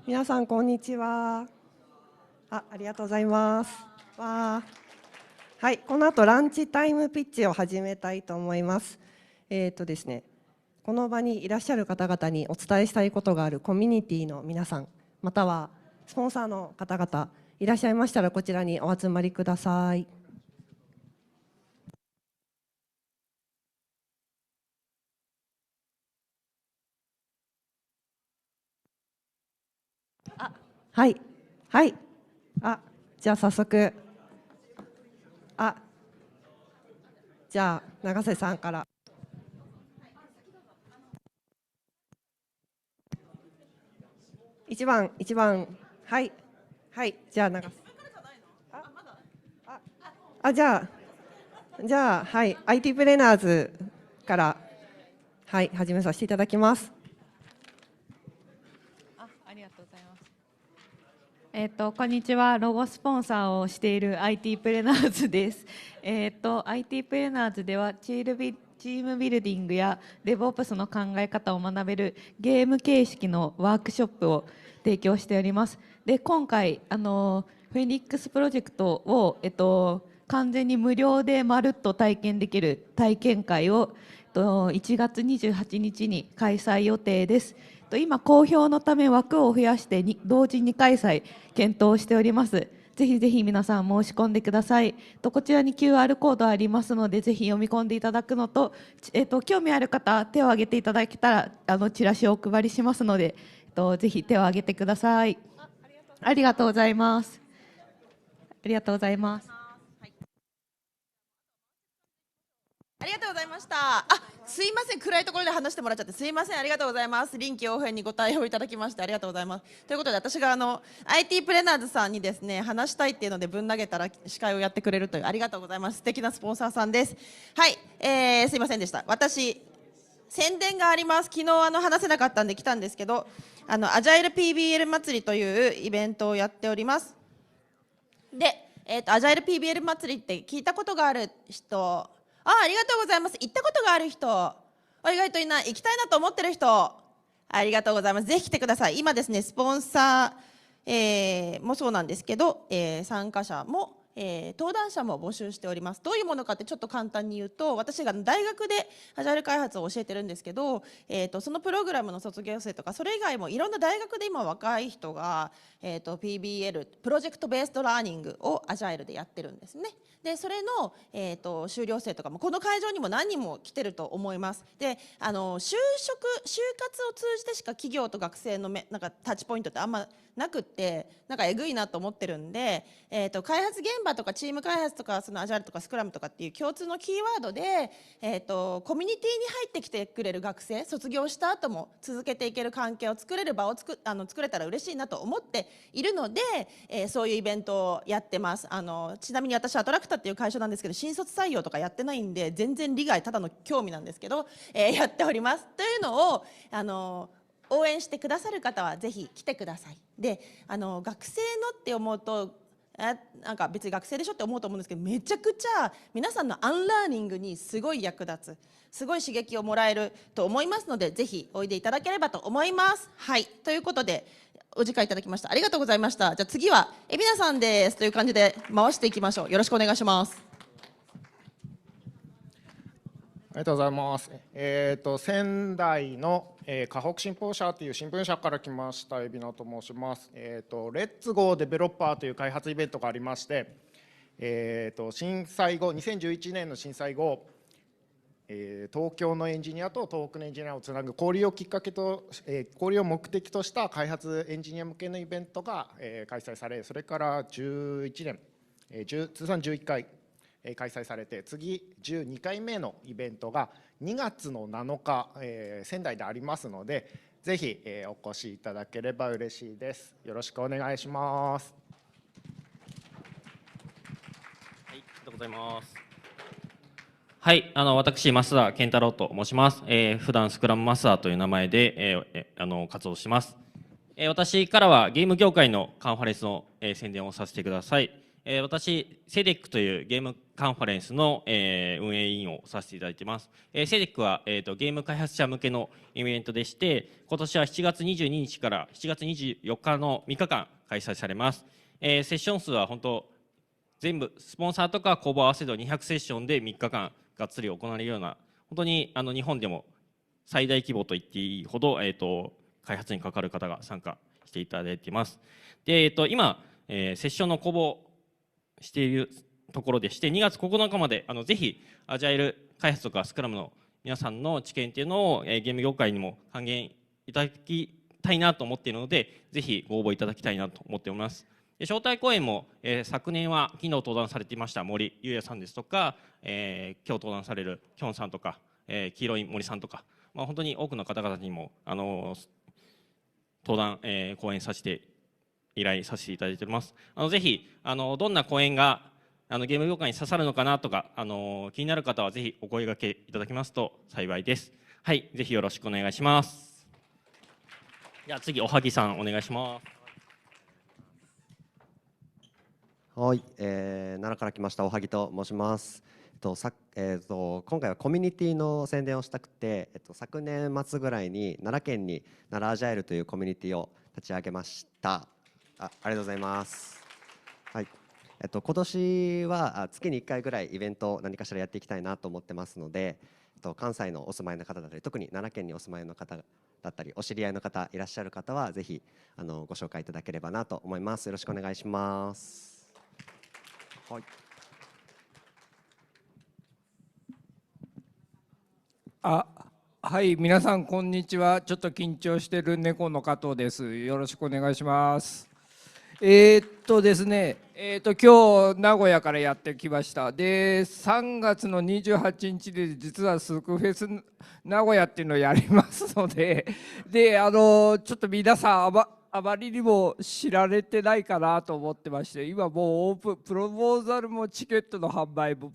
皆さんこんにちは。ありがとうございます。はい、この後ランチタイムピッチを始めたいと思います。ですね、この場にいらっしゃる方々にお伝えしたいことがあるコミュニティの皆さん、またはスポンサーの方々いらっしゃいましたらこちらにお集まりください。はい、じゃあ早速、じゃあ永瀬さんから。一番、はい、じゃあ永瀬。じゃあ、はい、IT プレーナーズから、はい、始めさせていただきます。ありがとうございます。こんにちは。ロゴスポンサーをしている IT プレーナーズです。IT プレーナーズではチームビルディングや DevOps の考え方を学べるゲーム形式のワークショップを提供しております。で、今回フェニックスプロジェクトを、完全に無料でまるっと体験できる体験会を1月28日に開催予定です。今好評のため枠を増やして同時2開催検討しております。ぜひぜひ皆さん申し込んでください。こちらに QR コードありますのでぜひ読み込んでいただくのと、興味ある方手を挙げていただけたらチラシをお配りしますので、ぜひ手を挙げてください。ありがとうございます。ありがとうございます。ありがとうございました。すいません、暗いところで話してもらっちゃってすいません。ありがとうございます。臨機応変にご対応いただきましてありがとうございます。ということで私がIT プレナーズさんにですね話したいっていうのでぶん投げたら司会をやってくれるというありがとうございます。素敵なスポンサーさんです。はい、すいませんでした。私宣伝があります。昨日話せなかったんで来たんですけど、アジャイル PBL 祭りというイベントをやっております。で、アジャイル PBL 祭りって聞いたことがある人、ありがとうございます。行ったことがある人、意外といない。行きたいなと思ってる人、ありがとうございます。ぜひ来てください。今ですねスポンサー、もそうなんですけど、参加者も登壇者も募集しております。どういうものかってちょっと簡単に言うと、私が大学でアジャイル開発を教えてるんですけど、そのプログラムの卒業生とかそれ以外もいろんな大学で今若い人が、PBL プロジェクトベースドラーニングをアジャイルでやってるんですね。でそれの、修了生とかもこの会場にも何人も来てると思います。で就活を通じてしか企業と学生のなんかタッチポイントってあんまなくって、なんかえぐいなと思ってるんで、開発現場とかチーム開発とかそのアジャイルとかスクラムとかっていう共通のキーワードで、コミュニティに入ってきてくれる学生、卒業した後も続けていける関係を作れる場を作れたら嬉しいなと思っているので、そういうイベントをやってます。ちなみに私アトラクタっていう会社なんですけど、新卒採用とかやってないんで全然利害ただの興味なんですけど、やっております。というのを応援してくださる方はぜひ来てください。で学生のって思うとなんか別に学生でしょって思うと思うんですけど、めちゃくちゃ皆さんのアンラーニングにすごい役立つ、すごい刺激をもらえると思いますので、ぜひおいでいただければと思います。はい、ということでお時間いただきましたありがとうございました。じゃあ次は海老名さんですという感じで回していきましょう。よろしくお願いします。ありがとうございます。仙台の、河北新報社という新聞社から来ました海老名と申します。レッツゴーデベロッパーという開発イベントがありまして、震災後2011年の震災後、東京のエンジニアと東北のエンジニアをつなぐ交流をきっかけと、交流を目的とした開発エンジニア向けのイベントが、開催され、それから11年、通算11回開催されて、次12回目のイベントが2月の7日、仙台でありますので、ぜひ、お越しいただければ嬉しいです。よろしくお願いします。はい、ありがとうございます。はい、私増田健太郎と申します。普段スクラムマスターという名前で、活動します。私からはゲーム業界のカンファレンスの、宣伝をさせてください。私セデックというゲームカンファレンスの、運営委員をさせていただいています。セデックは、ゲーム開発者向けのイベントでして、今年は7月22日から7月24日の3日間開催されます。セッション数は本当全部スポンサーとか公募合わせると200セッションで3日間がっつり行われるような、本当に日本でも最大規模と言っていいほど、開発に関わる方が参加していただいています。で、今、セッションの公募しているところでして、2月9日までぜひアジャイル開発とかスクラムの皆さんの知見っていうのを、ゲーム業界にも還元いただきたいなと思っているので、ぜひご応募いただきたいなと思っております。で招待講演も、昨年は昨日登壇されていました森優也さんですとか、今日登壇されるきょんさんとか、黄色い森さんとか、本当に多くの方々にも登壇、講演させて依頼させていただいております。ぜひどんな講演がゲーム業界に刺さるのかなとか気になる方はぜひお声掛けいただけますと幸いです。はい、ぜひよろしくお願いします。じゃあ次おはぎさんお願いします。はい、奈良から来ましたおはぎと申します。今回はコミュニティの宣伝をしたくて、昨年末ぐらいに奈良県に奈良アジャイルというコミュニティを立ち上げました。ありがとうございます。はい、今年は月に1回ぐらいイベントを何かしらやっていきたいなと思ってますので、関西のお住まいの方だったり、特に奈良県にお住まいの方だったり、お知り合いの方いらっしゃる方はぜひご紹介いただければなと思います。よろしくお願いします。はい。はい、皆さんこんにちは。ちょっと緊張してる猫の加藤です。よろしくお願いします。ですね、今日名古屋からやってきました。で、3月の28日で実はスクフェス名古屋っていうのをやりますので、で、ちょっと皆さんあまりにも知られてないかなと思ってまして、今もうオープンプロポーザルもチケットの販売も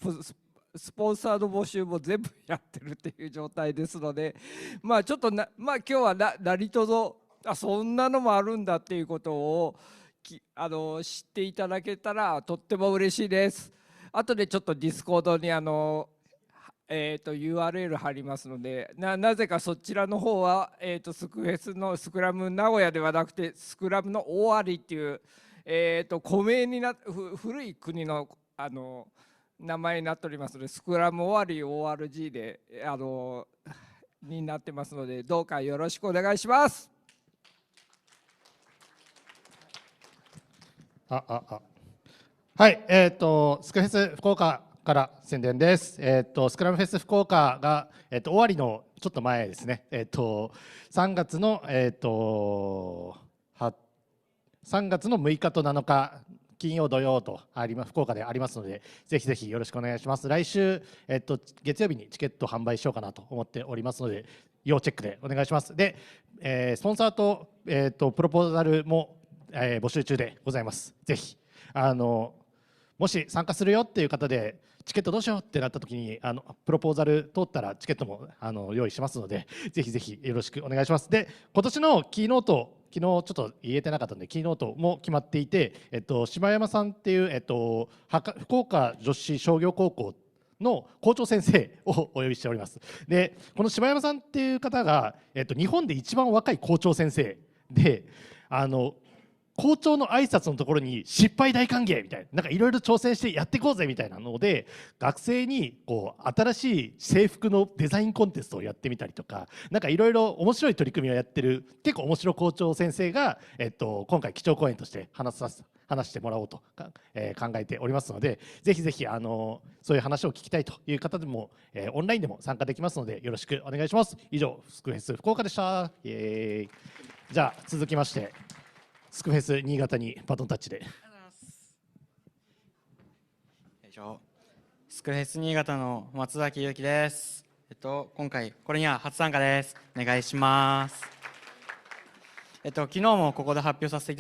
スポンサーの募集も全部やってるっていう状態ですので、ちょっと今日は何とぞそんなのもあるんだっていうことを知っていただけたらとっても嬉しいです。あとでちょっとディスコードにURL 貼りますので、なぜかそちらの方は、スクフェスのスクラム名古屋ではなくてスクラムの大ありっていう、古名に古い国の名前になっておりますので、スクラム終わり ORG でになってますので、どうかよろしくお願いします。はい、スクフェス福岡から宣伝です。スクラムフェス福岡が、終わりのちょっと前ですね。3月の3月の6日と7日。金曜土曜と福岡でありますので、ぜひぜひよろしくお願いします。来週、月曜日にチケット販売しようかなと思っておりますので、要チェックでお願いします。で、スポンサーと、プロポーザルも、募集中でございます。ぜひもし参加するよっていう方でチケットどうしようってなった時にプロポーザル通ったらチケットも用意しますので、ぜひぜひよろしくお願いします。で、今年のキーノート、昨日ちょっと言えてなかったのでキーノートも決まっていて、柴山さんっていう、福岡女子商業高校の校長先生をお呼びしております。で、この柴山さんっていう方が、日本で一番若い校長先生で、校長の挨拶のところに失敗大歓迎みたいな、なんかいろいろ挑戦してやっていこうぜみたいなので、学生にこう新しい制服のデザインコンテストをやってみたりとか、なんかいろいろ面白い取り組みをやってる結構面白い校長先生が、今回基調講演として話してもらおうと考えておりますので、ぜひぜひそういう話を聞きたいという方でも、オンラインでも参加できますのでよろしくお願いします。以上、スクフェス福岡でした。じゃあ続きましてスクフェス新潟にバトンタッチで。スクフェス新潟の松崎祐樹です。今回これには初参加です。お願いします。昨日もここで発表させてい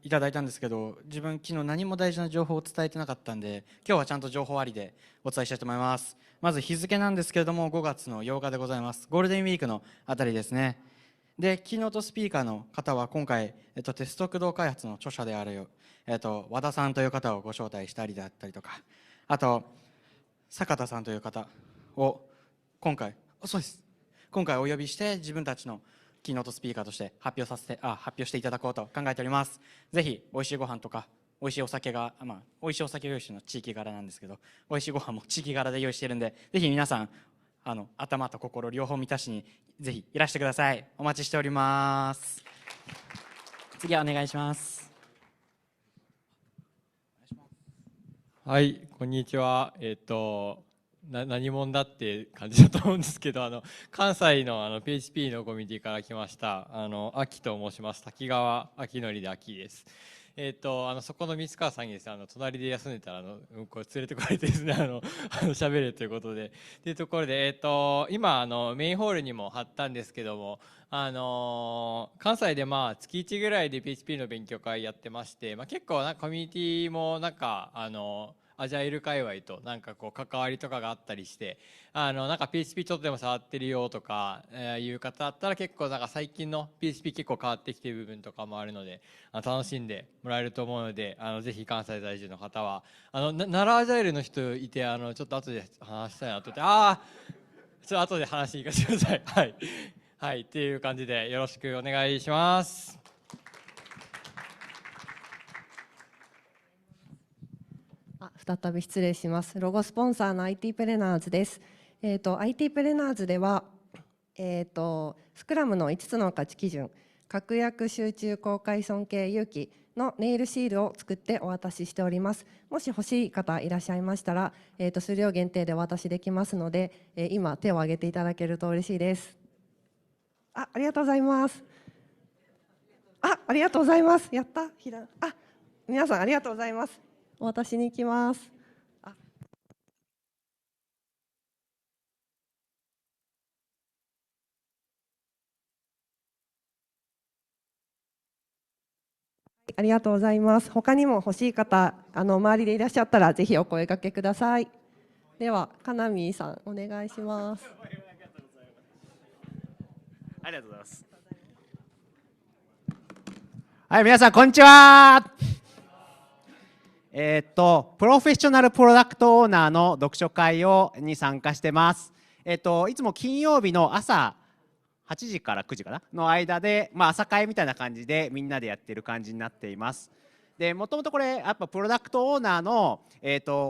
ただいたんですけど、自分昨日何も大事な情報を伝えてなかったんで、今日はちゃんと情報ありでお伝えしたいと思います。まず日付なんですけれども、5月の8日でございます。ゴールデンウィークのあたりですね。で、キーノートスピーカーの方は今回、テスト駆動開発の著者である和田さんという方をご招待したりだったりとか、あと坂田さんという方を今回お呼びして自分たちのキーノートスピーカーとして発表していただこうと考えております。ぜひ美味しいご飯とか美味しいお酒が、美味しいお酒を用意しているのは地域柄なんですけど、美味しいご飯も地域柄で用意しているんで、ぜひ皆さん頭と心両方満たしにぜひいらしてください。お待ちしております。次はお願いします。はい、こんにちは。何者だって感じだと思うんですけど、関西のPHP のコミュニティから来ました秋と申します。滝川明則で秋です。そこの三川さんにですね、隣で休んでたらこれ連れてこられてですね、喋るということでというところで、今メインホールにも貼ったんですけども、関西で月1ぐらいで PHP の勉強会やってまして、結構コミュニティもアジャイル界隈と関わりとかがあったりして、PHP ちょっとでも触ってるよとかいう方だったら結構最近の PHP 結構変わってきてる部分とかもあるので楽しんでもらえると思うので、ぜひ関西在住の方は奈良アジャイルの人いてちょっと後で話したいなと思って、ちょっと後で話に行かせてください。はい、はい、っていう感じでよろしくお願いします。再び失礼します。ロゴスポンサーの IT プレナーズです。IT プレナーズでは、スクラムの5つの価値基準、確約、集中、公開、尊敬、勇気のネイルシールを作ってお渡ししております。もし欲しい方いらっしゃいましたら、数量限定でお渡しできますので、今手を挙げていただけると嬉しいです。ありがとうございます。ありがとうございます。やった。皆さんありがとうございます。お渡しに行きます。ありがとうございます。他にも欲しい方、周りでいらっしゃったらぜひお声掛けください。では、かなみーさんお願いします。ありがとうございます。はい、皆さんこんにちは。プロフェッショナルプロダクトオーナーの読書会に参加してます。いつも金曜日の朝8時から9時かなの間で、朝会みたいな感じでみんなでやってる感じになっています。でもともとこれやっぱプロダクトオーナーの、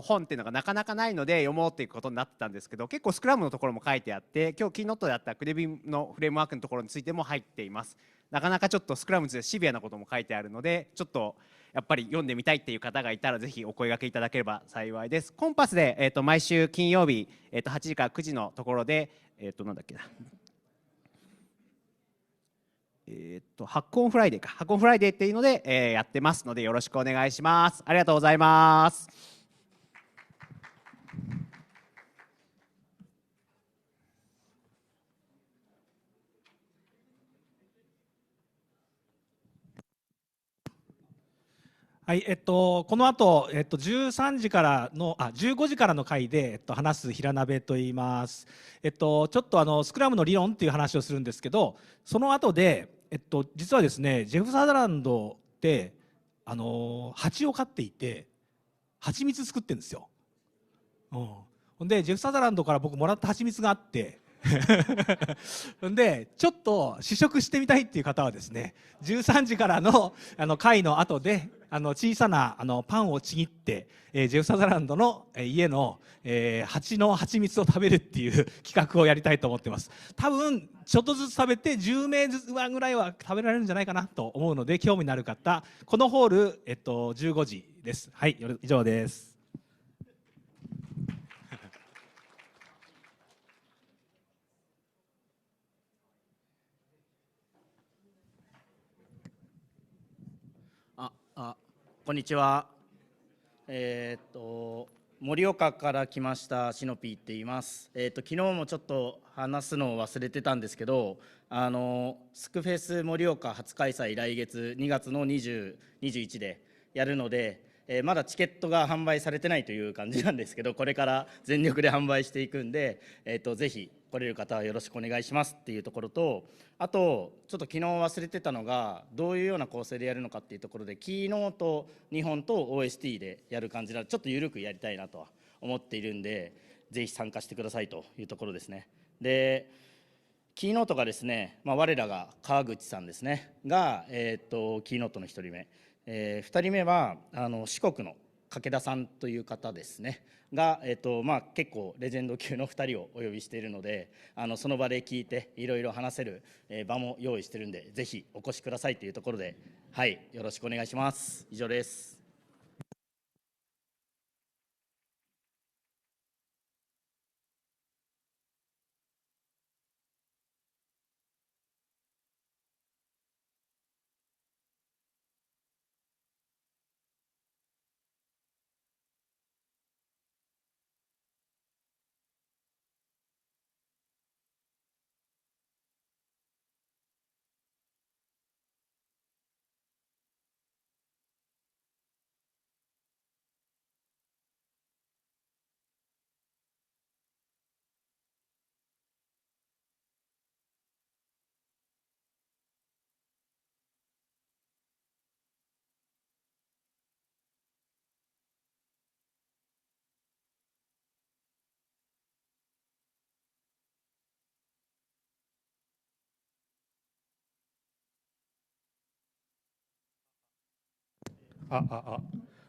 本っていうのがなかなかないので読もうっていうことになってたんですけど、結構スクラムのところも書いてあって、今日キーノットであったクデビのフレームワークのところについても入っています。なかなかちょっとスクラムでシビアなことも書いてあるので、ちょっとやっぱり読んでみたいっていう方がいたらぜひお声掛けいただければ幸いです。コンパスで、毎週金曜日、8時から9時のところで、なんだっけな、ハッコンフライデーっていうので、やってますのでよろしくお願いします。ありがとうございます。はい、この後、13時からの15時からの回で、話す平鍋と言います。ちょっとスクラムの理論っていう話をするんですけど、その後で、実はですね、ジェフ・サザランドって蜂を飼っていて蜂蜜作ってるんですよ。ほんでジェフ・サザランドから僕もらった蜂蜜があってでちょっと試食してみたいっていう方はですね、13時からの会の後で小さなパンをちぎって、ジェフ・サザランドの家の蜂の蜂蜜を食べるっていう企画をやりたいと思ってます。多分ちょっとずつ食べて10名ずつぐらいは食べられるんじゃないかなと思うので、興味のある方このホール、15時です。はい、以上です。こんにちは。盛岡から来ましたシノピーって言います。昨日もちょっと話すのを忘れてたんですけど、スクフェス盛岡初開催来月2月の20、21でやるので、まだチケットが販売されてないという感じなんですけど、これから全力で販売していくんで、ぜひ来れる方はよろしくお願いしますっていうところと、あとちょっと昨日忘れてたのがどういうような構成でやるのかっていうところで、キーノート2本と OST でやる感じなので、ちょっと緩くやりたいなとは思っているんで、ぜひ参加してくださいというところですね。でキーノートがですね、我らが川口さんですねが、キーノートの1人目、2人目は四国の武田さんという方ですねが、結構レジェンド級の2人をお呼びしているので、その場で聞いていろいろ話せる場も用意しているんで、ぜひお越しくださいというところで、はい、よろしくお願いします。以上です。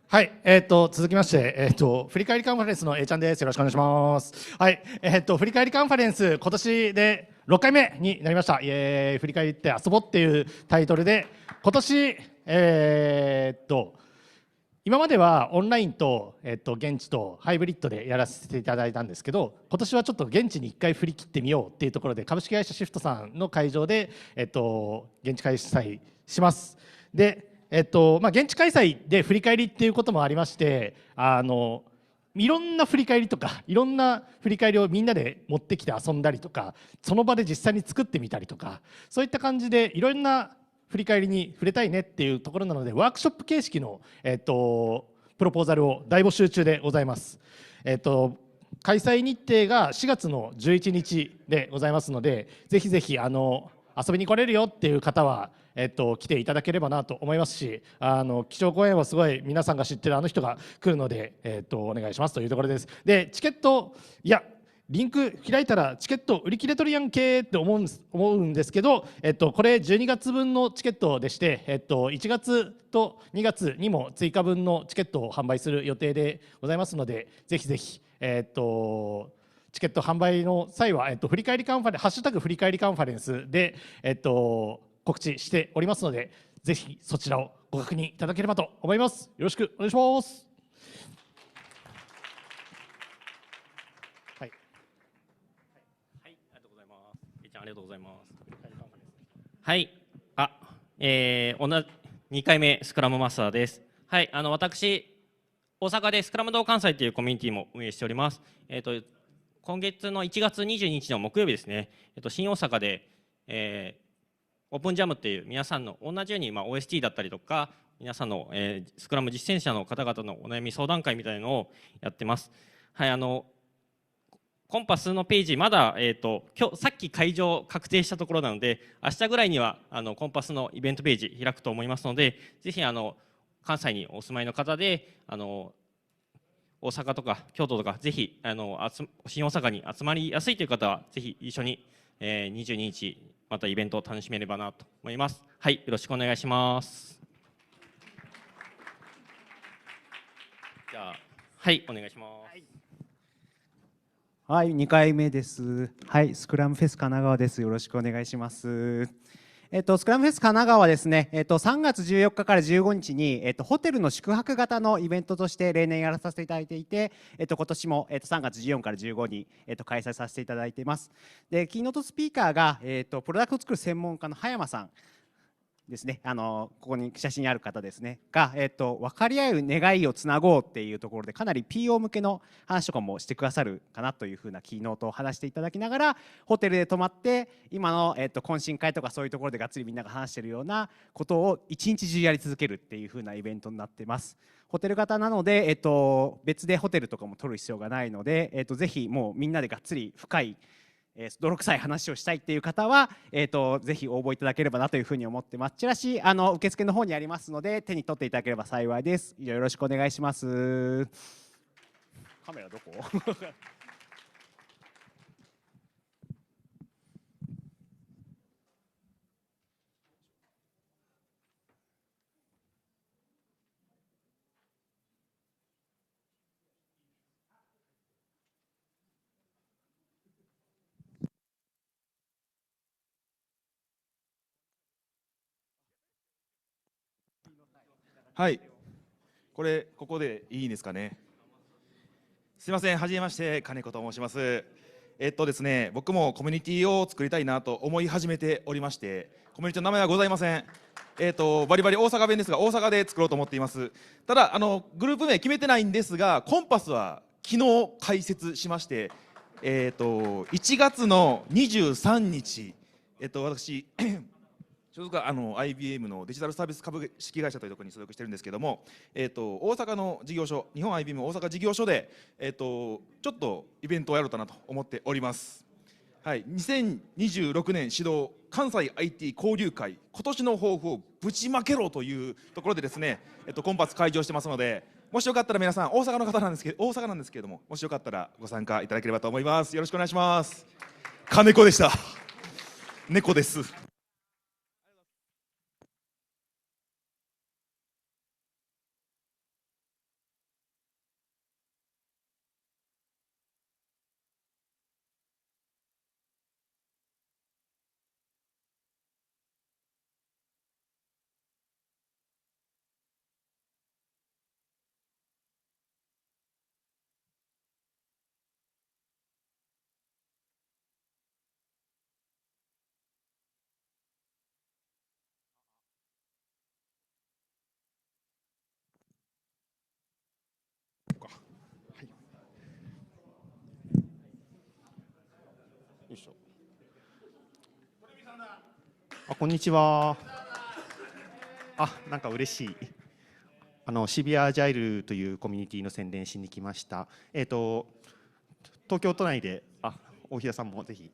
はい、続きまして、振り返りカンファレンスの A ちゃんです。よろしくお願いします。はい、振り返りカンファレンス、今年で6回目になりました。イエーイ、振り返りって遊ぼうっていうタイトルで、今年、今まではオンラインと、現地とハイブリッドでやらせていただいたんですけど、今年はちょっと現地に1回振り切ってみようっていうところで、株式会社シフトさんの会場で、現地開催します。で現地開催で振り返りっていうこともありまして、いろんな振り返りとかいろんな振り返りをみんなで持ってきて遊んだりとか、その場で実際に作ってみたりとか、そういった感じでいろんな振り返りに触れたいねっていうところなので、ワークショップ形式の、プロポーザルを大募集中でございます。開催日程が4月の11日でございますので、ぜひぜひ遊びに来れるよっていう方は来ていただければなと思いますし、基調講演はすごい皆さんが知ってるあの人が来るので、お願いしますというところです。でチケット、いやリンク開いたらチケット売り切れとるやんけって思うんですけど、これ12月分のチケットでして、1月と2月にも追加分のチケットを販売する予定でございますので、ぜひぜひチケット販売の際は、振り返りカンファレンス、ハッシュタグ振り返りカンファレンスで、告知しておりますので、ぜひそちらをご確認いただければと思います。よろしくお願いします。はい、ありがとうございます。えいちゃんありがとうございます。はい、2回目スクラムマスターです。はい、私大阪でスクラム同関西というコミュニティも運営しております。今月の1月22日の木曜日ですね、新大阪で、オープンジャムっていう皆さんの同じように、OST だったりとか皆さんの、スクラム実践者の方々のお悩み相談会みたいなのをやってます。はい、コンパスのページまだ、今日さっき会場確定したところなので、明日ぐらいにはコンパスのイベントページ開くと思いますので、ぜひ関西にお住まいの方で大阪とか京都とかぜひ新大阪に集まりやすいという方はぜひ一緒に、22日またイベントを楽しめればなと思います。はい、よろしくお願いします。じゃあはいお願いします。はい、2回目です。はい、スクラムフェス神奈川です。よろしくお願いします。スクラムフェス神奈川はですね、3月14日から15日に、ホテルの宿泊型のイベントとして例年やらさせていただいていて、今年も、3月14から15に、開催させていただいています。で、キーノートスピーカーが、プロダクトを作る専門家の葉山さんですね、ここに写真にある方ですねが、分かり合う願いをつなごうっていうところでかなり PO 向けの話とかもしてくださるかなというふうなキーノートを話していただきながら、ホテルで泊まって今の、懇親会とかそういうところでがっつりみんなが話しているようなことを一日中やり続けるっていうふうなイベントになっています。ホテル型なので、別でホテルとかも取る必要がないので、ぜひもうみんなでがっつり深い泥臭い話をしたいっていう方は、ぜひ応募いただければなというふうに思ってます。チラシ受付の方にありますので手に取っていただければ幸いです。以上よろしくお願いします。カメラどこはい、ここでいいんですかね。すみません、はじめまして、金子と申します。ですね、僕もコミュニティを作りたいなと思い始めておりまして、コミュニティの名前はございません。バリバリ大阪弁ですが、大阪で作ろうと思っています。ただ、グループ名決めてないんですが、コンパスは昨日開設しまして、1月の23日、私、所属はIBM のデジタルサービス株式会社というところに所属してるんですけども、大阪の事業所、日本 IBM 大阪事業所で、ちょっとイベントをやろうかなと思っております。はい、2026年始動関西 IT 交流会、今年の抱負をぶちまけろというところでですね、コンパス開場してますので、もしよかったら皆さん、大阪の方なんですけど、大阪なんですけれども、もしよかったらご参加いただければと思います。よろしくお願いします。金子でした。猫です。よいしょ。こんにちは。なんか嬉しい。渋谷アジャイルというコミュニティの宣伝しに来ました。東京都内で、大平さんもぜひ。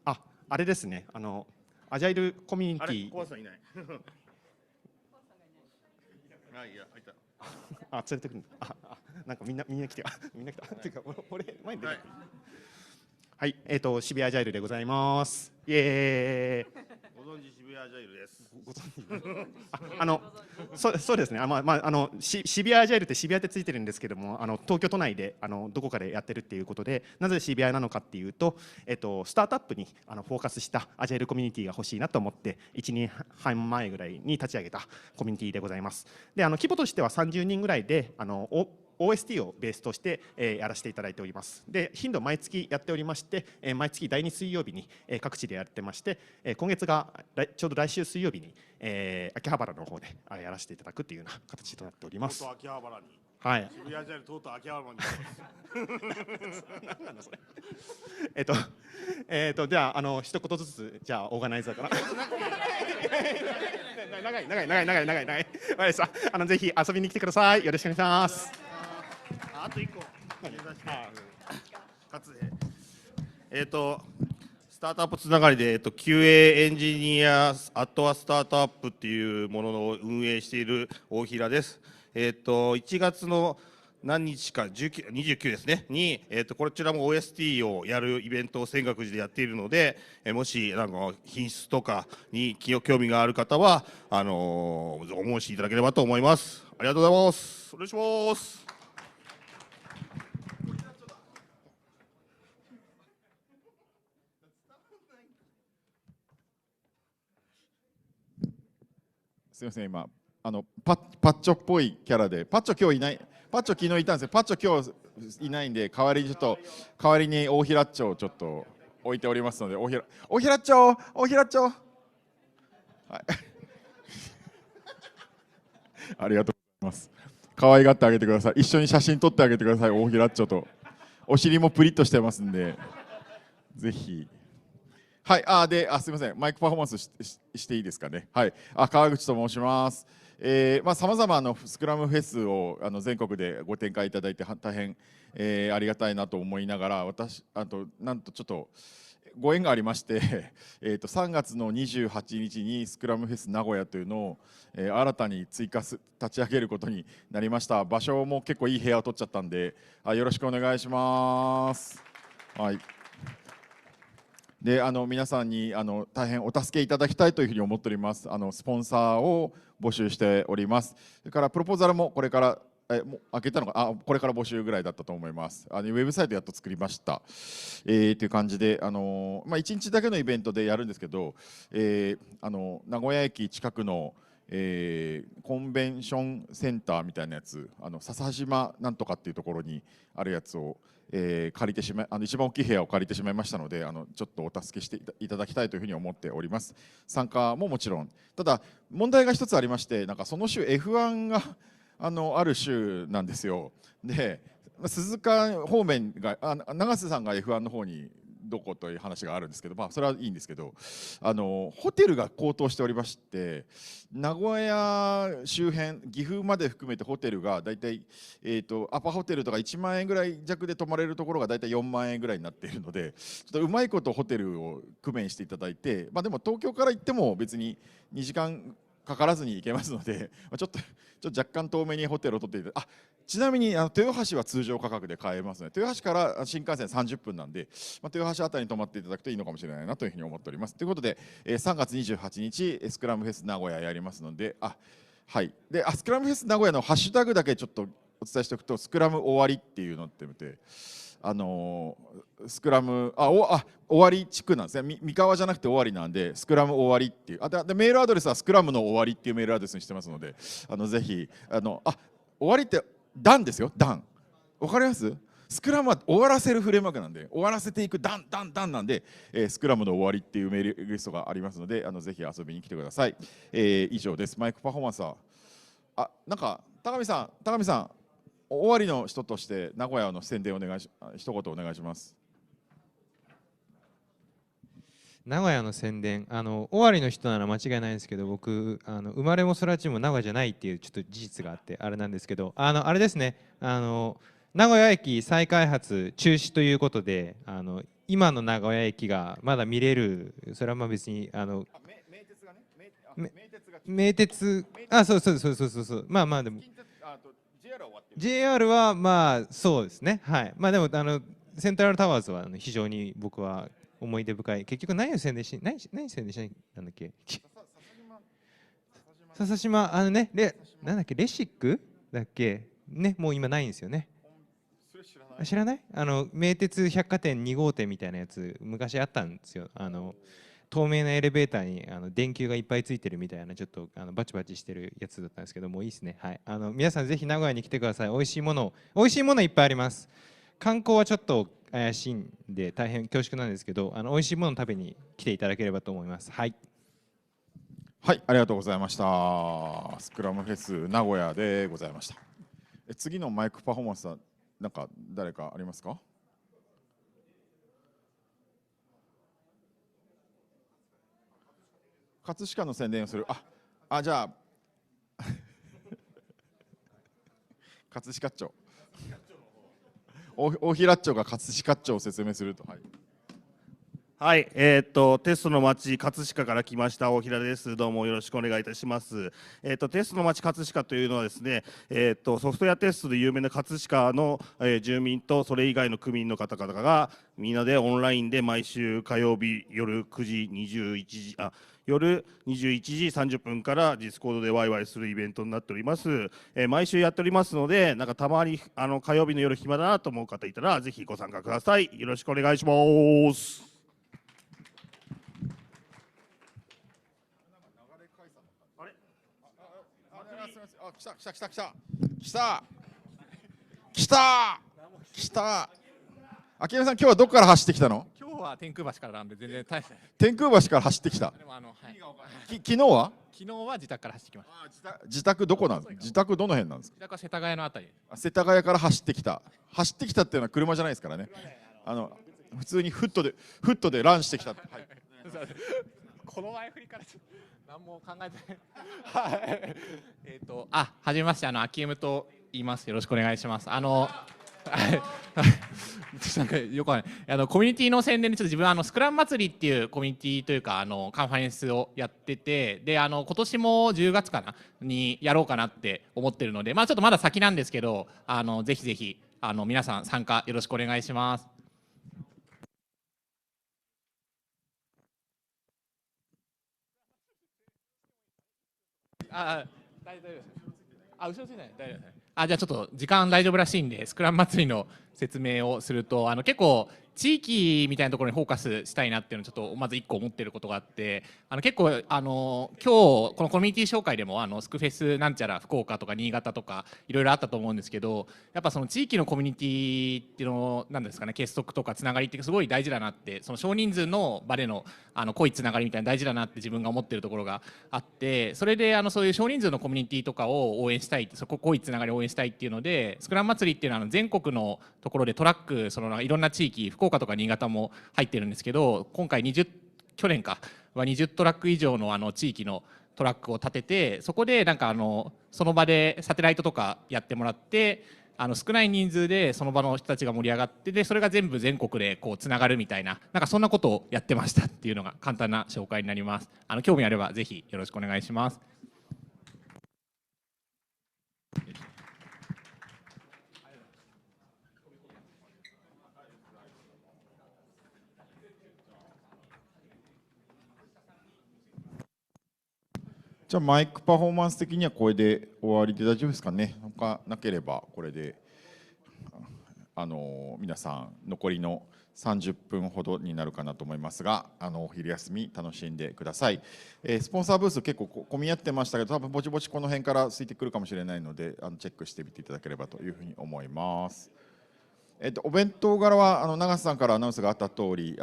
あれですね。アジャイルコミュニティ。怖さんいない。いや、入った。連れてくる。なんかみんな来てみんな来た。っていうか俺前に出てくる。はい、渋谷アジャイルでございます。イエーイ。ご存知渋谷アジャイルです。ご存知。そうですね。渋谷アジャイルって渋谷ってついてるんですけども、東京都内でどこかでやってるっていうことで、なぜ渋谷なのかっていうと、スタートアップにフォーカスしたアジャイルコミュニティが欲しいなと思って1年半前ぐらいに立ち上げたコミュニティでございます。で、規模としては30人ぐらいでOST をベースとして、やらせていただいております。で、頻度毎月やっておりまして、毎月第2水曜日に、各地でやってまして、今月がちょうど来週水曜日に、秋葉原の方でやらせていただくというような形となっております。とうとう秋葉原に。はい。渋谷アジャイルとうとう秋葉原に。何なのそれ。じゃあ一言ずつじゃあオーガナイザーから。長い。わかりました。ぜひ遊びに来てください。よろしくお願いします。あと1個。スタートアップつながりで、QA エンジニアアットアスタートアップっていうものを運営している大平です。1月の何日か29ですねに、こちらも OST をやるイベントを泉岳寺でやっているので、もしなんか品質とかに興味がある方はお申しいただければと思います。ありがとうございます。お願いします。すみません、今パッチョっぽいキャラで、パッチョ今日いない、パッチョ昨日いたんですよ、パッチョ今日いないんで、代わりに大平っちょをちょっと置いておりますので、大平っちょ、はい、ありがとうございます。可愛がってあげてください。一緒に写真撮ってあげてください、大平っちょと。お尻もプリッとしてますんで、ぜひ。はい、すみません、マイクパフォーマンスしていいですかね。はい、川口と申します。さまざまなスクラムフェスを全国でご展開いただいて大変、ありがたいなと思いながら、なんとちょっとご縁がありまして3月の28日にスクラムフェス名古屋というのを、新たに立ち上げることになりました。場所も結構いい部屋を取っちゃったんで、よろしくお願いします。はい、で皆さんに大変お助けいただきたいというふうに思っております。スポンサーを募集しております。それからプロポーザルもこれからもう開けたのか、これから募集ぐらいだったと思います。ウェブサイトやっと作りました。という感じで、1日だけのイベントでやるんですけど、名古屋駅近くの、コンベンションセンターみたいなやつ、笹島なんとかっていうところにあるやつを、借りてしまい、一番大きい部屋を借りてしまいましたので、ちょっとお助けしていただきたいというふうに思っております。参加ももちろん、ただ問題が一つありまして、なんかその週 F1 がある週なんですよ。で、鈴鹿方面が永瀬さんが F1 の方にどこという話があるんですけど、それはいいんですけど、ホテルが高騰しておりまして、名古屋周辺、岐阜まで含めてホテルが大体、アパホテルとか1万円ぐらい弱で泊まれるところが大体4万円ぐらいになっているので、ちょっとうまいことホテルを工面していただいて、でも東京から行っても別に2時間かからずに行けますので、ちょっと若干遠めにホテルを取っていただいて、ちなみに豊橋は通常価格で買えますので、豊橋から新幹線30分なんで、豊橋あたりに泊まっていただくといいのかもしれないなというふうに思っております。ということで、3月28日スクラムフェス名古屋やりますので、はい、でスクラムフェス名古屋のハッシュタグだけちょっとお伝えしておくと、スクラム終わりっていうのって見て、スクラム終わり地区なんですね。三河じゃなくて終わりなんで、スクラム終わりっていう。でメールアドレスはスクラムの終わりっていうメールアドレスにしてますので、ぜひ終わりってダンですよ。ダンわかります？スクラムは終わらせるフレームワークなんで、終わらせていくダンなんで、スクラムの終わりっていうメールリストがありますので、ぜひ遊びに来てください。以上です。マイクパフォーマンスはなんか高見さん終わりの人として名古屋の宣伝一言お願いします。名古屋の宣伝、終わりの人なら間違いないんですけど、僕生まれも育ちも名古屋じゃないっていうちょっと事実があってあれなんですけど、あれですね、名古屋駅再開発中止ということで、今の名古屋駅がまだ見れる、それはまあ別に名鉄、そうまあでも JR はまあそうですね、はい、でもセントラルタワーズは非常に僕は思い出深い。結局何宣伝しなんだっけ、笹島なんだっけ、レシックだっけね、もう今ないんですよね。知らない？名鉄百貨店2号店みたいなやつ昔あったんですよ。透明なエレベーターに電球がいっぱいついてるみたいな、ちょっとバチバチしてるやつだったんですけど、もういいですね。はい、皆さんぜひ名古屋に来てください。美味しいものいっぱいあります。観光はちょっと怪しいんで大変恐縮なんですけど、美味しいもの食べに来ていただければと思います。はい、はい、ありがとうございました。スクラムフェス名古屋でございました。次のマイクパフォーマンスはなんか誰かありますか？葛飾の宣伝をする。じゃあ葛飾町大平町が葛飾町を説明すると。はい、テストの町葛飾から来ました大平です。どうもよろしくお願いいたします。テストの町葛飾というのはですね、ソフトウェアテストで有名な葛飾の、住民とそれ以外の区民の方々がみんなでオンラインで毎週火曜日夜夜21時30分からディスコードでワイワイするイベントになっております。毎週やっておりますので、なんかたまに火曜日の夜暇だなと思う方いたらぜひご参加ください。よろしくお願いします。来た。秋山さん、今日はどこから走ってきたの？今日は天空橋からなんで全然大した。天空橋から走ってきた。でも昨日は？昨日は自宅から走ってきました。自宅どこなんですか？自宅どの辺なんですか？自宅は世田谷のあたり。世田谷から走ってきた。走ってきたっていうのは車じゃないですからね。普通にフットでランしてきた。はい、この前振りから何も考えてない。はじめまして、秋山と言います。よろしくお願いします。なんかよくわかんない。コミュニティの宣伝でちょっと自分スクラム祭りっていうコミュニティというかカンファレンスをやってて、で今年も10月かなにやろうかなって思ってるので、ちょっとまだ先なんですけど、ぜひぜひ皆さん参加よろしくお願いします。大丈夫です。後ろついてない。大丈夫です。じゃあちょっと時間大丈夫らしいんでスクラム祭りの説明をすると結構地域みたいなところにフォーカスしたいなっていうのをちょっとまず1個思ってることがあって結構今日このコミュニティ紹介でもスクフェスなんちゃら福岡とか新潟とかいろいろあったと思うんですけどやっぱその地域のコミュニティっていうのなんですかね結束とかつながりってすごい大事だなってその少人数の場での濃いつながりみたいな大事だなって自分が思ってるところがあってそれでそういう少人数のコミュニティとかを応援したいそこ濃いつながりを応援したいっていうのでスクラム祭りっていうのは全国のところでトラックいろんな地域福岡とか新潟も入ってるんですけど今回去年かは20トラック以上の地域のトラックを立ててそこでその場でサテライトとかやってもらって少ない人数でその場の人たちが盛り上がってでそれが全部全国でこうつながるみたいなそんなことをやってましたっていうのが簡単な紹介になります。興味あればぜひよろしくお願いします。じゃあマイクパフォーマンス的にはこれで終わりで大丈夫ですかね。他なければこれで皆さん残りの30分ほどになるかなと思いますがお昼休み楽しんでください。スポンサーブース結構混み合ってましたけど多分ぼちぼちこの辺から空いてくるかもしれないのでチェックしてみていただければというふうに思います。お弁当柄は永瀬さんからアナウンスがあった通り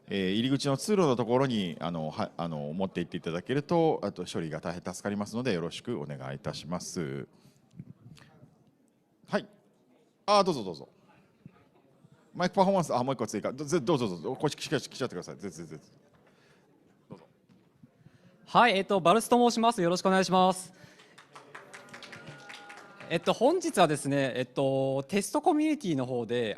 入り口の通路のところに持って行っていただけると処理が大変助かりますのでよろしくお願いいたします。はい。どうぞどうぞ。マイクパフォーマンスもう一個追加どうぞどうぞこっち来ちゃってください。どうぞ。はい、バルスと申します。よろしくお願いします。本日はですね、テストコミュニティの方で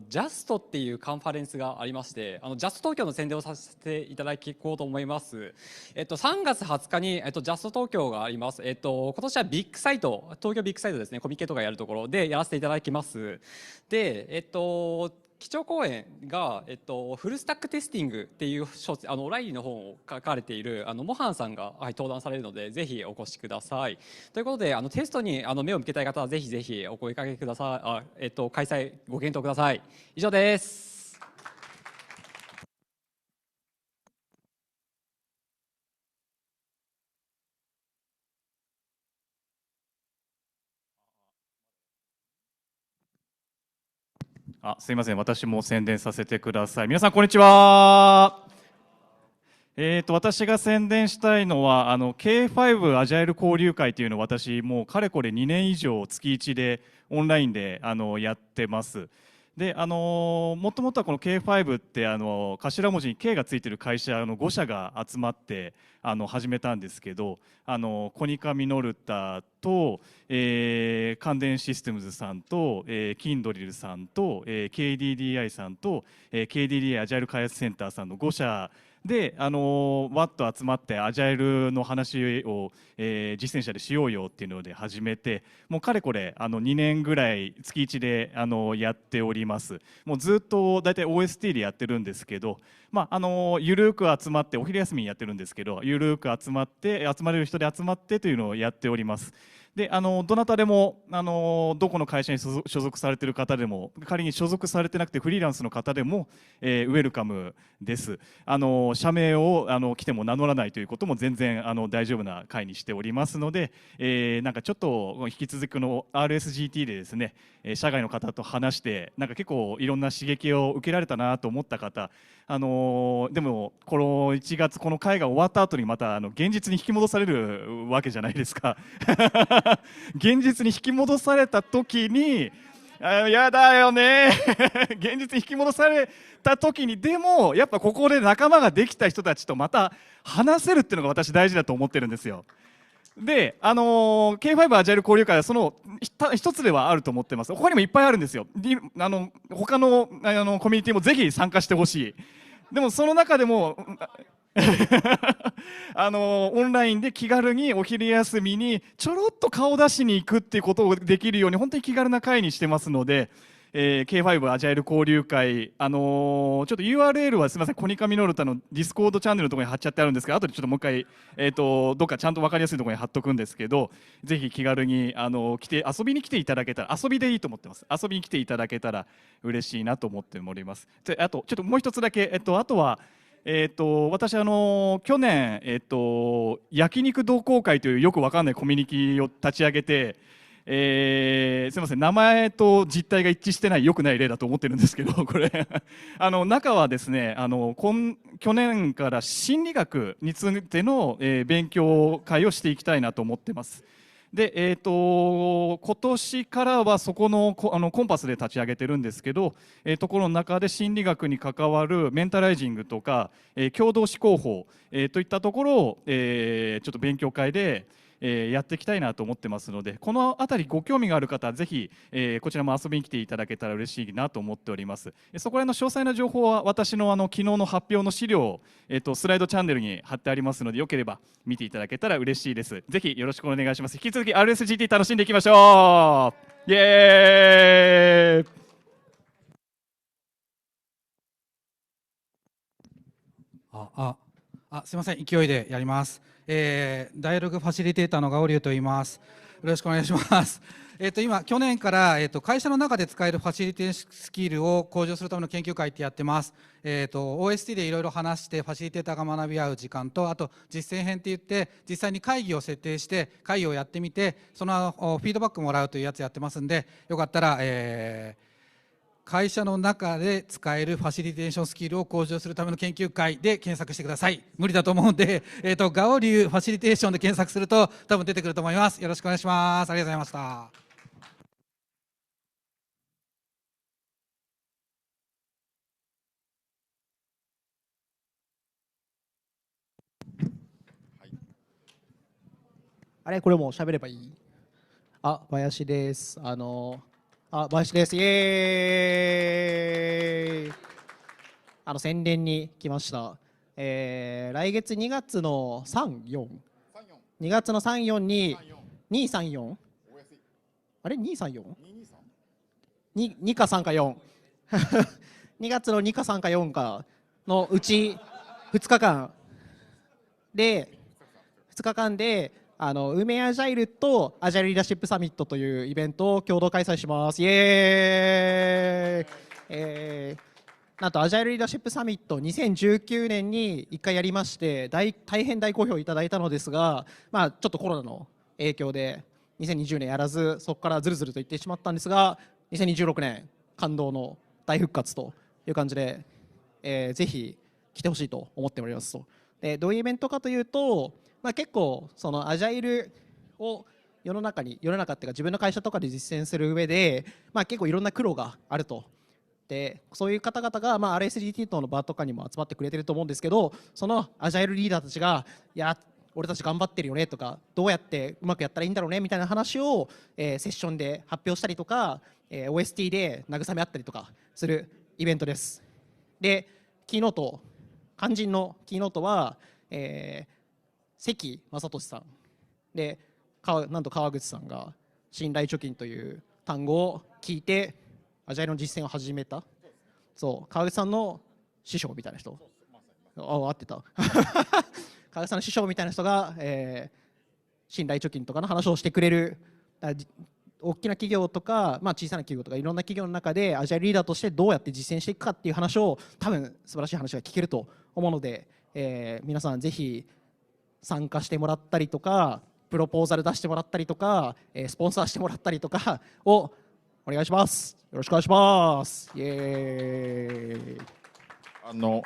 ジャストっていうカンファレンスがありましてジャスト東京の宣伝をさせていただこうと思います。3月20日にジャスト東京があります。今年はビッグサイト東京ビッグサイトですねコミケとかやるところでやらせていただきます。で基調講演が、フルスタックテスティングっていうオライリーの本を書かれているモハンさんが、登壇されるのでぜひお越しください。ということでテストに目を向けたい方はぜひぜひお声かけください。開催ご検討ください。以上です。すいません、私も宣伝させてください。皆さんこんにちは。私が宣伝したいのはK5 アジャイル交流会というのを私もうかれこれ2年以上月1でオンラインでやってます。でもともとはこの K5 って頭文字に K がついてる会社5社が集まって始めたんですけどコニカミノルタと、関電システムズさんと、キンドリルさんと、KDDI さんと、KDDI アジャイル開発センターさんの5社でわっと集まってアジャイルの話を、実践者でしようよっていうので始めてもうかれこれ2年ぐらい月1でやっております。もうずっと大体 OST でやってるんですけど、ゆるく集まってお昼休みにやってるんですけどゆるく集まれる人で集まってというのをやっております。でどなたでもどこの会社に所属されている方でも仮に所属されてなくてフリーランスの方でも、ウェルカムです。社名を来ても名乗らないということも全然大丈夫な会にしておりますので、なんかちょっと引き続きの RSGT でですね社外の方と話してなんか結構いろんな刺激を受けられたなと思った方でもこの1月この会が終わった後にまた現実に引き戻されるわけじゃないですか現実に引き戻された時にやだよね現実に引き戻された時にでもやっぱここで仲間ができた人たちとまた話せるっていうのが私大事だと思ってるんですよ。でK5 アジャイル交流会はその一つではあると思ってます。他にもいっぱいあるんですよ。他のコミュニティもぜひ参加してほしい。でもその中でもオンラインで気軽にお昼休みにちょろっと顔出しに行くっていうことをできるように本当に気軽な会にしてますので K5 アジャイル交流会、ちょっと URL はすみません、コニカミノルタのディスコードチャンネルのところに貼っちゃってあるんですけど、後でちょっともう一回、どっかちゃんと分かりやすいところに貼っとくんですけど、ぜひ気軽に遊びに来ていただけたら、遊びでいいと思ってます。遊びに来ていただけたら嬉しいなと思っております。あとちょっともう一つだけ、あとは私去年、焼肉同好会というよくわかんないコミュニティを立ち上げて、すみません、名前と実態が一致してない良くない例だと思ってるんですけど、これ中はですね、去年から心理学についての、勉強会をしていきたいなと思ってます。で、今年からはそこのコンパスで立ち上げてるんですけど、ところの中で心理学に関わるメンタライジングとか、共同思考法、といったところを、ちょっと勉強会でやっていきたいなと思ってますので、このあたりご興味がある方はぜひ、こちらも遊びに来ていただけたら嬉しいなと思っております。そこら辺の詳細な情報は私の昨日の発表の資料、スライドチャンネルに貼ってありますので、よければ見ていただけたら嬉しいです。ぜひよろしくお願いします。引き続き RSGT 楽しんでいきましょう。イエーイ。すみません、勢いでやります。ダイアログファシリテーターのガオリュウと言います。よろしくお願いします。今、去年から、会社の中で使えるファシリテーションスキルを向上するための研究会ってやってます。OST でいろいろ話してファシリテーターが学び合う時間と、あと実践編って言って実際に会議を設定して会議をやってみて、そのフィードバックもらうというやつやってますんで、よかったら、会社の中で使えるファシリテーションスキルを向上するための研究会で検索してください。無理だと思うんで、ガオリュウファシリテーションで検索すると多分出てくると思います。よろしくお願いします。ありがとうございました。あれこれもう喋ればいい？林です。林です。イエーイ。宣伝に来ました。来月2月の3、4。2月の3、4に、234？あれ ?234？ 2か3か4。2月の2か3か4かのうち2日間で、梅アジャイルとアジャイルリーダーシップサミットというイベントを共同開催します。イエーイ。なんとアジャイルリーダーシップサミット2019年に1回やりまして大変大好評いただいたのですが、ちょっとコロナの影響で2020年やらず、そこからずるずるといってしまったんですが、2026年感動の大復活という感じで、ぜひ来てほしいと思っておりますと。でどういうイベントかというと、結構そのアジャイルを世の中っていうか自分の会社とかで実践する上で、結構いろんな苦労があると。でそういう方々が、RSGT 等の場とかにも集まってくれてると思うんですけど、そのアジャイルリーダーたちが俺たち頑張ってるよねとか、どうやってうまくやったらいいんだろうねみたいな話を、セッションで発表したりとか、OST で慰め合ったりとかするイベントです。でキーノート、肝心のキーノートは、関正俊さんで、なんと川口さんが信頼貯金という単語を聞いてアジャイルの実践を始めた。そう川口さんの師匠みたいな人、合ってた川口さんの師匠みたいな人が、信頼貯金とかの話をしてくれる。大きな企業とか、小さな企業とかいろんな企業の中でアジャイルリーダーとしてどうやって実践していくかっていう話を、多分素晴らしい話が聞けると思うので、皆さんぜひ参加してもらったりとか、プロポーザル出してもらったりとか、スポンサーしてもらったりとかをお願いします。よろしくお願いします。イエーイ。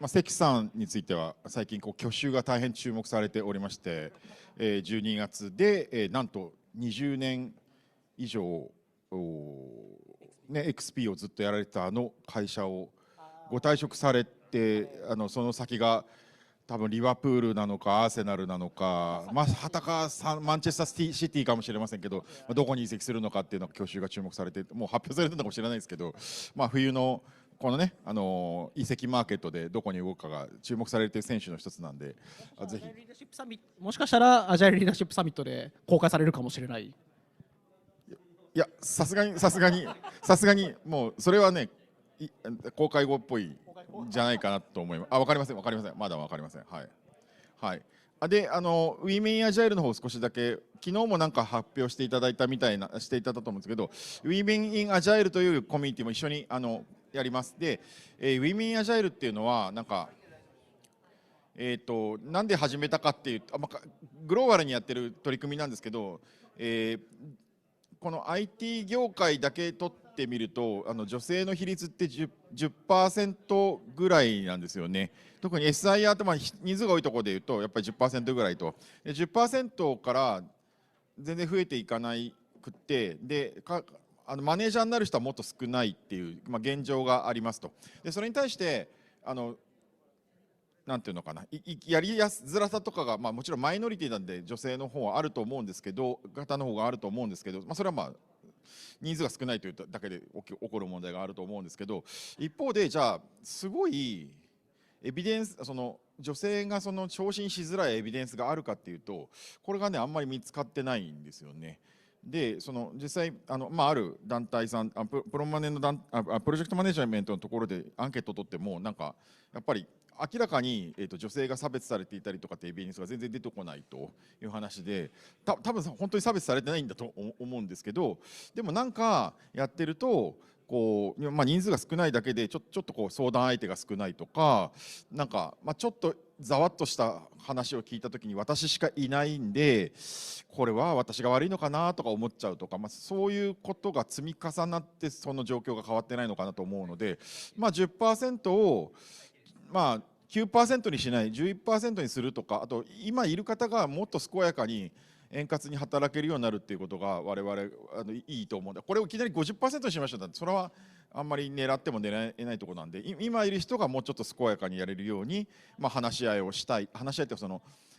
関さんについては最近去就が大変注目されておりまして、12月で、なんと20年以上、XP をずっとやられてた会社をご退職されて、その先が多分リバプールなのかアーセナルなのか、はたかマンチェスターシティかもしれませんけど、どこに移籍するのかっていうのが去就が注目されて、もう発表されてるのかもしれないですけど、冬のこのね、移籍マーケットでどこに動くかが注目されている選手の一つなんで、ぜひもしかしたらアジャイルリーダーシップサミットで公開されるかもしれない。いや、さすがにもうそれはね、公開語っぽいじゃないかなと思います。わかりません、まだわかりません。はい。はい。で、ウィメンアジャイルの方少しだけ、昨日もなんか発表していただいたと思うんですけど、ウィメンインアジャイルというコミュニティも一緒にやります。で、ウィメンアジャイルっていうのはなんかなんで始めたかっていうと、グローバルにやってる取り組みなんですけど、この IT 業界だけ取ってみると女性の比率って 10% ぐらいなんですよね。特に SIR って人数が多いところでいうとやっぱり 10% ぐらいと、10% から全然増えていかなくってでマネージャーになる人はもっと少ないっていう、現状がありますと。でそれに対してなんていうのかな、やりやすづらさとかが、もちろんマイノリティなんで女性の方はあると思うんですけど、方の方があると思うんですけど、それは人数が少ないというだけで起こる問題があると思うんですけど、一方でじゃあすごいエビデンス、女性が昇進しづらいエビデンスがあるかっていうと、これがねあんまり見つかってないんですよね。で実際ある団体さんプロジェクトマネジメントのところでアンケートを取ってもなんかやっぱり明らかに、女性が差別されていたりとかってエビデンスが全然出てこないという話で、多分本当に差別されてないんだと思うんですけど、でもなんかやってると人数が少ないだけでちょっと相談相手が少ないとか、なんかちょっとざわっとした話を聞いた時に私しかいないんでこれは私が悪いのかなとか思っちゃうとか、そういうことが積み重なってその状況が変わってないのかなと思うので、10% を9% にしない 11% にするとか、あと今いる方がもっと健やかに円滑に働けるようになるっていうことが我々いいと思うんで、これをいきなり 50% にしましたってそれはあんまり狙っても狙えないところなんで、今いる人がもうちょっと健やかにやれるように、話し合いをしたい。話し合いって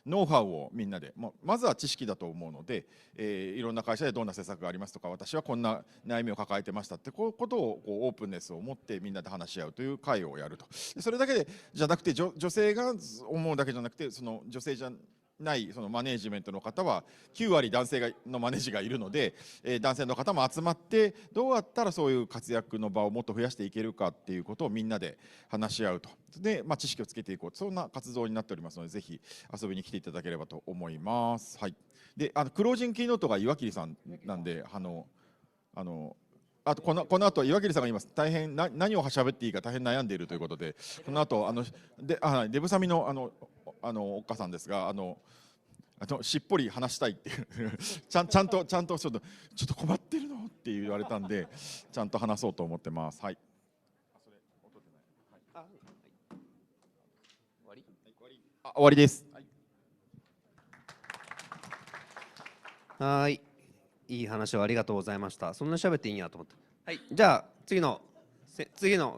ノウハウをみんなで、まずは知識だと思うので、いろんな会社でどんな施策がありますとか、私はこんな悩みを抱えてましたってこういうことをオープンネスを持ってみんなで話し合うという会をやると。それだけじゃなくて女性が思うだけじゃなくて、女性じゃないマネージメントの方は9割男性のマネージがいるので、男性の方も集まってどうやったらそういう活躍の場をもっと増やしていけるかっていうことをみんなで話し合うと。で、知識をつけていこう、そんな活動になっておりますので、ぜひ遊びに来ていただければと思います。はい。で、クロージングキーノートが岩切さんなんで、あとこの後岩切さんが今大変何を喋っていいか大変悩んでいるということで、この後デブサミのおっかさんですがしっぽり話したいっていうちゃんとちょっと困ってるのって言われたんでちゃんと話そうと思ってます。はい。終わりです。はい。いい話をありがとうございました。そんなに喋っていいんやと思って。はい。じゃあ次の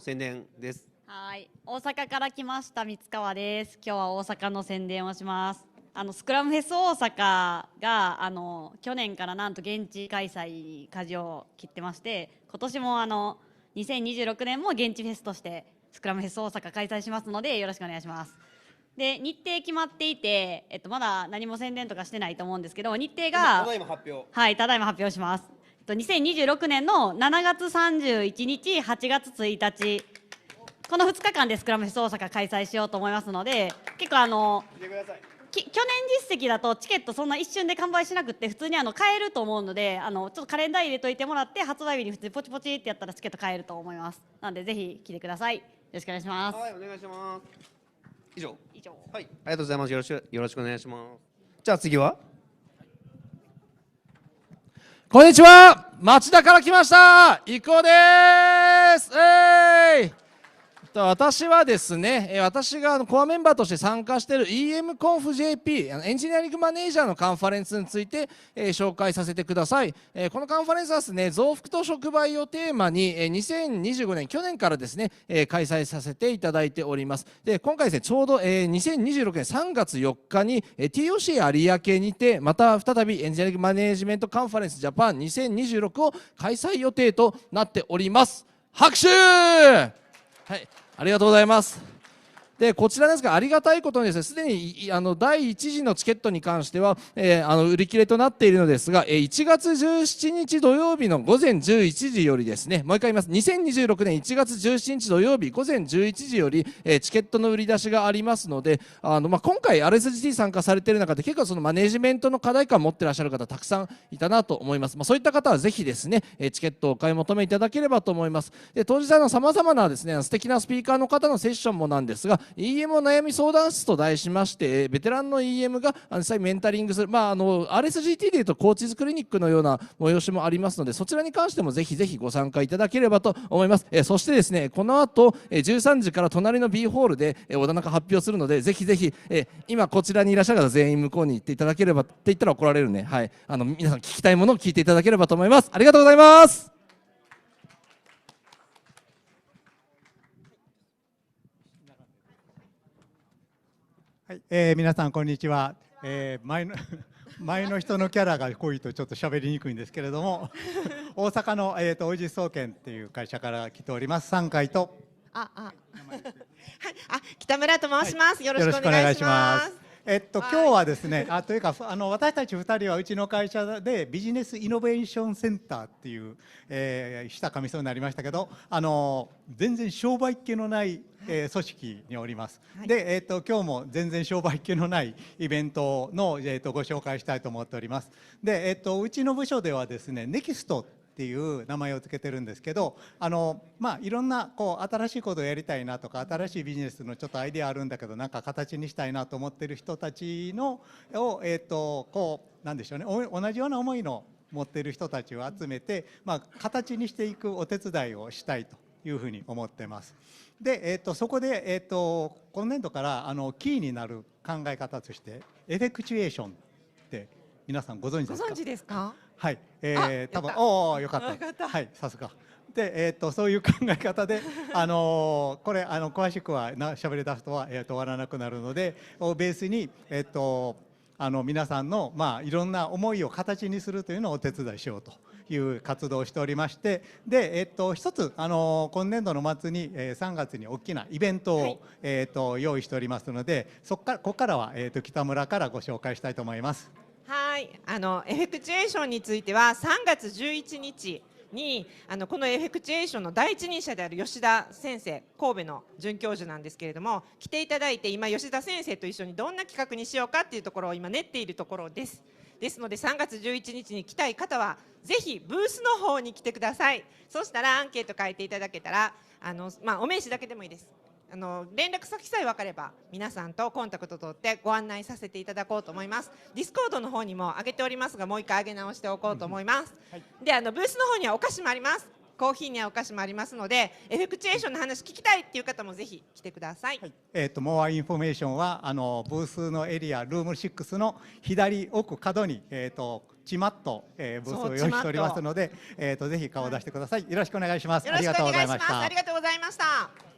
宣伝です。はい。大阪から来ました三川です。今日は大阪の宣伝をします。スクラムフェス大阪が去年からなんと現地開催に舵を切ってまして、今年も2026年も現地フェスとしてスクラムフェス大阪開催しますのでよろしくお願いします。で日程決まっていて、まだ何も宣伝とかしてないと思うんですけど、日程がただいま発表。はい、ただいま発表します。2026年の7月31日8月1日この2日間でスクラムフェス大阪開催しようと思いますので、結構見てください。去年実績だとチケットそんな一瞬で完売しなくって普通に買えると思うので、ちょっとカレンダー入れといてもらって発売日に普通にポチポチってやったらチケット買えると思います。なのでぜひ来てください。よろしくお願いします。はい、お願いします。以上。はい、ありがとうございます。よろしくお願いします。じゃあ次は。こんにちは、町田から来ました伊藤です。私はですね、私がコアメンバーとして参加している EMConfJP エンジニアリングマネージャーのカンファレンスについて、紹介させてください。このカンファレンスはですね、増幅と触媒をテーマに、2025年去年からですね、開催させていただいております。で今回ですね、ちょうど、2026年3月4日に、TOC 有明にてまた再びエンジニアリングマネージメントカンファレンスジャパン2026を開催予定となっております。拍手。はい、ありがとうございます。でこちらですが、ありがたいことにですね、すでに第1次のチケットに関しては、売り切れとなっているのですが、1月17日土曜日の午前11時よりですね、もう一回言います、2026年1月17日土曜日午前11時より、チケットの売り出しがありますので、今回 RSGT 参加されている中で結構そのマネジメントの課題感を持っていらっしゃる方たくさんいたなと思います。そういった方はぜひですね、チケットをお買い求めいただければと思います。で当日さまざまなですね、素敵なスピーカーの方のセッションもなんですが、 EM お悩み相談室と題しまして、ベテランの EM が実際メンタリングする、RSGT でいうとコーチズクリニックのような催しもありますので、そちらに関してもぜひぜひご参加いただければと思います。そしてですね、この後13時から隣の B ホールでお棚発表するので、ぜひぜひ今こちらにいらっしゃる方全員向こうに行っていただければって言ったら怒られるね。はい、皆さん聞きたいものを聞いていただければと思います。ありがとうございます。はい、皆さんこんにちは。前の人のキャラが濃いとちょっと喋りにくいんですけれども大阪のオイジス総研っていう会社から来ております。3回と北村と申します。よろしくお願いします。今日はですね、というか私たち2人はうちの会社でビジネスイノベーションセンターっていう、下噛みそうになりましたけど、全然商売っ気のない組織におります。で、今日も全然商売っ気のないイベントの、ご紹介したいと思っております。で、うちの部署ではですね、ネキストっていう名前を付けてるんですけど、いろんな新しいことをやりたいなとか、新しいビジネスのちょっとアイデアあるんだけどなんか形にしたいなと思ってる人たちのなんでしょうね、同じような思いの持っている人たちを集めて、形にしていくお手伝いをしたいというふうに思ってます。で、そこで、今年度からキーになる考え方としてエフェクチュエーションって皆さんご存知ですか？ご存知ですか？はい、多分よかった。はい、さすが。で、そういう考え方で、これ詳しくは喋り出すとは終わらなくなるので、ベースに皆さんのいろんな思いを形にするというのをお手伝いしようという活動をしておりまして、で、一つ今年度の末に3月に大きなイベントを、用意しておりますので、ここからは北村からご紹介したいと思います。はい、エフェクチュエーションについては3月11日にこのエフェクチュエーションの第一人者である吉田先生、神戸の准教授なんですけれども、来ていただいて今吉田先生と一緒にどんな企画にしようかっていうところを今練っているところです。ですので3月11日に来たい方はぜひブースの方に来てください。そしたらアンケート書いていただけたらお名刺だけでもいいです。連絡先さえ分かれば皆さんとコンタクト取ってご案内させていただこうと思います。ディスコードの方にも上げておりますが、もう一回上げ直しておこうと思います。で、ブースの方にはお菓子もあります。コーヒーにはお菓子もありますので、エフェクチュエーションの話聞きたいっていう方もぜひ来てください。モアインフォメーションはブースのエリアルーム6の左奥角にチマッと、ブースを用意しておりますので、ぜひ顔を出してください。よろしくお願いします。ありがとうございました。ありがとうございました。